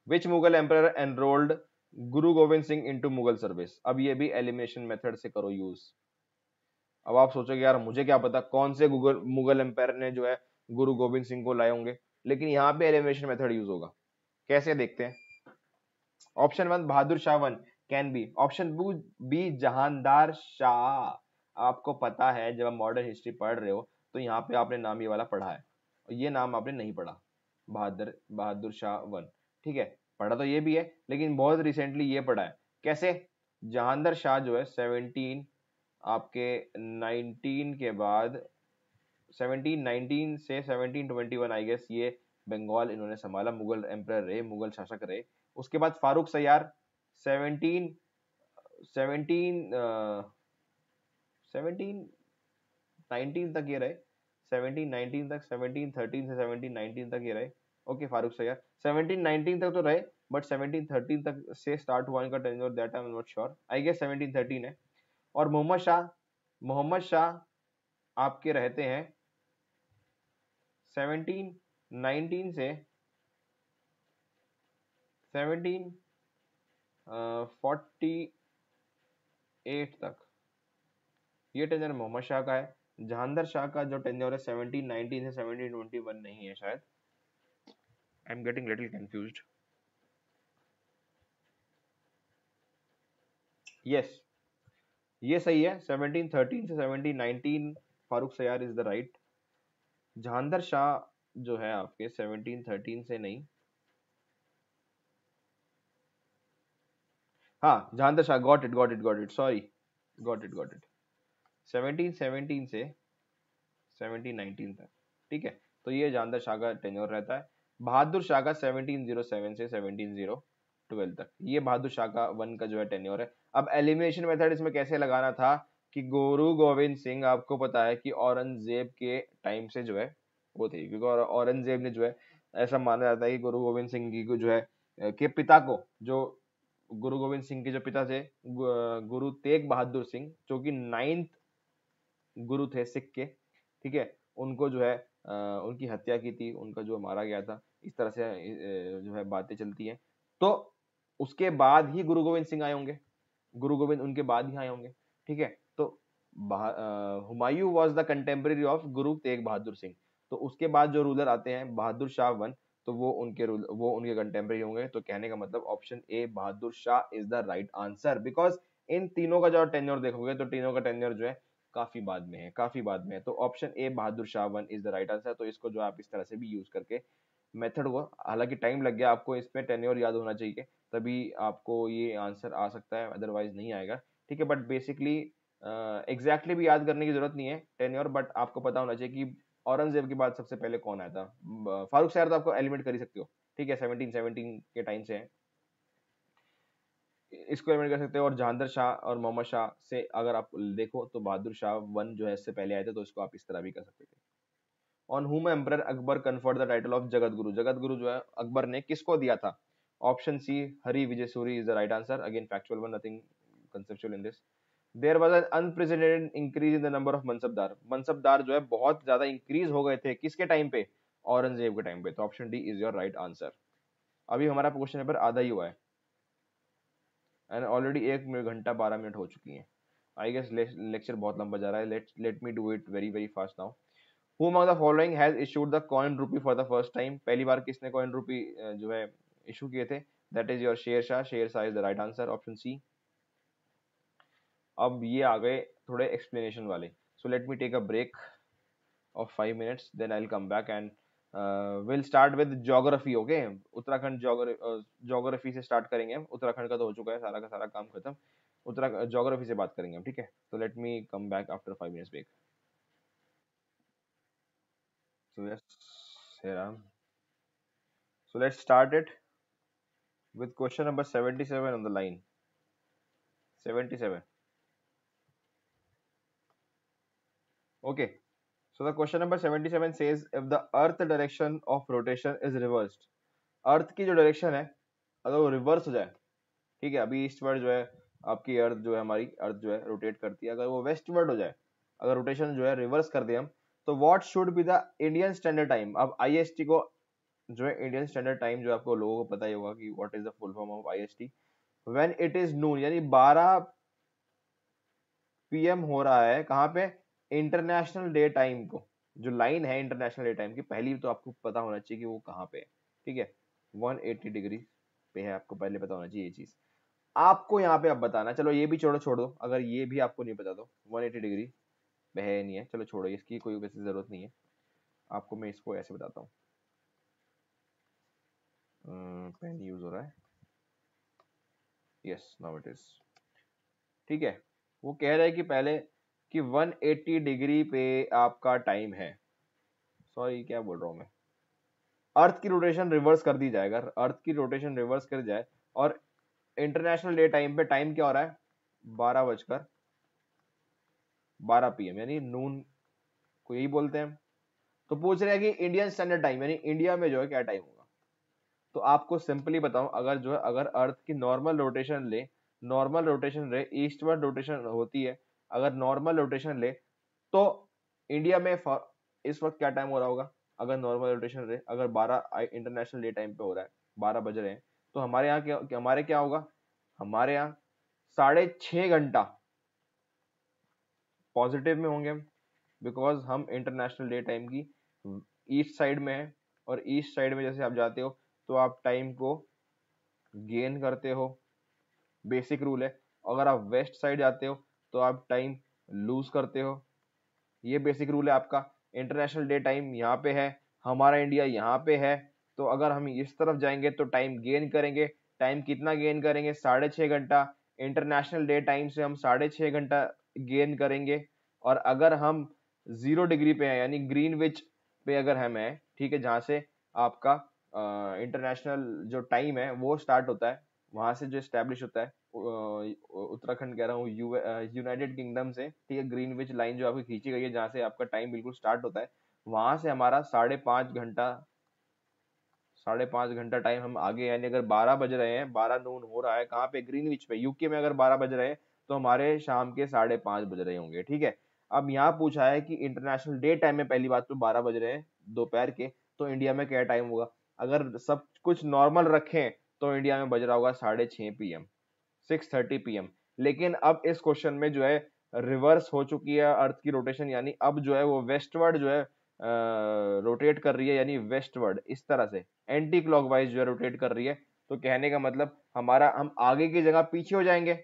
विच मुगल एम्परर एनरोल्ड गुरु गोविंद सिंह इनटू मुगल सर्विस? अब ये भी एलिमिनेशन मेथड से करो यूज। अब आप सोचोगे यार मुझे क्या पता कौन से मुगल एम्पायर ने जो है गुरु गोविंद सिंह को लाए होंगे, लेकिन यहाँ पे एलिमिनेशन मेथड यूज होगा। कैसे देखते हैं। Option one Bahadur Shah one can be, option B Jahandar Shah. आपको पता है जब आप मॉडर्न हिस्ट्री पढ़ रहे हो, तो यहाँ पे आपने नाम ये वाला पढ़ा है, और ये नाम आपने नहीं पढ़ा, बहादुर बहादुर शाह वन। ठीक है, पढ़ा तो ये भी है, लेकिन बहुत रिसेंटली ये पढ़ा है। कैसे? जहांदर शाह जो है 17 आपके 19 के बाद, 1719 से 1721 आई गेस, ये बंगाल इन्होंने संभाला, मुगल एम्परर रहे, मुगल शासक रहे। उसके बाद फारूक सयार 17 17 1719 तक ये रहे, 1719 तक, 1713 से 1719 तक ये रहे। ओके, फारूक सयार 1719 तक तो रहे, बट 1713 तक से स्टार्ट हुआ इनका tenure, that I am not sure, I guess 1713 है। और मोहम्मद शाह आपके रहते हैं 1719 से 1748 तक, ये टेन्योर मोहम्मद शाह का है। जहांदर शाह का जो टेन्योर है 1719 से 1721 नहीं है शायद, I am getting little confused. Yes, ये सही है, 1713 से 1719 Farrukh Siyar is the right. Jahandar Shah जो है आपके 1713 से नहीं, हाँ Jahandar Shah, got it, sorry, got it 1717 से 1719 तक, ठीक है। तो ये जहांदर शाह का टेन्योर रहता है। बहादुर शाह का 1707 से 1712 तक, ये बहादुर शाह का वन का जो है टेन्योर है। अब एलिमिनेशन मेथड इसमें कैसे लगाना था कि गुरु गोविंद सिंह, आपको पता है कि औरंगजेब के टाइम से जो है वो थे, क्योंकि औरंगजेब ने जो है, ऐसा माना जाता है कि गुरु गोविंद सिंह जी को जो है के पिता को, जो गुरु गोविंद सिंह के जो पिता थे गुरु तेग बहादुर सिंह, जो कि 9th गुरु थे सिख के, ठीक है, उनको जो है उनकी हत्या की थी, उनका जो मारा गया था, इस तरह से जो है बातें चलती हैं। तो उसके बाद ही गुरु गोविंद सिंह आए होंगे, गुरु गोविंद उनके बाद ही आए होंगे, ठीक है। तो Humayun was the contemporary of Guru Tegh Bahadur Singh. तो उसके बाद जो रूलर आते हैं बहादुर शाह वन, तो वो उनके कंटेम्प्रेरी होंगे। तो कहने का मतलब option A Bahadur Shah is the right answer, because in तीनों का जो टेन्योर देखोगे तो तीनों का टेन्योर जो है काफी बाद में है, काफी बाद में है। तो option A Bahadur Shah one is the right answer. तो इसको जो आप इस तरह से भी यूज करके मेथड को, हालांकि टाइम लग गया आपको इसमें, टेन्योर याद होना चाहिए तभी आपको ये आंसर आ सकता है, अदरवाइज नहीं आएगा, ठीक है। बट बेसिकली एग्जैक्टली भी याद करने की जरूरत नहीं है टेन्योर, बट आपको पता होना चाहिए कि औरंगजेब के बाद सबसे पहले कौन आया था। फारूक सयार तो आपको एलिमिनेट कर ही सकते हो, ठीक है, 1717 के टाइम से है, इसको एलिमिनेट कर सकते हो। और जहांदर शाह और मोहम्मद शाह से अगर आप देखो तो बहादुर शाह वन जो है इससे पहले आए थे, तो इसको आप इस तरह भी कर सकते थे। ऑन हुम emperor Akbar conferred the title of Jagat Guru, Jagat Guru जो है अकबर ने किसको दिया था? Option C Hari Vijay Suri is the right answer, again factual one, nothing conceptual in this. There was an unprecedented increase in the number of mansabdar, mansabdar जो है बहुत ज्यादा इंक्रीज हो गए थे, किसके टाइम पे? औरंगजेब के टाइम पे। तो option D is your right answer. अभी हमारा क्वेश्चन पेपर आधा ही हुआ है एंड ऑलरेडी 1 घंटा 12 मिनट हो चुकी है। आई गेस लेक्चर बहुत लंबा जा रहा है, let me do it very very fast now. Who among the following has issued the coin rupee for the first time? पहली बार किसने coin rupee जो है इशू किए थे? That is your Sher Shah, Sher Shah is the right answer, option C। अब ये आ गए थोड़े एक्सप्लेनेशन वाले, so let me take a break of 5 minutes, then I'll come back and we'll start with geography, okay? Uttarakhand geography से स्टार्ट करेंगे हम, उत्तराखंड का तो हो चुका है सारा का सारा काम खत्म, उत्तराखंड ज्योग्राफी से बात करेंगे हम, ठीक है? So let me come back after 5 minutes break. So yes, here I am. So let's start it with question number 77 on the line. 77. Okay. So the question number 77 says if the earth direction of rotation is reversed. अर्थ की जो direction है अगर वो reverse हो जाए, ठीक है, अभी ईस्टवर्ड जो है आपकी अर्थ जो है, हमारी अर्थ जो है रोटेट करती है, अगर वो वेस्टवर्ड हो जाए, अगर रोटेशन जो है रिवर्स कर दे हम, तो what should be the Indian standard time? अब आईएसटी को जो है इंडियन स्टैंडर्ड टाइम जो आपको लोगों को पता ही होगा कि what is the full form of IST. When it is noon, यानी 12 पीएम हो रहा है कहाँ पे? इंटरनेशनल डे टाइम को, जो लाइन है इंटरनेशनल डे टाइम की, पहली तो आपको पता होना चाहिए कि वो कहाँ पे है, ठीक है, 180 डिग्री पे है, आपको पहले पता होना चाहिए ये चीज। आपको यहाँ पे अब बताना, चलो ये भी छोड़ दो, अगर ये भी आपको नहीं पता तो 180 डिग्री पे है नहीं है, चलो छोड़ो, इसकी कोई वैसे जरूरत नहीं है आपको, मैं इसको ऐसे बताता हूँ। पेन यूज हो रहा है, यस नाउ इट इज, ठीक है। वो कह रहा है कि पहले कि 180 डिग्री पे आपका टाइम है, सॉरी क्या बोल रहा हूँ मैं, अर्थ की रोटेशन रिवर्स कर दी जाए, अगर अर्थ की रोटेशन रिवर्स कर जाए और इंटरनेशनल डे टाइम पे टाइम क्या हो रहा है 12:12 PM यानी नून को यही बोलते हैं। तो पूछ रहे हैं कि इंडियन स्टैंडर्ड टाइम यानी इंडिया में जो है क्या टाइम होगा। तो आपको सिंपली बताऊं, अगर जो है अगर अर्थ की नॉर्मल रोटेशन ले ईस्टवर्ड रोटेशन होती है, अगर नॉर्मल रोटेशन ले तो इंडिया में इस वक्त क्या टाइम हो रहा होगा। अगर नॉर्मल रोटेशन रहे, अगर 12 इंटरनेशनल डे टाइम पे हो रहा है, 12 बज रहे हैं, तो हमारे यहाँ क्या होगा, हमारे यहाँ 6.5 घंटा पॉजिटिव में होंगे, बिकॉज हम इंटरनेशनल डे टाइम की ईस्ट साइड में है, और ईस्ट साइड में जैसे आप जाते हो तो आप टाइम को गेन करते हो, बेसिक रूल है। अगर आप वेस्ट साइड जाते हो तो आप टाइम लूज करते हो, ये बेसिक रूल है आपका। इंटरनेशनल डे टाइम यहाँ पे है, हमारा इंडिया यहाँ पे है, तो अगर हम इस तरफ जाएंगे तो टाइम गेन करेंगे। टाइम कितना गेन करेंगे, 6.5 घंटा। इंटरनेशनल डे टाइम से हम 6.5 घंटा गेन करेंगे। और अगर हम 0 डिग्री पे हैं यानी ग्रीनविच पे अगर हम हैं, ठीक है, जहाँ से आपका इंटरनेशनल जो टाइम है वो स्टार्ट होता है, वहां से जो स्टैब्लिश होता है, उत्तराखंड कह रहा हूँ, यूनाइटेड किंगडम से, ठीक है, ग्रीनविच लाइन जो आपकी खींची गई है जहाँ से आपका टाइम बिल्कुल स्टार्ट होता है, वहां से हमारा 5.5 घंटा टाइम हम आगे, यानी अगर 12 बज रहे हैं, 12 नून हो रहा है कहाँ पे, ग्रीनविच पे, यूके में अगर 12 बज रहे हैं तो हमारे शाम के 5:30 बज रहे होंगे, ठीक है। अब यहाँ पूछा है कि इंटरनेशनल डे टाइम में पहली बात तो 12 बज रहे हैं दोपहर के, तो इंडिया में क्या टाइम होगा। अगर सब कुछ नॉर्मल रखें तो इंडिया में बज रहा होगा 6:30 PM, 6:30 PM। लेकिन अब इस क्वेश्चन में जो है रिवर्स हो चुकी है अर्थ की रोटेशन, यानी अब जो है वो वेस्टवर्ड जो है रोटेट कर रही है, यानी वेस्टवर्ड इस तरह से एंटी क्लॉकवाइज जो है रोटेट कर रही है। तो कहने का मतलब हम आगे की जगह पीछे हो जाएंगे,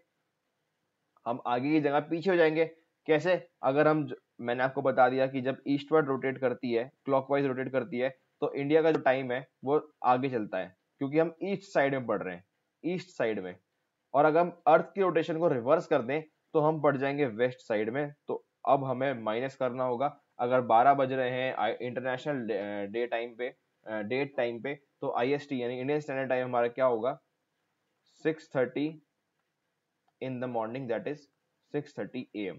हम आगे की जगह पीछे हो जाएंगे। कैसे, अगर मैंने आपको बता दिया कि जब ईस्टवर्ड रोटेट करती है, क्लॉकवाइज रोटेट करती है, तो इंडिया का जो टाइम है वो आगे चलता है, क्योंकि हम ईस्ट साइड में पढ़ रहे हैं, ईस्ट साइड में। और अगर हम अर्थ की रोटेशन को रिवर्स कर दें तो हम पड़ जाएंगे वेस्ट साइड में। तो अब हमें माइनस करना होगा, अगर 12 बज रहे हैं इंटरनेशनल डे टाइम पे, डेट टाइम पे, तो IST यानी इंडियन स्टैंडर्ड टाइम हमारा क्या होगा, 6:30 in the morning, that is 6:30 AM,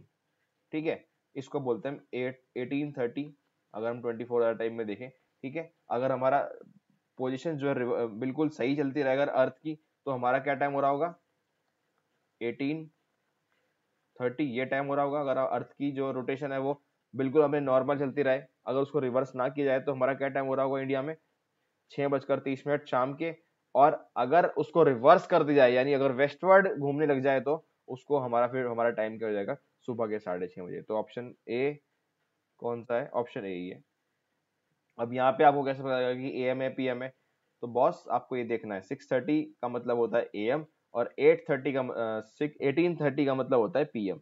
ठीक है। इसको बोलते हैं 18:30, अगर हम 24 आवर टाइम में देखें, ठीक है। अगर हमारा पोजीशन जो है बिल्कुल सही चलती रहेगा अर्थ की, तो हमारा क्या टाइम हो रहा होगा, 18:30 ये टाइम हो रहा होगा। अगर अर्थ की जो रोटेशन है वो बिल्कुल हमें नॉर्मल चलती रहे, अगर उसको रिवर्स ना किया जाए, तो हमारा क्या टाइम हो रहा होगा इंडिया में, 6:30 शाम के। और अगर उसको रिवर्स कर दिया जाए, यानी अगर वेस्टवर्ड घूमने लग जाए, तो उसको फिर हमारा टाइम क्या हो जाएगा, सुबह के 6:30 बजे। तो ऑप्शन ए कौन सा है, ऑप्शन ए ही है। अब यहाँ पे आपको कैसे पता लगेगा कि AM है PM है, तो बॉस आपको ये देखना है, 6:30 का मतलब होता है AM, और 18:30 का मतलब होता है PM,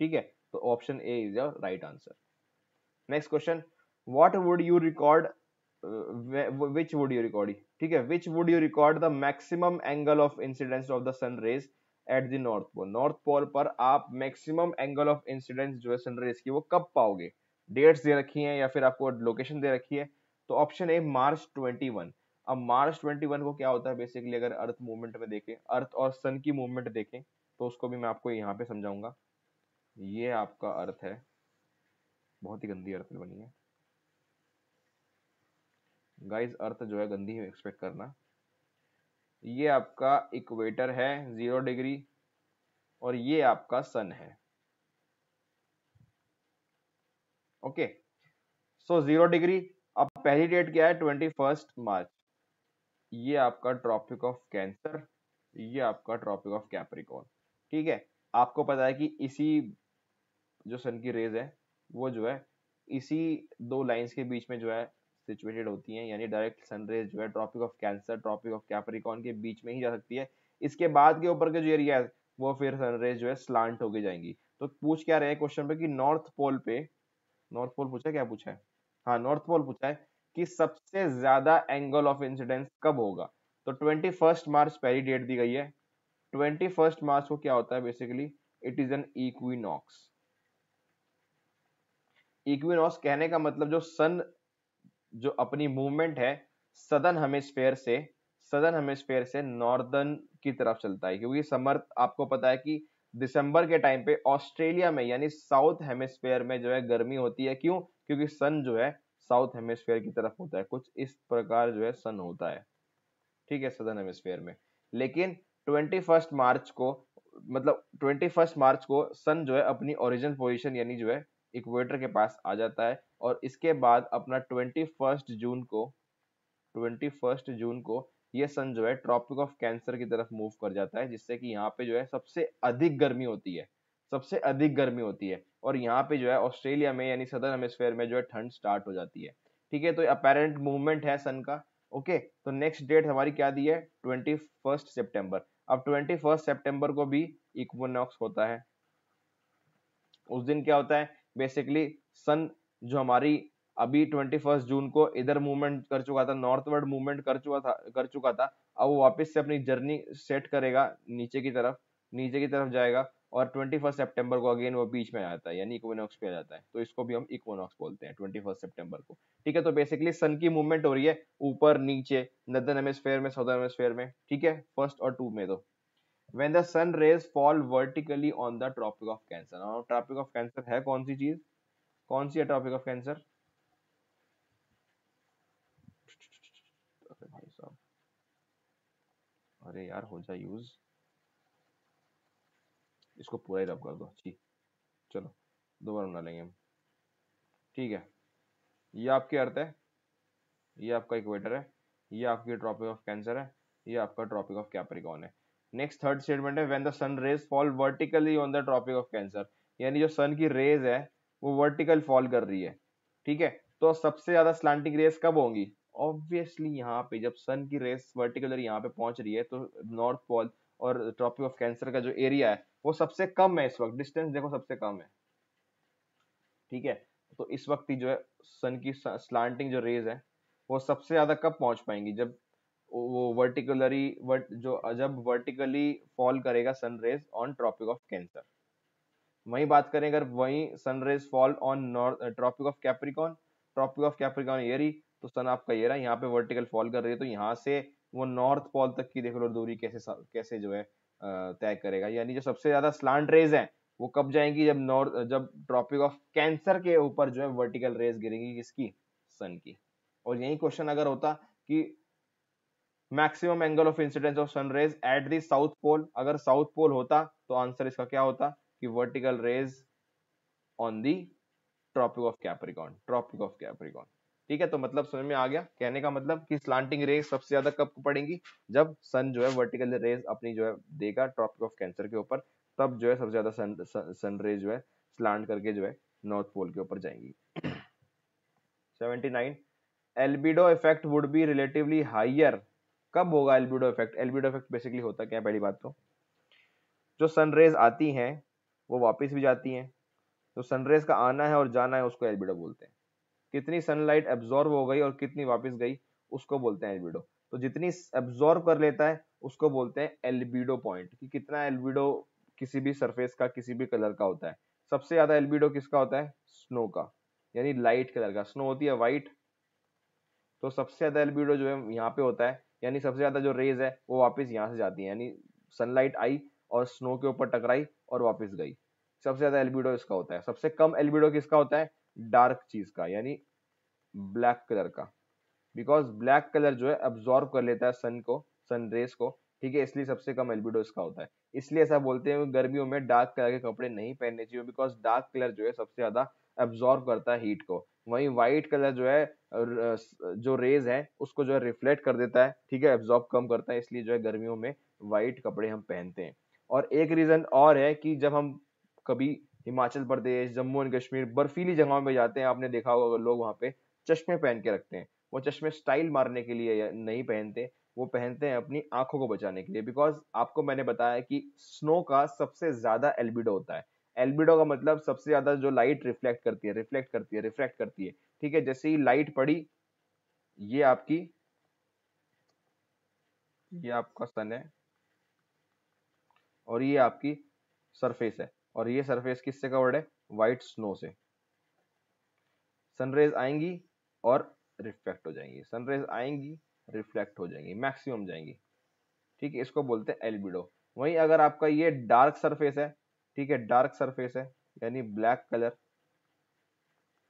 ठीक है। तो option A is your right answer. Next question, what would you record, which would you record, ठीक है, which would you record the maximum angle of incidence of the sun rays at the north pole. North pole पर आप maximum angle of incidence जो है sun rays की वो कब पाओगे, डेट्स दे रखी हैं या फिर आपको लोकेशन दे रखी है। तो ऑप्शन ए March 21। अब March 21 को क्या होता है बेसिकली, अगर अर्थ मूवमेंट में देखें, अर्थ और सन की मूवमेंट देखें, तो उसको भी मैं आपको यहाँ पे समझाऊंगा। ये आपका अर्थ है, बहुत ही गंदी अर्थ बनी है गाइस, अर्थ जो है गंदी ही एक्सपेक्ट करना। ये आपका इक्वेटर है 0 डिग्री, और ये आपका सन है, ओके। सो 0 डिग्री। अब पहली डेट क्या है, 21 मार्च, ये आपका ट्रॉपिक ऑफ कैंसर, ये आपका ट्रॉपिक ऑफ कैप्रिकॉर्न, ठीक है। आपको पता है कि इसी जो सन की रेज है वो जो है इसी दो लाइंस के बीच में जो है सिचुएटेड होती हैं, यानी डायरेक्ट सन रेज जो है tropic of cancer, tropic of capricorn के बीच में ही जा सकती है। इसके बाद के ऊपर के जो एरिया है वो फिर सन रेज जो है स्लांट होके जाएंगी। तो पूछ क्या रहे हैं क्वेश्चन पे कि नॉर्थ पोल पे, नॉर्थ पोल पूछा, क्या पूछा है, हाँ नॉर्थ पोल पूछा है कि सबसे ज्यादा एंगल ऑफ इंसिडेंस कब होगा। तो 21 मार्च पहली डेट दी गई है। 21 मार्च को क्या होता है basically, it is an equinox. Equinox कहने का मतलब जो सन जो अपनी मूवमेंट है सदर्न हेमिस्फेयर से नॉर्दर्न की तरफ चलता है, क्योंकि समर आपको पता है कि दिसंबर के टाइम पे ऑस्ट्रेलिया में यानी साउथ हेमिस्फेयर में जो है गर्मी होती है। क्यों? क्योंकि सन जो है साउथ हेमिस्फेयर की तरफ होता है, कुछ इस प्रकार जो है सन होता है, ठीक है, सदर्न हेमिस्फेयर में। लेकिन 21 मार्च को, मतलब 21 मार्च को सन जो है अपनी ओरिजिनल पोजीशन यानी जो है इक्वेटर के पास आ जाता है, और इसके बाद अपना 21 जून को ये सन जो है ट्रॉपिक ऑफ कैंसर की तरफ मूव कर जाता है, जिससे कि यहाँ पे जो है सबसे अधिक गर्मी होती है, सबसे अधिक गर्मी होती है। और यहाँ पे जो है ऑस्ट्रेलिया में यानी सदर्न हेमिस्फेयर में जो है ठंड स्टार्ट हो जाती है, ठीक है। तो अपेरेंट मूवमेंट है सन का। ओके, तो नेक्स्ट डेट हमारी क्या दी है? 21 सितंबर। अब 21 सितंबर को भी इक्विनॉक्स होता है। उस दिन क्या होता है? बेसिकली सन जो हमारी अभी 21 जून को इधर मूवमेंट कर चुका था, नॉर्थवर्ड मूवमेंट कर चुका था, अब वो वापस से अपनी जर्नी सेट करेगा नीचे की तरफ जाएगा, और 21 सितंबर को अगेन वो बीच में आ जाता है, यानी इक्विनॉक्स पे आ जाता है। तो इसको भी हम इक्विनॉक्स बोलते हैं 21 सितंबर को, ठीक है। तो बेसिकली सन की मूवमेंट हो रही है ऊपर नीचे, नॉर्दर्न हेमिस्फेयर में, साउदर्न हेमिस्फेयर में, ठीक है, फर्स्ट और टू में। तो when the sun rays fall vertically on the tropic of cancer। now tropic of cancer है कौन सी चीज? कौन सी है tropic of cancer? अरे भाई साहब, अरे यार हो जा यूज, इसको पूरा ही रब कर दो। ठीक, चलो दोबारा बना लेंगे हम, ठीक है। ये आपकी अर्थ है, ये आपका इक्वेटर है, ये आपकी ट्रॉपिक ऑफ कैंसर है, ये आपका ट्रॉपिक ऑफ कैप्रिकॉर्न है। नेक्स्ट थर्ड स्टेटमेंट है when the sun rays fall vertically on the tropic of cancer, यानी जो सन की रेज है वो वर्टिकल फॉल कर रही है, ठीक है। तो सबसे ज्यादा स्लांटिंग रेज कब होंगी? ऑब्वियसली यहाँ पे जब सन की रेस वर्टिकुलर यहाँ पे पहुंच रही है, तो नॉर्थ पोल और ट्रॉपिक ऑफ कैंसर का जो एरिया है वो सबसे कम है, इस वक्त डिस्टेंस देखो सबसे कम है, ठीक है। तो इस वक्त ही जो है सन की स्लांटिंग जो रेज है वो सबसे ज्यादा कब पहुंच पाएंगी? जब वो जब वर्टिकली फॉल करेगा sun rays on tropic of cancer. वही बात करें अगर वही sun rays fall on tropic of capricorn, tropic of capricorn ये रही, तो सन आपका ये रहा, यहाँ पे वर्टिकल फॉल कर रही है, तो यहाँ से वो नॉर्थ पोल तक की देख लो दूरी कैसे जो है तय करेगा। यानी जो सबसे ज्यादा स्लांट रेज है वो कब जाएंगी? जब ट्रॉपिक ऑफ कैंसर के ऊपर जो है वर्टिकल रेज गिरेगी, किसकी? सन की। और यही क्वेश्चन अगर होता कि maximum angle of incidence of sun rays at the south pole, अगर साउथ पोल होता तो आंसर इसका क्या होता कि vertical rays on the tropic of capricorn. ठीक है, तो मतलब समझ में आ गया कहने का मतलब कि स्लांटिंग रेज सबसे ज्यादा कब पड़ेंगी? जब सन जो है वर्टिकल रेज अपनी जो है देगा ट्रॉपिक ऑफ कैंसर के ऊपर, तब जो है सबसे ज्यादा सन रेज जो है स्लांट करके जो है नॉर्थ पोल के ऊपर जाएंगी। 79, albedo effect would be relatively higher. कब होगा albedo effect? Albedo effect basically होता क्या है? पहली बात तो जो सन रेज आती हैं वो वापस भी जाती हैं, तो सनरेज का आना है और जाना है उसको एल्बिडो बोलते हैं। कितनी सनलाइट एब्जॉर्ब हो गई और कितनी वापस गई उसको बोलते हैं एल्बिडो। तो जितनी एब्जॉर्ब कर लेता है उसको बोलते हैं एल्बिडो पॉइंट, कि कितना एल्बिडो किसी भी सरफेस का किसी भी कलर का होता है। सबसे ज्यादा एल्बिडो किसका होता है? स्नो का, यानी लाइट कलर का। स्नो होती है व्हाइट, तो सबसे ज्यादा एल्बिडो जो है यहाँ पे होता है, यानी सबसे ज्यादा जो रेज है वो वापस यहाँ से जाती है, यानी सनलाइट आई और स्नो के ऊपर टकराई और वापस गई। सबसे ज्यादा एल्बिडो इसका होता है। सबसे कम एल्बिडो किसका होता है? डार्क चीज का, यानी ब्लैक कलर का, बिकॉज ब्लैक कलर जो है अब्सॉर्ब कर लेता है सन रेस को, ठीक है, इसलिए सबसे कम एल्बिडो इसका होता है। इसलिए ऐसा बोलते हैं गर्मियों में डार्क कलर के कपड़े नहीं पहनने चाहिए, बिकॉज डार्क कलर जो है सबसे ज्यादा अब्सॉर्ब करता है हीट को। वहीं व्हाइट कलर जो है जो रेज है उसको जो है रिफ्लेक्ट कर देता है, ठीक है, एब्सॉर्ब कम करता है, इसलिए जो है गर्मियों में व्हाइट कपड़े हम पहनते हैं। और एक रीजन और है कि जब हम कभी हिमाचल प्रदेश, जम्मू एंड कश्मीर बर्फीली जगहों में जाते हैं, आपने देखा होगा लोग वहां पे चश्मे पहन के रखते हैं। वो चश्मे स्टाइल मारने के लिए नहीं पहनते, वो पहनते हैं अपनी आंखों को बचाने के लिए, बिकॉज आपको मैंने बताया कि स्नो का सबसे ज्यादा एल्बिडो होता है। एल्बिडो का मतलब सबसे ज्यादा जो लाइट रिफ्लेक्ट करती है, ठीक है। जैसे ही लाइट पड़ी, ये आपकी ये आपका सन है और ये आपकी सरफेस है, और ये सरफेस किससे कवर्ड है? व्हाइट स्नो से। सनरेज आएंगी और रिफ्लेक्ट हो जाएंगी, सनरेज आएंगी रिफ्लेक्ट हो जाएंगी, मैक्सिमम जाएंगी। ठीक है, इसको बोलते हैं एल्बिडो। वहीं अगर आपका ये डार्क सरफेस है, ठीक है, डार्क सरफेस है यानी ब्लैक कलर,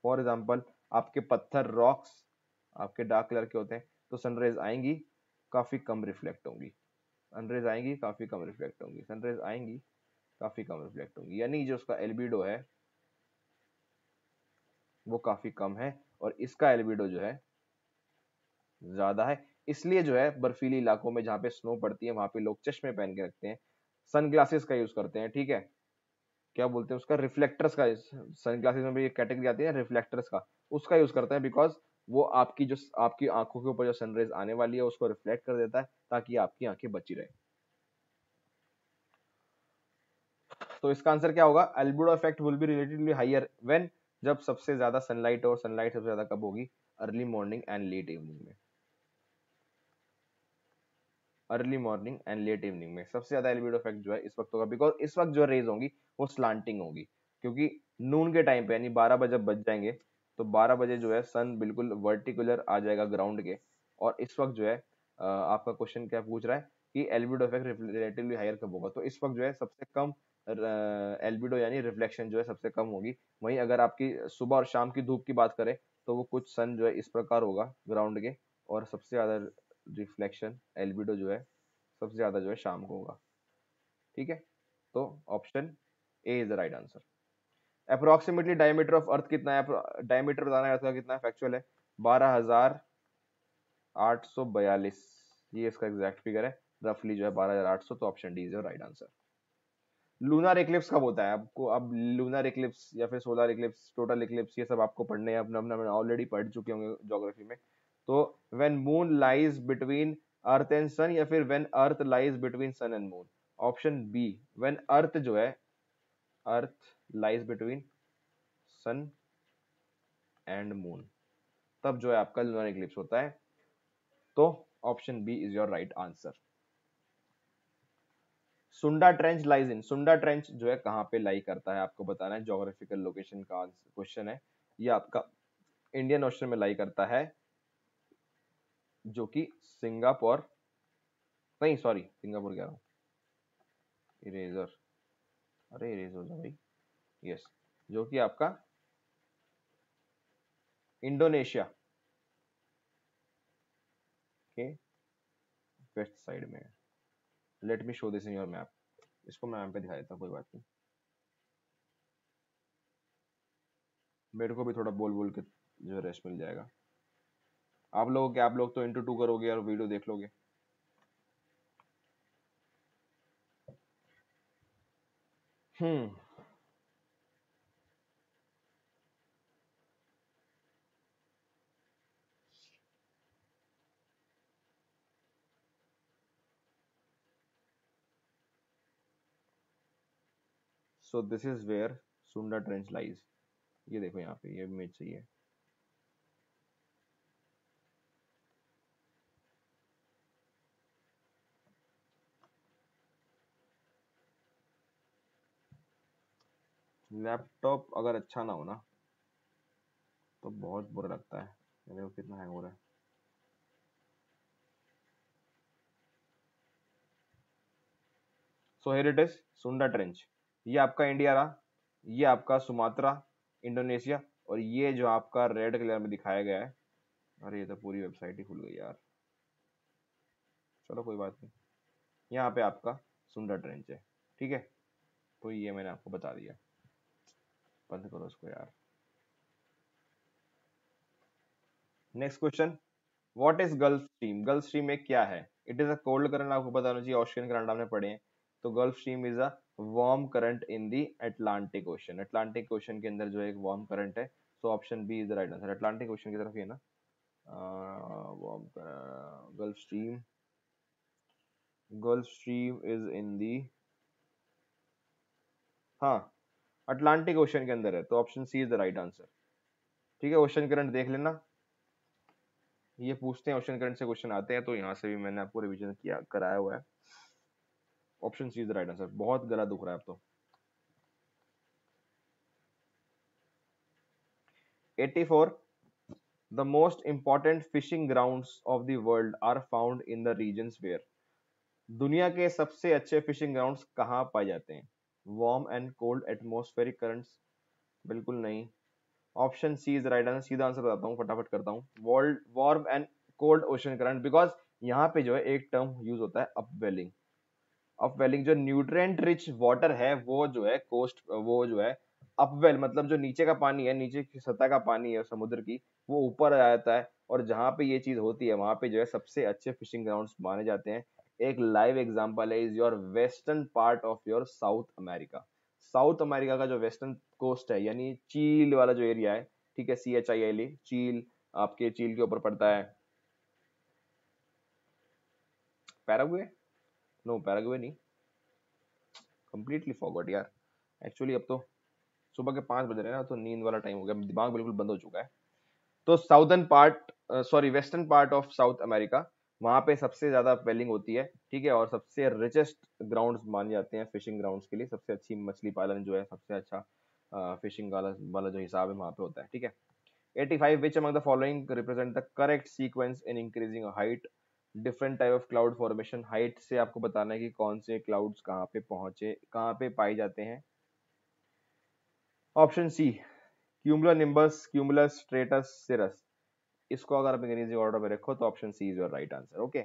फॉर एग्जाम्पल आपके पत्थर रॉक्स आपके डार्क कलर के होते हैं, तो सनरेज आएंगी काफी कम रिफ्लेक्ट होंगी, सनरेज आएंगी काफी कम रिफ्लेक्ट होंगी, सनरेज आएंगी काफी कम रिफ्लेक्ट होंगी, यानी जो उसका एल्बिडो है वो काफी कम है और इसका एल्बिडो जो है ज्यादा है। इसलिए जो है बर्फीली इलाकों में जहाँ पे स्नो पड़ती है वहां पे लोग चश्मे पहन के रखते हैं, सनग्लासेस का यूज करते हैं। ठीक है, क्या बोलते हैं उसका, रिफ्लेक्टर्स का, सनग्लासेस में भी एक कैटेगरी आती है रिफ्लेक्टर्स का, उसका यूज करते हैं बिकॉज वो आपकी जो आपकी आंखों के ऊपर जो सनरेज आने वाली है उसको रिफ्लेक्ट कर देता है ताकि आपकी आंखें बची रहे। तो इसका आंसर क्या होगा, albedo effect will be relatively higher when, जब सबसे ज्यादा सनलाइट, और सनलाइट सबसे ज्यादा कब होगी, early morning and late evening में, early morning and late evening में सबसे ज्यादा एल्बिडो इफेक्ट जो है इस वक्त होगा, बिकॉज इस वक्त जो रेज होंगी वो स्लांटिंग होगी, क्योंकि नून के टाइम पे यानी 12 बजे बज जाएंगे, तो 12 बजे जो है सन बिल्कुल वर्टिकुलर आ जाएगा ग्राउंड के, और इस वक्त जो है आपका क्वेश्चन क्या पूछ रहा है कि एल्बिडो इफेक्ट रिलेटिवली हायर कब होगा, तो इस वक्त जो है सबसे कम एल्बिडो यानी रिफ्लेक्शन जो है सबसे कम होगी। वहीं अगर आपकी सुबह और शाम की धूप की बात करें तो वो कुछ सन जो है इस प्रकार होगा ग्राउंड के, और सबसे ज्यादा रिफ्लेक्शन एल्बिडो जो है सबसे ज्यादा जो है शाम को होगा। ठीक है, तो option A is the right answer. Approximately diameter of earth कितना है, डायमीटर बताना है अर्थ का कितना है, फैक्चुअल है 12,842, ये इसका एग्जैक्ट फिगर है, रफली जो है 12,800, तो option D is the right answer. Lunar Eclipse कब होता है, आपको अब लूनर इक्लिप्स या फिर सोलर इक्लिप्स, टोटल इक्लिप्स, ये सब आपको पढ़ने हैं, अपना अपना ऑलरेडी पढ़ चुके होंगे ज्योग्राफी में। तो when moon lies between earth and sun, या फिर when earth lies between sun and moon, option B, when earth जो है, earth lies between sun and moon, तब जो है आपका लूनर इक्लिप्स होता है, तो option B is your right answer. Sunda trench lies in, Sunda trench जो है कहाँ पे लाई करता है आपको बताना है, ज्योग्राफिकल लोकेशन का क्वेश्चन है, ये आपका इंडियन ओशन में लाई करता है, जो कि सिंगापुर, नहीं सॉरी सिंगापुर कह रहा हूँ, इरेजर, अरे इरेज हो जा भाई, यस, जो कि आपका इंडोनेशिया के वेस्ट साइड में है। Let me show this in your map, इसको मैं मैप पे दिखा देता हूँ, कोई बात नहीं, मेरे को भी थोड़ा बोल बोल के जो रेस्ट मिल जाएगा। आप लोग क्या, आप लोग तो इंटू टू करोगे और वीडियो देख लोगे। Hmm, so this is where Sunda trench lies, ये देखो यहाँ पे ये इमेज चाहिए, लैपटॉप अगर अच्छा ना हो ना तो बहुत बुरा लगता है, ये देखो कितना हैंग हो रहा है। सो हियर इट इज, सुंडा ट्रेंच, ये आपका इंडिया रहा, ये आपका सुमात्रा इंडोनेशिया, और ये जो आपका रेड कलर में दिखाया गया है, अरे ये तो पूरी वेबसाइट ही खुल गई यार, चलो कोई बात नहीं, यहाँ पे आपका सुंडा ट्रेंच है। ठीक है, तो ये मैंने आपको बता दिया, बंद करो इसको यार। Next question, what is Gulf Stream, Gulf Stream में क्या है, it is a cold current, आपको बताना चाहिए, ऑस्ट्रियन करंट आपने पढ़े हैं, तो Gulf Stream is a warm current in the Atlantic Ocean, Atlantic Ocean के अंदर जो है एक वार्म करंट है, so option B is the right answer, Atlantic Ocean की तरफ ही है ना, warm Gulf Stream, Gulf Stream is इन दी, हाँ अटलांटिक ओशन के अंदर है, तो option C is the right answer. ठीक है, ओशन करंट देख लेना, ये पूछते हैं ओशन करंट से क्वेश्चन आते हैं, तो यहाँ से भी मैंने आपको रिवीजन किया कराया हुआ है, option C is the right answer, बहुत गला दुख रहा है अब तो। 84 the most important fishing grounds of the world are found in the regions where, दुनिया के सबसे अच्छे फिशिंग ग्राउंड्स कहाँ पाए जाते हैं? Warm and cold atmospheric currents, बिल्कुल नहीं। Option C is right answer, सीधा आंसर बताता हूँ, फटाफट करता हूँ। World warm and cold ocean current, because यहाँ पे जो है एक टर्म यूज होता है अपवेलिंग। अपवेलिंग जो न्यूट्रिएंट रिच वाटर है वो जो है कोस्ट, वो जो है अपवेल, मतलब जो नीचे का पानी है, नीचे की सतह का पानी है समुद्र की, वो ऊपर आ जाता है, और जहाँ पे ये चीज होती है वहां पे जो है सबसे अच्छे फिशिंग ग्राउंड्स माने जाते हैं। एक लाइव एग्जांपल है is your western part of your south America. South America का जो वेस्टर्न कोस्ट है, यानी चील वाला जो एरिया है, ठीक है, CHIL, चील, आपके चील के ऊपर पड़ता है। पैराग्वे? नो, पैराग्वे नहीं, कंप्लीटली फॉरगॉट यार। एक्चुअली अब तो सुबह के 5 बज रहे हैं ना, तो नींद वाला टाइम हो गया, दिमाग बिल्कुल बंद हो चुका है। तो southern part, sorry western part of South America, वहां पे सबसे ज्यादा वेलिंग होती है, ठीक है, और सबसे रिचेस्ट ग्राउंड्स माने जाते हैं फिशिंग ग्राउंड्स के लिए। सबसे अच्छी मछली पालन जो है, सबसे अच्छा फिशिंग वाला वाला जो हिसाब है वहां पे होता है, ठीक है। 85 which among the following represent the correct sequence in increasing height, different type of cloud formation, height से आपको बताना है कि कौन से क्लाउड्स कहाँ पे पहुंचे, कहाँ पे पाए जाते हैं। Option C, cumulonimbus, cumulus, stratus, cirrus. इसको अगर आप अंग्रेजी ऑर्डर में रखो तो option C is your right answer, okay.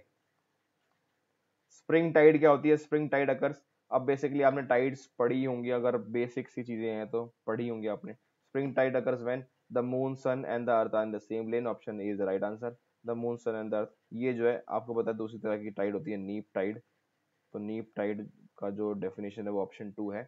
Spring tide क्या होती है? स्प्रिंग टाइड अकर्स, अब बेसिकली आपने टाइड्स पढ़ी होंगी, अगर बेसिक सी चीजें हैं तो पढ़ी होंगी आपने। Spring tide occurs when the moon, sun and the earth are in the same lane, option A is the right answer. The moon, sun and the earth, ये जो है आपको पता है दूसरी तरह की टाइड होती है, नीप टाइड। तो नीप टाइड का जो डेफिनेशन है वो ऑप्शन 2 है,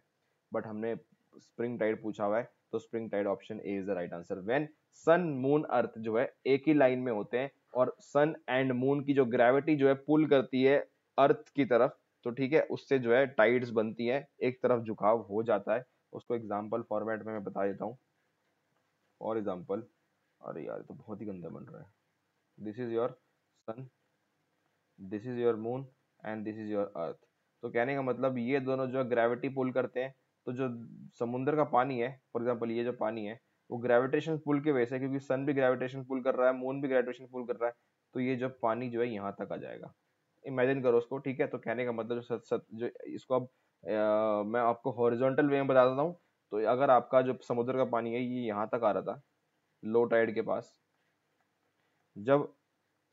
बट हमने स्प्रिंग टाइड पूछा हुआ है, तो spring tide option A is the right answer. When sun, moon, earth जो है एक ही लाइन में होते हैं, और सन एंड मून की जो ग्रेविटी जो है पुल करती है अर्थ की तरफ, तो ठीक है, उससे जो है टाइड्स बनती है, एक तरफ झुकाव हो जाता है। उसको एग्जांपल फॉर्मेट में मैं बता देता हूँ। फॉर एग्जांपल, अरे यार तो बहुत ही गंदा बन रहा है। This is your son, this is your moon, and this is your earth. तो कहने का मतलब ये दोनों जो ग्रेविटी पुल करते हैं, तो जो समुद्र का पानी है, फॉर एग्जांपल ये जो पानी है, वो ग्रेविटेशन पुल की वजह से, क्योंकि सन भी ग्रेविटेशन पुल कर रहा है, मून भी ग्रेविटेशन पुल कर रहा है, तो ये जो पानी जो है यहाँ तक आ जाएगा। इमेजिन करो उसको, ठीक है। तो कहने का मतलब जो जो इसको अब मैं आपको हॉरिजॉन्टल वे में बता देता हूँ। तो अगर आपका जो समुद्र का पानी है ये यहाँ तक आ रहा था, लो टाइड के पास, जब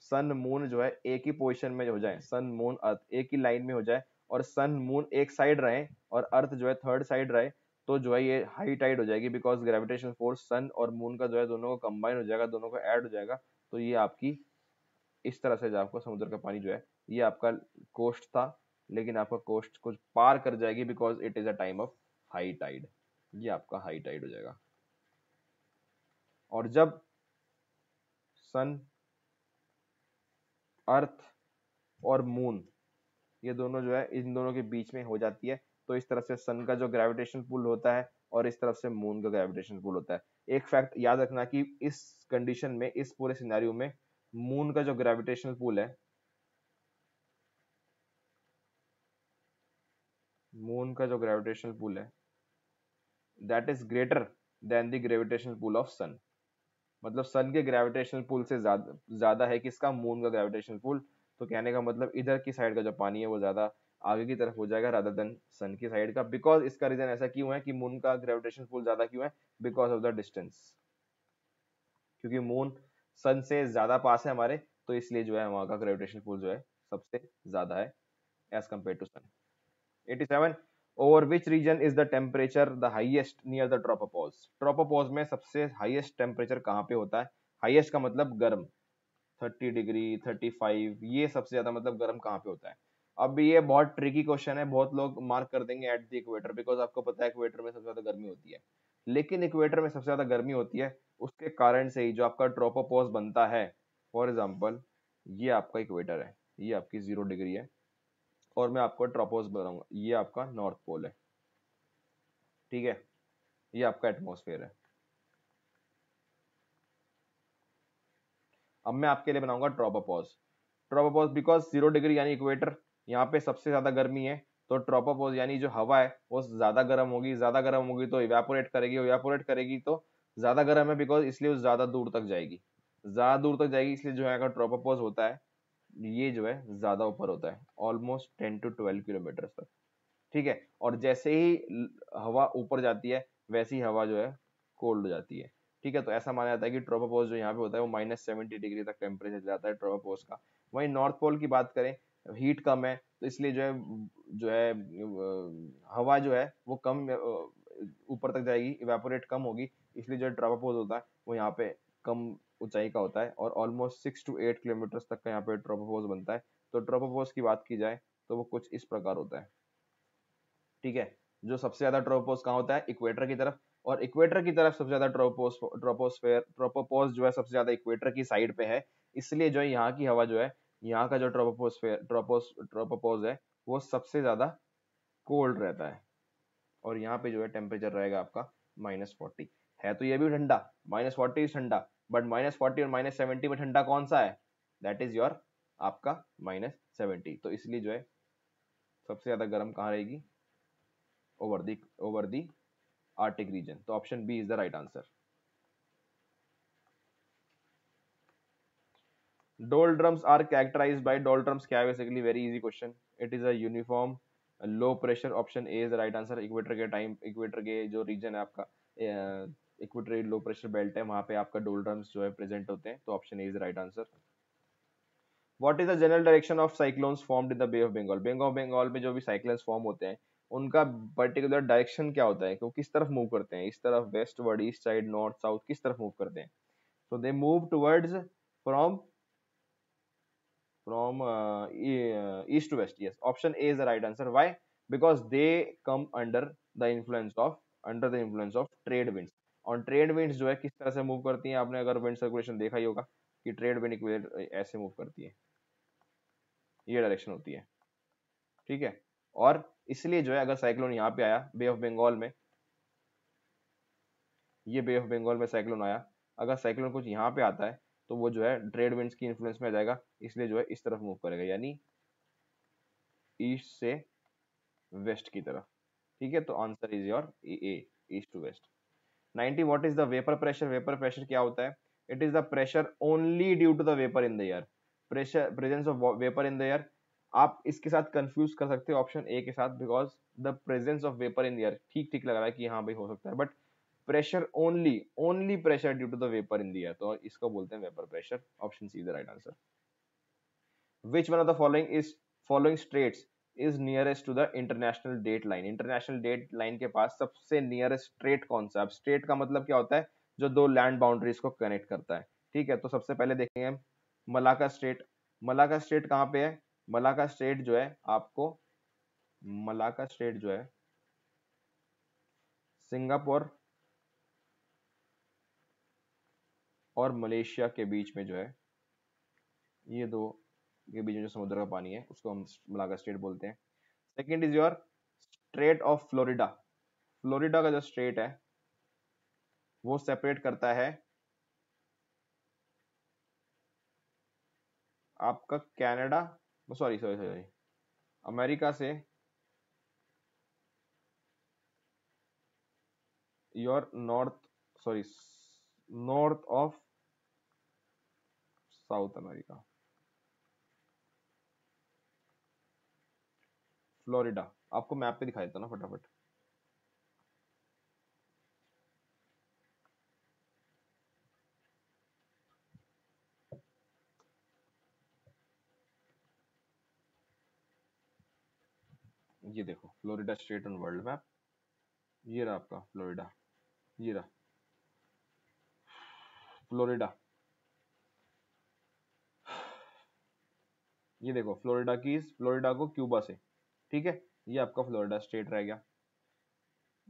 सन मून जो है एक ही पोजीशन में हो जाए, सन मून अर्थ एक ही लाइन में हो जाए, और सन मून एक साइड रहे और अर्थ जो है थर्ड साइड रहे, तो जो है ये हाई टाइड हो जाएगी, बिकॉज ग्रेविटेशन फोर्स सन और मून का जो है दोनों को कंबाइन हो जाएगा, दोनों को ऐड हो जाएगा। तो ये आपकी इस तरह से जो आपको समुद्र का पानी जो है, ये आपका कोस्ट था, लेकिन आपका कोस्ट को पार कर जाएगी, because it is a time of high tide. ये आपका हाई टाइड हो जाएगा। और जब सन, अर्थ और मून, ये दोनों जो है इन दोनों के बीच में हो जाती है, तो इस तरह से सन का जो ग्रेविटेशन पुल होता है और इस तरफ से मून का ग्रेविटेशन पुल होता है। एक फैक्ट याद रखना कि इस कंडीशन में, इस पूरे सिनेरियो में, मून का जो ग्रेविटेशनल पुल है, मून का जो ग्रेविटेशनल पुल है, that is greater than the gravitational pull of sun. मतलब सन के ग्रेविटेशनल पुल से ज्यादा ज्यादा है किसका? मून का ग्रेविटेशनल पुल। तो कहने का मतलब इधर की साइड का जो पानी है वो ज्यादा आगे की तरफ हो जाएगा रादर देन सन की साइड का। बिकॉज इसका रीजन ऐसा क्यों है कि मून का ग्रेविटेशनल पुल ज्यादा क्यों है? बिकॉज ऑफ द डिस्टेंस, क्योंकि मून सन से ज्यादा पास है हमारे, तो इसलिए जो है वहां का ग्रेविटेशनल पुल जो है सबसे ज्यादा है as compare to sun. 87, over which region is the temperature the highest near the tropopause? Tropopause में सबसे हाईएस्ट टेम्परेचर कहाँ पे होता है? हाईएस्ट का मतलब गर्म, 30 डिग्री, 35, ये सबसे ज्यादा मतलब गर्म कहाँ पे होता है? अब ये बहुत ट्रिकी क्वेश्चन है, बहुत लोग मार्क कर देंगे एट द इक्वेटर, बिकॉज आपको पता है इक्वेटर में सबसे ज्यादा गर्मी होती है। लेकिन इक्वेटर में सबसे ज्यादा गर्मी होती है उसके कारण से ही जो आपका ट्रोपोपॉज बनता है। फॉर एग्जाम्पल, ये आपका इक्वेटर है, ये आपकी 0 डिग्री है, और मैं आपको ट्रोपोज बनाऊंगा, ये आपका नॉर्थ पोल है, ठीक है, ये आपका एटमॉस्फेयर है। अब मैं आपके लिए बनाऊंगा ट्रोपोपॉज। ट्रोपोपॉज बिकॉज 0 डिग्री यानी इक्वेटर, यहाँ पे सबसे ज्यादा गर्मी है, तो ट्रोपोपॉज यानी जो हवा है वो ज्यादा गर्म होगी, ज्यादा गर्म होगी तो इवेपोरेट करेगी, इवेपोरेट करेगी तो ज्यादा गर्म है, बिकॉज इसलिए वो ज्यादा दूर तक जाएगी, ज्यादा दूर तक जाएगी, इसलिए जो है अगर ट्रोपोपॉज होता है ये जो है ज्यादा ऊपर होता है, ऑलमोस्ट 10 to 12 किलोमीटर तक। ठीक है, और जैसे ही हवा ऊपर जाती है वैसे ही हवा जो है कोल्ड हो जाती है। ठीक है, तो ऐसा माना जाता है कि ट्रोपोपॉज जो यहाँ पे होता है वो -70 डिग्री तक टेम्परेचर जाता है ट्रोपोपॉज का। वहीं नॉर्थ पोल की बात करें, हीट कम है तो इसलिए जो है हवा जो है वो कम ऊपर तक जाएगी, इवेपोरेट कम होगी, इसलिए जो ट्रोपोपॉज होता है वो यहाँ पे कम ऊंचाई का होता है, और ऑलमोस्ट 6 to 8 किलोमीटर तक का यहाँ पे ट्रोपोपॉज बनता है। तो ट्रोपोपॉज की बात की जाए तो वो कुछ इस प्रकार होता है। ठीक है, जो सबसे ज्यादा ट्रोपोस कहाँ होता है, इक्वेटर की तरफ, और इक्वेटर की तरफ सबसे ज्यादा ट्रोपोपोज जो है सबसे ज्यादा इक्वेटर की साइड पे है, इसलिए जो है यहाँ की हवा जो है, यहाँ का जो ट्रोपोपोज है वो सबसे ज्यादा कोल्ड रहता है, और यहाँ पे जो है टेम्परेचर रहेगा आपका -40। है तो ये भी ठंडा, -40 ठंडा, बट -40 और -70 में ठंडा कौन सा है, दैट इज योर आपका -70। तो इसलिए जो है सबसे ज्यादा गर्म कहाँ रहेगी, over the Arctic region। तो option B is the right answer. Doldrums are characterized by, doldrums क्या है basically, very easy question, it is a uniform low pressure, option A is the right answer. Equator के जो reason है आपका, इक्वेटरी low pressure belt है, वहां पे आपका डोलड्रम्स जो है प्रेजेंट होते हैं, तो option A is the right answer. What is the general direction of cyclones formed in the Bay of Bengal, Bay of Bengal में जो भी साइक्लोन्स फॉर्म होते हैं उनका पर्टिकुलर डायरेक्शन क्या होता है, कि वो किस तरफ मूव करते हैं, इस तरफ, westward, east side, north south, किस तरफ मूव करते हैं। So they move towards from east to west. Yes, option A is the right answer. Why? Because they come under the influence of trade winds. और trade winds जो है किस तरह से मूव करती हैं, आपने अगर विंड सर्कुलेशन देखा ही होगा कि ट्रेड विंड इक्वेटर ऐसे मूव करती है, ये डायरेक्शन होती है। ठीक है, और इसलिए जो है अगर साइक्लोन यहाँ पे आया बे ऑफ बंगाल में, ये बे ऑफ बंगाल में साइक्लोन आया, अगर साइक्लोन कुछ यहाँ पे आता है तो वो जो है ट्रेड विंड्स की इन्फ्लुएंस में आ जाएगा, इसलिए जो है इस तरफ मूव करेगा, यानी ईस्ट से वेस्ट की तरफ। ठीक है, तो answer is your A, east to west. 90 what is the vapour pressure, vapour pressure क्या होता है, it is the pressure only due to the vapour in the air, pressure presence of vapour in the air. आप इसके साथ confuse कर सकते हो option ए के साथ, because the presence of vapour in the air ठीक ठीक लग रहा है कि हाँ भाई हो सकता है, but pressure only, only pressure due to the vapour in the air, तो इसको बोलते हैं vapour pressure. Option C is the right answer. Which one of the following states is nearest to the international date line? International date line के पास सबसे nearest straight कौन सा है? अब स्ट्रेट का मतलब क्या होता है, जो दो लैंड बाउंड्रीज को कनेक्ट करता है। ठीक है, तो सबसे पहले देखेंगे हम मलाका स्ट्रेट। मलाका स्ट्रेट कहाँ पे है, मलाका स्ट्रेट जो है आपको, मलाका स्ट्रेट जो है सिंगापुर और मलेशिया के बीच में जो है, ये दो के बीच में जो समुद्र का पानी है उसको हम मलाका स्ट्रेट बोलते हैं। Second is your strait of Florida. Florida का जो स्ट्रेट है वो सेपरेट करता है आपका Canada, sorry sorry sorry, America से your north, sorry, north of South America, Florida. आपको मैप पे दिखा देता हूँ ना फटाफट। ये देखो Florida state on world map, ये रहा आपका फ्लोरिडा, ये रहा फ्लोरिडा, ये देखो फ्लोरिडा को क्यूबा से। ठीक है, ये आपका फ्लोरिडा स्टेट रह गया।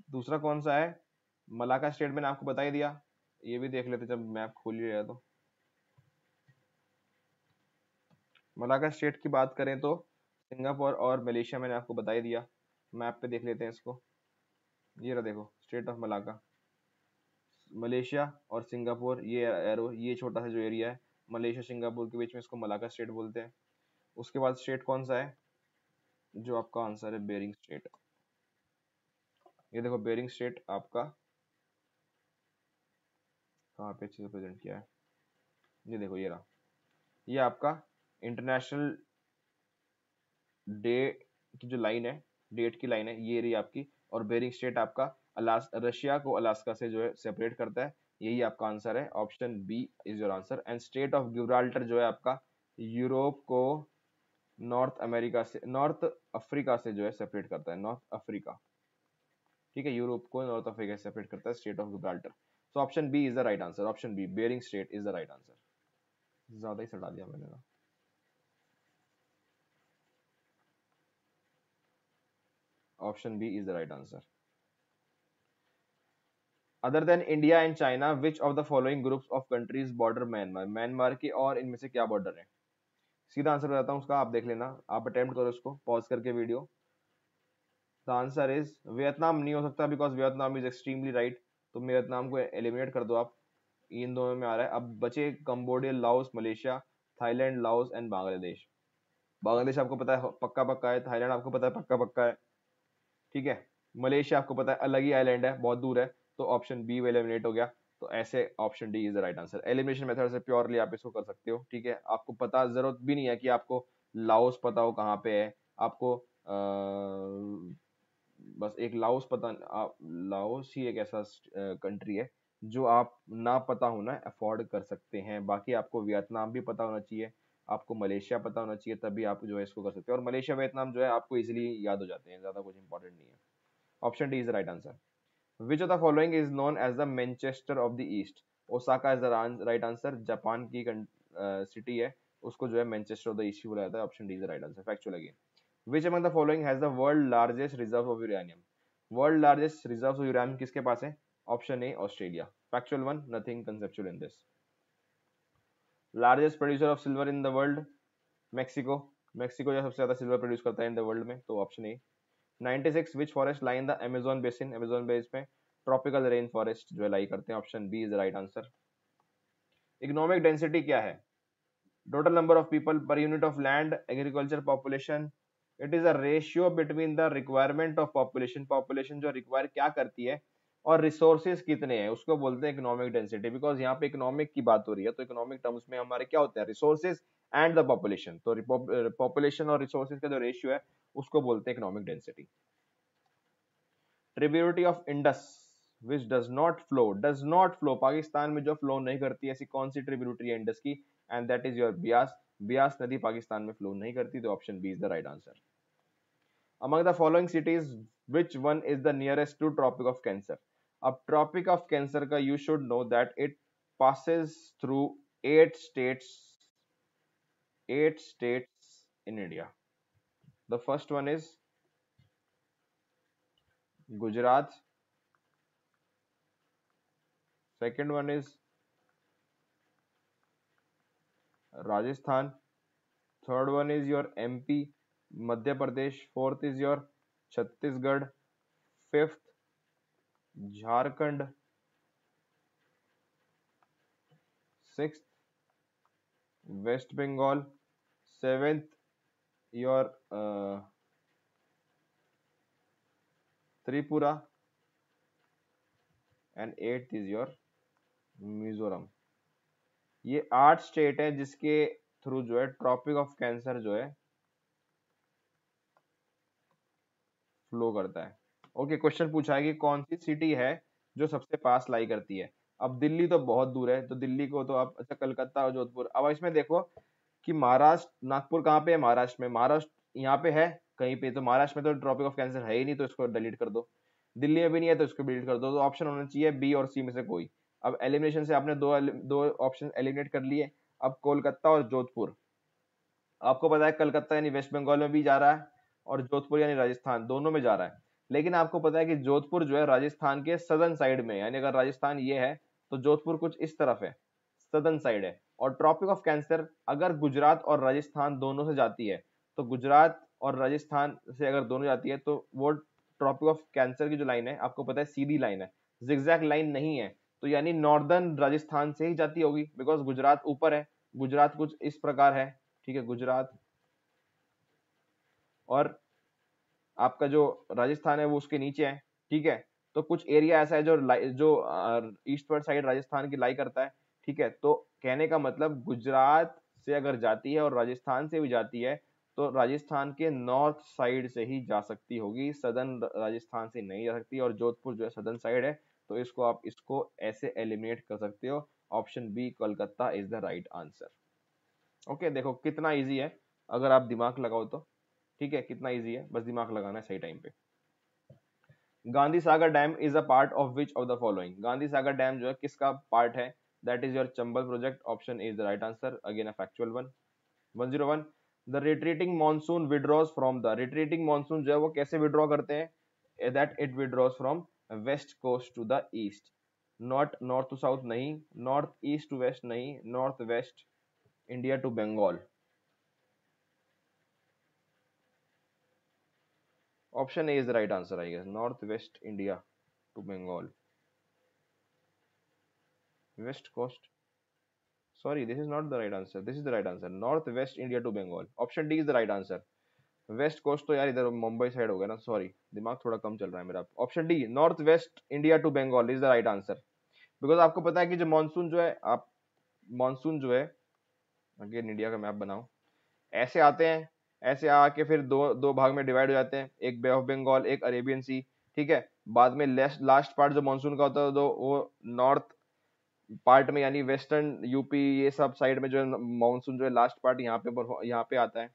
दूसरा कौन सा है, मलाका स्टेट मैंने आपको बता ही दिया, ये भी देख लेते जब मैप खोल ही रहा तो। मलाका स्टेट की बात करें तो सिंगापुर और मलेशिया मैंने आपको बता ही दिया, मैप पे देख लेते हैं इसको। ये रहा देखो स्टेट ऑफ मलाका, मलेशिया और सिंगापुर, ये एरो, ये छोटा सा जो एरिया है मलेशिया सिंगापुर के बीच में, इसको मलाका स्टेट बोलते हैं। उसके बाद स्टेट कौन सा है, जो आपका आंसर है बेरिंग स्टेट। ये देखो बेरिंग स्टेट आपका कहाँ पे अच्छे से प्रेजेंट किया है, ये देखो ये रहा, ये आपका इंटरनेशनल डे की जो लाइन है, डेट की लाइन है, ये रही आपकी। और बेरिंग स्टेट आपका रशिया को अलास्का से जो है सेपरेट करता है। यही आपका आंसर है, option B is your answer. And strait of Gibraltar जो है आपका यूरोप को नॉर्थ अफ्रीका से जो है सेपरेट करता है, नॉर्थ अफ्रीका। ठीक है, यूरोप को नॉर्थ अफ्रीका से सेपरेट करता है strait of Gibraltar. So option B is the right answer, option B Bering strait is the right answer. ज्यादा ही सटा दिया मैंने ना। Option B is the right answer. Other than India and China which of the following groups of countries border Myanmar, Myanmar की और इनमें से क्या बॉर्डर है? सीधा आंसर बताता हूँ उसका, आप देख लेना, आप अटेम्प्ट करो उसको पॉज करके video. The answer is Vietnam नहीं हो सकता, because Vietnam is extremely right, तो वियतनाम को एलिमिनेट कर दो आप। इन दोनों में आ रहा है। अब बचे Cambodia, Laos, Malaysia, Thailand, Laos and Bangladesh. Bangladesh आपको पता है पक्का पक्का है, थाईलैंड आपको पता है पक्का पक्का है, ठीक है। मलेशिया आपको पता है अलग ही आइलैंड है, बहुत दूर है, तो ऑप्शन बी वो एलिमिनेट हो गया। तो ऐसे option D is the right answer. Elimination method से प्योरली आप इसको कर सकते हो, ठीक है। आपको पता जरूरत भी नहीं है कि आपको लाओस पता हो कहाँ पे है, आपको बस एक लाओस पता, लाओस ही एक ऐसा कंट्री है जो आप ना पता होना अफोर्ड कर सकते हैं। बाकी आपको वियतनाम भी पता होना चाहिए, आपको मलेशिया पता होना चाहिए, तभी आप जो है इसको कर सकते हैं। और मलेशिया वियतनाम जो है आपको इजीली याद हो जाते हैं, ज्यादा कुछ इंपॉर्टेंट नहीं है। Option D is the right answer. Which of the following is known as the Manchester of the east? Osaka is the right answer. Japan की सिटी है, उसको जो है मैनचेस्टर ऑफ द ईस्ट बोला जाता है। Option D is the right answer. Factual again. Which among the following has the world largest reserve of uranium? World largest reserve of uranium किसके पास है? Option A Australia. Factual one, nothing conceptual in this. Largest producer of silver in the world? Mexico. Mexico जो सबसे ज्यादा silver produce करता है in the world में, तो option A. 96 which forest lie in the Amazon basin? Amazon base में tropical rain forest जो lie करते हैं। Option B is the right answer. Economic density क्या है? Total number of people per unit of land, agriculture, population. It is a ratio between the requirement of population, population जो require क्या करती है, और रिसोर्सेज कितने हैं, उसको बोलते हैं इकोनॉमिक डेंसिटी। बिकॉज यहाँ पे इकोनॉमिक की बात हो रही है, तो इकोनॉमिक टर्म्स में हमारे क्या होता है, रिसोर्सेज एंड द पॉपुलेशन। तो पॉपुलेशन और रिसोर्सेज का जो रेशियो है उसको बोलते हैं economic density. Tributary of Indus which does not flow, Pakistan में जो फ्लो नहीं करती, ऐसी कौन सी ट्रिब्यूटरी है इंडस की? And that is your Beas. Beas नदी पाकिस्तान में फ्लो नहीं करती, तो option B is the right answer. Among the following cities which one is the nearest to tropic of cancer? अब ट्रॉपिक ऑफ कैंसर का you should know that it passes through 8 states, 8 states in India. The first one is Gujarat, second one is Rajasthan, third one is your MP, Madhya Pradesh, fourth is your Chhattisgarh, fifth Jharkhand, sixth West Bengal, seventh your Tripura, and eighth is your Mizoram. ये 8 state है जिसके through जो है tropic of cancer जो है flow करता है। Okay, question पूछा है कि कौन सी सिटी है जो सबसे पास लाई करती है। अब दिल्ली तो बहुत दूर है, तो दिल्ली को तो आप, अच्छा कलकत्ता और जोधपुर। अब इसमें देखो कि महाराष्ट्र, नागपुर कहाँ पे है? महाराष्ट्र में। महाराष्ट्र यहाँ पे है कहीं पे, तो महाराष्ट्र में तो ट्रॉपिक ऑफ कैंसर है ही नहीं, तो इसको डिलीट कर दो। दिल्ली में भी नहीं है, तो इसको डिलीट कर दो। तो ऑप्शन होना चाहिए बी और सी में से कोई। अब एलिमिनेशन से आपने दो ऑप्शन एलिमिनेट कर लिए। अब कोलकाता और जोधपुर, आपको पता है कलकत्ता यानी वेस्ट बंगाल में भी जा रहा है, और जोधपुर यानी राजस्थान, दोनों में जा रहा है। लेकिन आपको पता है कि जोधपुर जो है राजस्थान के सदर्न साइड में, यानी अगर राजस्थान ये है तो जोधपुर कुछ इस तरफ है, सदर्न साइड है। और ट्रॉपिक ऑफ कैंसर अगर गुजरात और राजस्थान दोनों से जाती है, तो गुजरात और राजस्थान से अगर दोनों जाती है, तो वो ट्रॉपिक ऑफ कैंसर की जो लाइन है आपको पता है सीधी लाइन है, जिगजैग लाइन नहीं है। तो यानी नॉर्दर्न राजस्थान से ही जाती होगी, बिकॉज गुजरात ऊपर है। गुजरात कुछ इस प्रकार है, ठीक है, गुजरात, और आपका जो राजस्थान है वो उसके नीचे है, ठीक है। तो कुछ एरिया ऐसा है जो जो ईस्टवर्ड साइड राजस्थान की लाई करता है, ठीक है, तो कहने का मतलब गुजरात से अगर जाती है और राजस्थान से भी जाती है तो राजस्थान के नॉर्थ साइड से ही जा सकती होगी, सदर्न राजस्थान से नहीं जा सकती। और जोधपुर जो है सदर्न साइड है, तो इसको आप इसको ऐसे एलिमिनेट कर सकते हो। Option B Kolkata is the right answer. Okay, देखो कितना इजी है अगर आप दिमाग लगाओ तो। ठीक है, कितना इजी है, बस दिमाग लगाना है सही टाइम पे। Gandhi Sagar dam is a part of which of the following? Gandhi Sagar dam जो है किसका पार्ट है? That is your Chambal project. Option is the right answer, again a factual one. 101, the retreating monsoon withdraws from the, retreating monsoon जो है वो कैसे withdraw करते हैं? That it withdraws from west coast to the east. Not north to south नहीं, north east to waste नहीं, north west India to Bengal. Option A is the right answer I guess, north west India to Bengal, west coast. Sorry, this is not the right answer. This is the right answer. Northwest India to Bengal. Option D is the right answer. West coast तो यार इधर Mumbai side हो गया ना, sorry दिमाग थोड़ा कम चल रहा है मेरा। Option D north west India to Bengal is the right answer. Because आपको पता है कि जो मानसून जो है, आप मानसून जो है, अगेन इंडिया का मैप बनाओ, ऐसे आते हैं, ऐसे आके फिर दो दो भाग में डिवाइड हो जाते हैं, एक बे ऑफ बंगाल, एक अरेबियन सी। ठीक है, बाद में लास्ट पार्ट जो मानसून का होता है तो वो नॉर्थ पार्ट में यानी वेस्टर्न यूपी ये सब साइड में जो है मानसून जो है लास्ट पार्ट यहाँ पे आता है,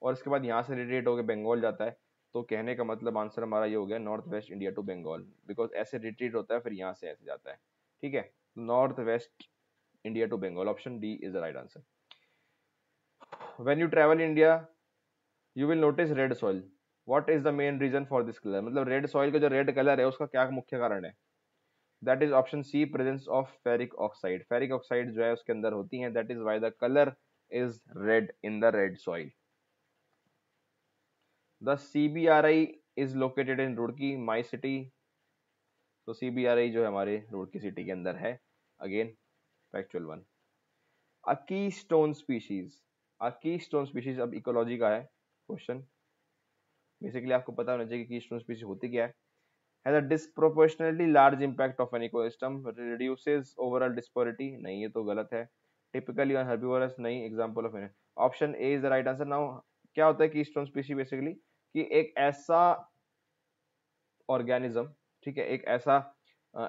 और इसके बाद यहाँ से रिलेट होकर बंगाल जाता है। तो कहने का मतलब आंसर हमारा ये हो गया north west India to Bengal, because ऐसे रिट्रीट होता है फिर यहाँ से ऐसे जाता है। ठीक है, north west India to Bengal, option D is the right answer. When you travel India you will notice red soil, what is the main reason for this colour? मतलब रेड सॉइल का जो रेड कलर है उसका क्या मुख्य कारण है? That is option C, presence of ferric oxide. Ferric oxide जो है उसके अंदर होती है, that is why the colour is red in the red soil. The CBRI is located in Roorkee, my city. तो CBRI जो है हमारे रुड़की सिटी के अंदर है, अगेन फैक्चुअल वन। अ कीस्टोन स्पीशीज, अ कीस्टोन स्पीशीज, अब इकोलॉजी का है क्वेश्चन, बेसिकली आपको पता होना चाहिए कि कीस्टोन स्पीशीज होती क्या है। Has a disproportionately large impact of an ecosystem, reduces overall disparity, नहीं ये तो गलत है। टिपिकली ऑन हर्बीवोरस, नहीं, example of an. Option A is the right answer. Now क्या होता है कीस्टोन स्पीशीज? बेसिकली कि एक ऐसा ऑर्गेनिज्म, ठीक है, एक ऐसा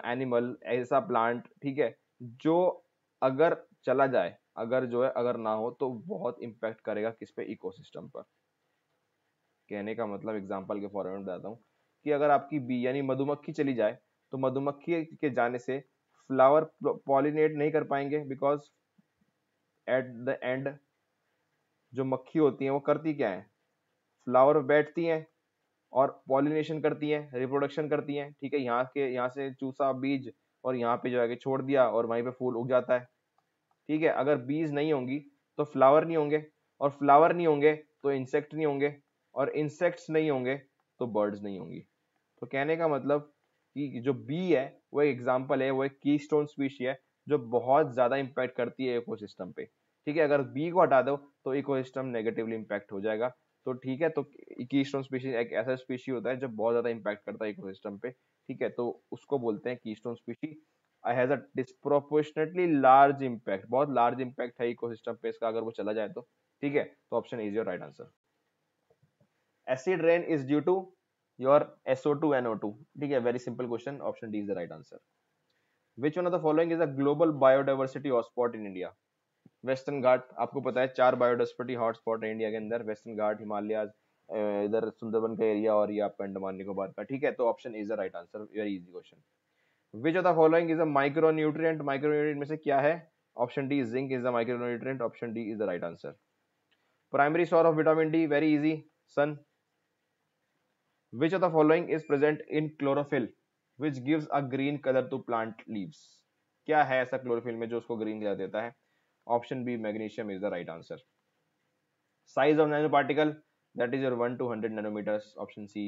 एनिमल, ऐसा प्लांट, ठीक है, जो अगर चला जाए, अगर जो है अगर ना हो तो बहुत इंपैक्ट करेगा किस पे? इकोसिस्टम पर। कहने का मतलब एग्जांपल के फॉर्म में बताता हूँ कि अगर आपकी बी यानी मधुमक्खी चली जाए तो मधुमक्खी के जाने से फ्लावर पॉलिनेट नहीं कर पाएंगे, बिकॉज एट द एंड जो मक्खी होती है वो करती क्या है? फ्लावर बैठती हैं और पॉलिनेशन करती हैं, रिप्रोडक्शन करती हैं। ठीक है, यहाँ से चूसा बीज और यहाँ पे जो है कि छोड़ दिया और वहीं पे फूल उग जाता है। ठीक है, अगर बीज नहीं होंगी तो फ्लावर नहीं होंगे, और फ्लावर नहीं होंगे तो इंसेक्ट नहीं होंगे, और इंसेक्ट्स नहीं होंगे तो बर्ड्स नहीं होंगी। तो कहने का मतलब कि जो बी है वो एक एग्जाम्पल है, वो एक कीस्टोन स्पीशी है जो बहुत ज्यादा इंपैक्ट करती है इकोसिस्टम पे। ठीक है, अगर बी को हटा दो तो इकोसिस्टम नेगेटिवली इंपैक्ट हो जाएगा। तो ठीक है, तो कीस्टोन स्पीशीज एक ऐसा स्पीशी होता है जो बहुत ज्यादा इंपैक्ट करता है इकोसिस्टम पे। ठीक है, तो उसको बोलते हैं keystone species. Has a disproportionately large impact, बहुत लार्ज इंपैक्ट है इकोसिस्टम पे इसका अगर वो चला जाए तो। ठीक है, तो option is your right answer. Acid rain is due to your SO2 NO2। ठीक है, very simple question, option D is the right answer. Which one of the following is a global biodiversity hotspot in India? Western Ghat, आपको पता है 4 biodiversity hotspot है India के अंदर, western घाट, हिमालय, इधर सुंदरबन का एरिया और ये आपका अंडमान निकोबार का। ठीक है, तो option is the right answer, very easy question. Which of the following is a micronutrient? Micronutrient में से क्या है? Option D zinc is the micronutrient, option D is the right answer. Primary source of vitamin D, very easy, sun. Which of the following is present in chlorophyll which gives a green color to plant leaves? क्या है ऐसा chlorophyll में जो उसको green colour देता है? Option B magnesium is the right answer. Size of nano particle, that is your 1 to 100 nanometers, option C.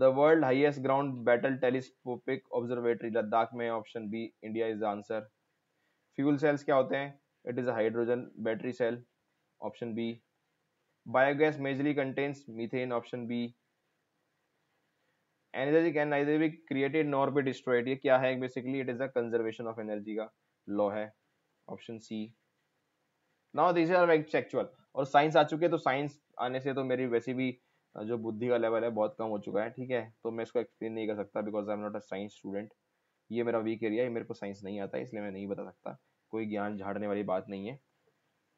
The world highest ground battle telescopic observatory Ladakh में, option B India is the answer. Fuel cells क्या होते हैं? It is a hydrogen battery cell, option B. Biogas majorly contains methane, option B. Energy can neither be created nor be destroyed, ये क्या है? Basically it is a conservation of energy का law है, option C. Now this are like actual. और science आ चुके हैं, तो साइंस आने से तो मेरी वैसे भी जो बुद्धि का लेवल है बहुत कम हो चुका है, ठीक है, तो मैं इसको एक्सप्लेन नहीं कर सकता because I am not a science student. ये मेरा वीक एरिया है, मेरे को साइंस नहीं आता है, इसलिए मैं नहीं बता सकता, कोई ज्ञान झाड़ने वाली बात नहीं है।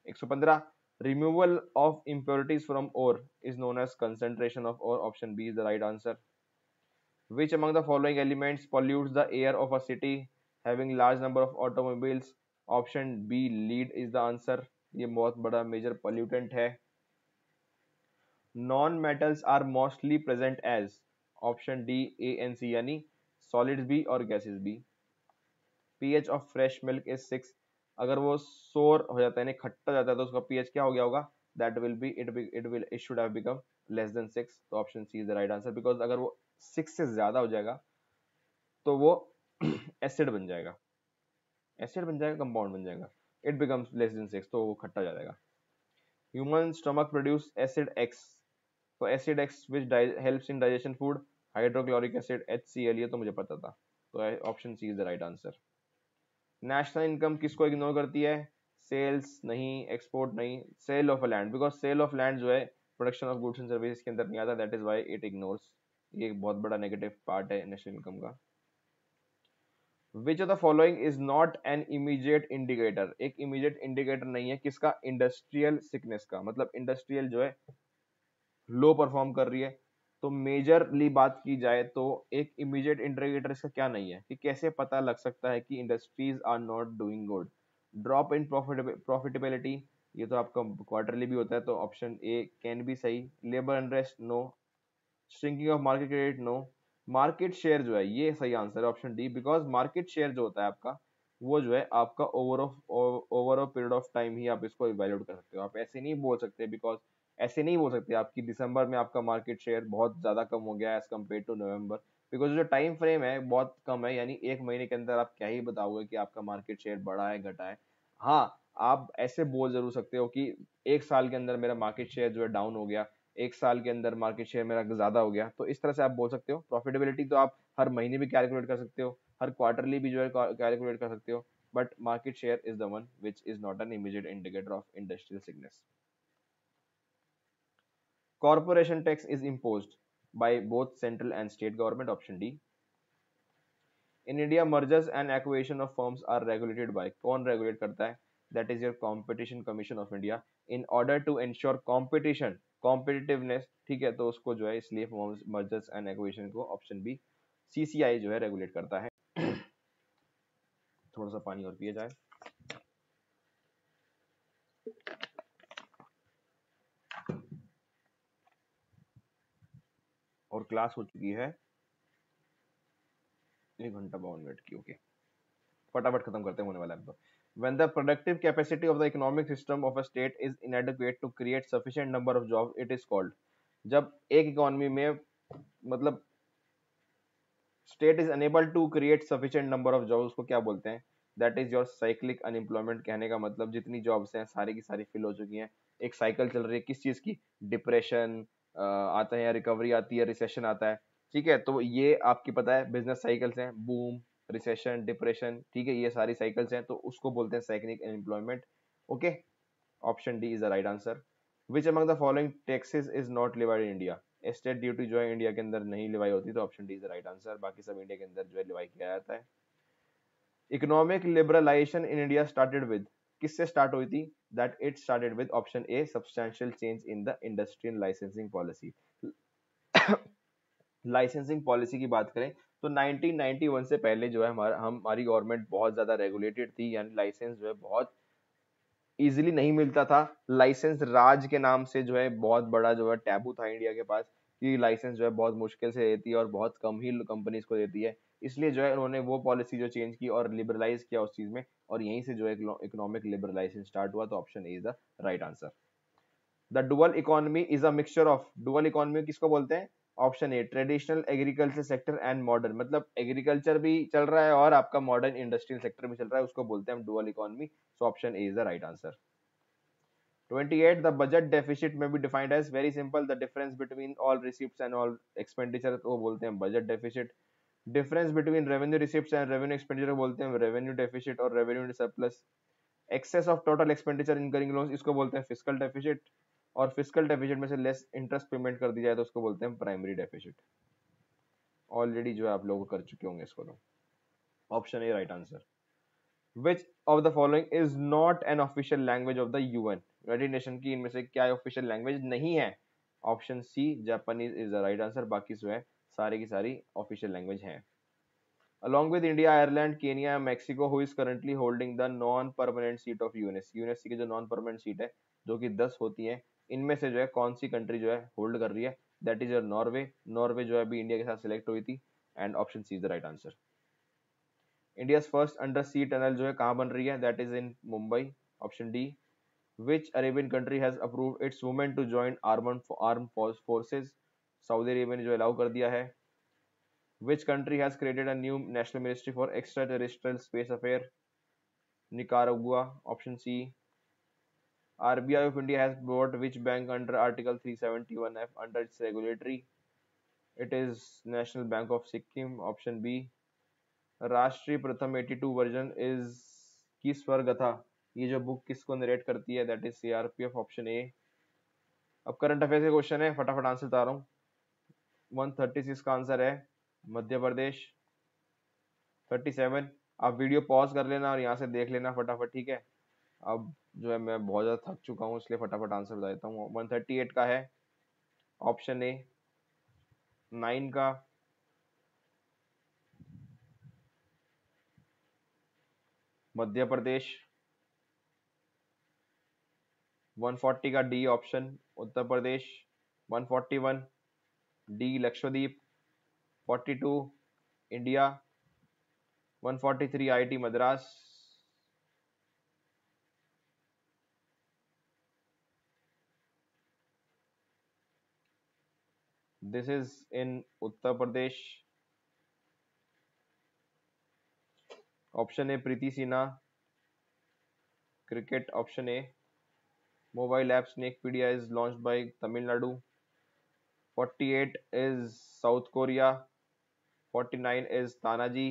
115, removal of impurities from ore is known as concentration of ore, option B is the right answer. Which among the following elements pollutes the air of a city having large number of automobiles? Option B lead is the answer. ये बहुत बड़ा major pollutant है। Non metals are mostly present as, option D A and C यानी solids B और gases B। pH of fresh milk is 6। अगर वो सोर हो जाता है यानी खट्टा हो जाता है तो उसका pH क्या हो गया होगा? That will be it should have become less than 6। तो option C is the right answer, because अगर वो 6 से ज्यादा हो जाएगा तो वो एसिड बन जाएगा, एसिड बन जाएगा, कंपाउंड बन जाएगा। इट बिकम्स लेस देन 6 तो वो खट्टा जा जाएगा। Human stomach produce acid x, तो acid x which helps in digestion food, hydrochloric acid HCl, ये तो मुझे पता था, तो option C is the right answer. National income किसको इग्नोर करती है? सेल्स नहीं, एक्सपोर्ट नहीं, sale of land, because sale of land जो है production of goods and services के अंदर नहीं आता, that is why it ignores. ये एक बहुत बड़ा नेगेटिव पार्ट है नेशनल इनकम का। विच of the following is not an immediate indicator, एक इमीडिएट इंडिकेटर नहीं है किसका? इंडस्ट्रियल सिकनेस का, मतलब इंडस्ट्रियल जो है लो परफॉर्म कर रही है, तो मेजरली बात की जाए तो एक इमीडिएट इंडिकेटर इसका क्या नहीं है कि कैसे पता लग सकता है कि industries are not doing good? Drop in profitability, ये तो आपका क्वार्टरली भी होता है, तो ऑप्शन ए कैन बी सही। Labour unrest no. Shrinking of market credit no. Market share जो है ये सही आंसर है, option D, because market share जो होता है आपका वो जो है आपका over of period of time ही आप इसको इवेल्युएट कर सकते हो। आप ऐसे नहीं बोल सकते, बिकॉज ऐसे नहीं बोल सकते आपकी दिसंबर में आपका मार्केट शेयर बहुत ज्यादा कम हो गया as compare to November, because जो टाइम फ्रेम है बहुत कम है, यानी एक महीने के अंदर आप क्या ही बताओगे कि आपका मार्केट शेयर बढ़ा है घटा है। हाँ, आप ऐसे बोल जरूर सकते हो कि एक साल के अंदर मेरा मार्केट शेयर जो है डाउन हो गया, एक साल के अंदर मार्केट शेयर मेरा ज्यादा हो गया, तो इस तरह से आप बोल सकते हो। प्रॉफिटेबिलिटी तो आप हर महीने भी कैलकुलेट कर सकते हो, हर क्वार्टरली भी जो है कैलकुलेट कर सकते हो, but market share is the one which is not an immediate indicator of industrial sickness. Corporation tax is imposed by both central and state government, option D. In India, mergers and acquisition of firms are regulated by, कौन regulate करता है? That is your Competition Commission of India. In order to ensure competition, competitiveness, ठीक है, तो उसको जो है इसलिए mergers and acquisition को ऑप्शन बी CCI जो है रेगुलेट करता है। थोड़ा सा पानी और पिए जाए। और क्लास हो चुकी है 1 घंटा 52 मिनट की, ओके, फटाफट खत्म करते हैं, होने वाला है तो। When the productive capacity of the economic system of a state is inadequate to create sufficient number of jobs, it is called, जब एक इकोनॉमी में मतलब state is unable to create sufficient number of jobs, उसको क्या बोलते हैं? That is your cyclic unemployment. कहने का मतलब जितनी जॉब्स हैं सारी की सारी फिल हो चुकी हैं, एक साइकिल चल रही है किस चीज की? डिप्रेशन आता है या रिकवरी आती है, रिसेशन आता है, ठीक है, तो ये आपकी पता है बिजनेस साइकिल्स हैं, बूम, रिसेशन, डिप्रेशन, ठीक है, ये सारी साइकिल्स हैं, तो उसको बोलते हैं cyclic unemployment. Okay, option D is the right answer. Which among the following taxes is not levied in India, estate duty जो है इंडिया के अंदर नहीं लिवाई होती, तो option D is the right answer, बाकी सब इंडिया के अंदर जो है लिवाई किया जाता है। Economic liberalisation in India started with, किससे स्टार्ट हुई थी? That it started with option A substantial change in the industrial licensing policy. Licensing policy की बात करें तो 1991 से पहले जो है हमारी गवर्नमेंट बहुत ज्यादा रेगुलेटेड थी, यानी लाइसेंस जो है बहुत इजीली नहीं मिलता था। लाइसेंस राज के नाम से जो है बहुत बड़ा जो है टैबू था इंडिया के पास कि लाइसेंस जो है बहुत मुश्किल से देती है और बहुत कम ही कंपनीज को देती है, इसलिए जो है उन्होंने वो पॉलिसी जो चेंज की और लिबरलाइज किया उस चीज में, और यहीं से जो है इकोनॉमिक लिबरलाइजेशन स्टार्ट हुआ, तो option A is the right answer. The dual economy is a mixture of, dual economy किसको बोलते हैं? Option A traditional agriculture sector and modern, मतलब एग्रीकल्चर भी चल रहा है और आपका मॉडर्न इंडस्ट्रियल सेक्टर भी चल रहा है, उसको बोलते हैं हम dual economy, so option A is the right answer. 28, the budget deficit may be defined as, very simple, the difference between all receipts and all expenditure को बोलते हैं budget deficit। difference between revenue receipts and revenue expenditure को बोलते हैं revenue deficit और revenue surplus। Excess of total expenditure incurring loans, इसको बोलते हैं फिस्कल डेफिसिट, और फिस्कल डेफिसिट में से लेस इंटरेस्ट पेमेंट कर दी जाए तो उसको बोलते हैं प्राइमरी डेफिसिट। ऑलरेडी जो है आप लोग कर चुके होंगे इसको। तो option A right answer. Which of the following is not an official language of the UN, United Nation की इनमें से क्या ऑफिशियल लैंग्वेज नहीं है? Option C Japanese is the right answer, बाकी जो है सारी की सारी ऑफिशियल लैंग्वेज हैं। Along with India, Ireland, Kenya and Mexico, who is currently holding the non-permanent seat of UNSC, UNSC की जो नॉन परमानेंट सीट है जो कि 10 होती है, इनमें से जो है कौन सी कंट्री जो है होल्ड कर रही है? That is your Norway. Norway जो है अभी इंडिया के साथ सिलेक्ट हुई थी, and option C is the right answer. India first under sea tunnel जो है कहाँ बन रही है? That is in Mumbai, option D. Which Arabian country has approved its women to join arm forces, Saudi Arabia ने जो अलाउ कर दिया है। Which country has created a new national ministry for extraterrestrial space affair? Nicaragua, option C. RBI of India has brought which bank under Article 371F under its regulatory? It is National Bank of Sikkim, option B. राष्ट्रीय प्रथम 82 version is की स्वर गथा, ये जो book किसको narrate करती है? That is CRPF, option A. अब करंट अफेयर्स के क्वेश्चन है, फटाफट आंसर बता रहा हूँ। 136 का आंसर है मध्य प्रदेश। 37, आप वीडियो पॉज कर लेना और यहाँ से देख लेना फटाफट, ठीक है? अब जो है मैं बहुत ज्यादा थक चुका हूँ, इसलिए फटाफट आंसर बता देता हूँ। 138 का है ऑप्शन ए। 9 का मध्य प्रदेश। 140 का D option Uttar Pradesh. 141 D Lakshadweep. 42 India. 143 IT Madras. This is in Uttar Pradesh. Option A Preeti Sinha cricket, option A. Mobile app Snakepedia is launched by Tamil Nadu. 48 is South Korea, 49 is Tanaji,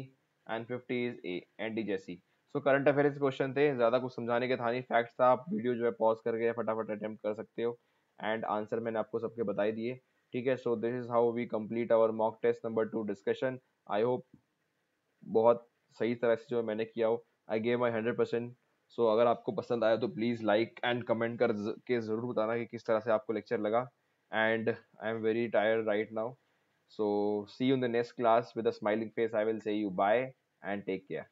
and 50 is Andy Jassy. So current affairs question थे, ज्यादा कुछ समझाने के था नहीं, facts था। आप video जो है पॉज करके फटाफट अटेम्प्ट कर सकते हो, एंड आंसर मैंने आपको सबके बता ही दिए, ठीक है? So this is how we complete our mock test number 2 discussion. I hope बहुत सही तरह से जो मैंने किया हो, आई गेव माई 100%। सो अगर आपको पसंद आया तो प्लीज़ लाइक एंड कमेंट कर के ज़रूर बताना कि किस तरह से आपको लेक्चर लगा, and I am very tired right now. So see you in the next class with a smiling face. I will say you bye and take care.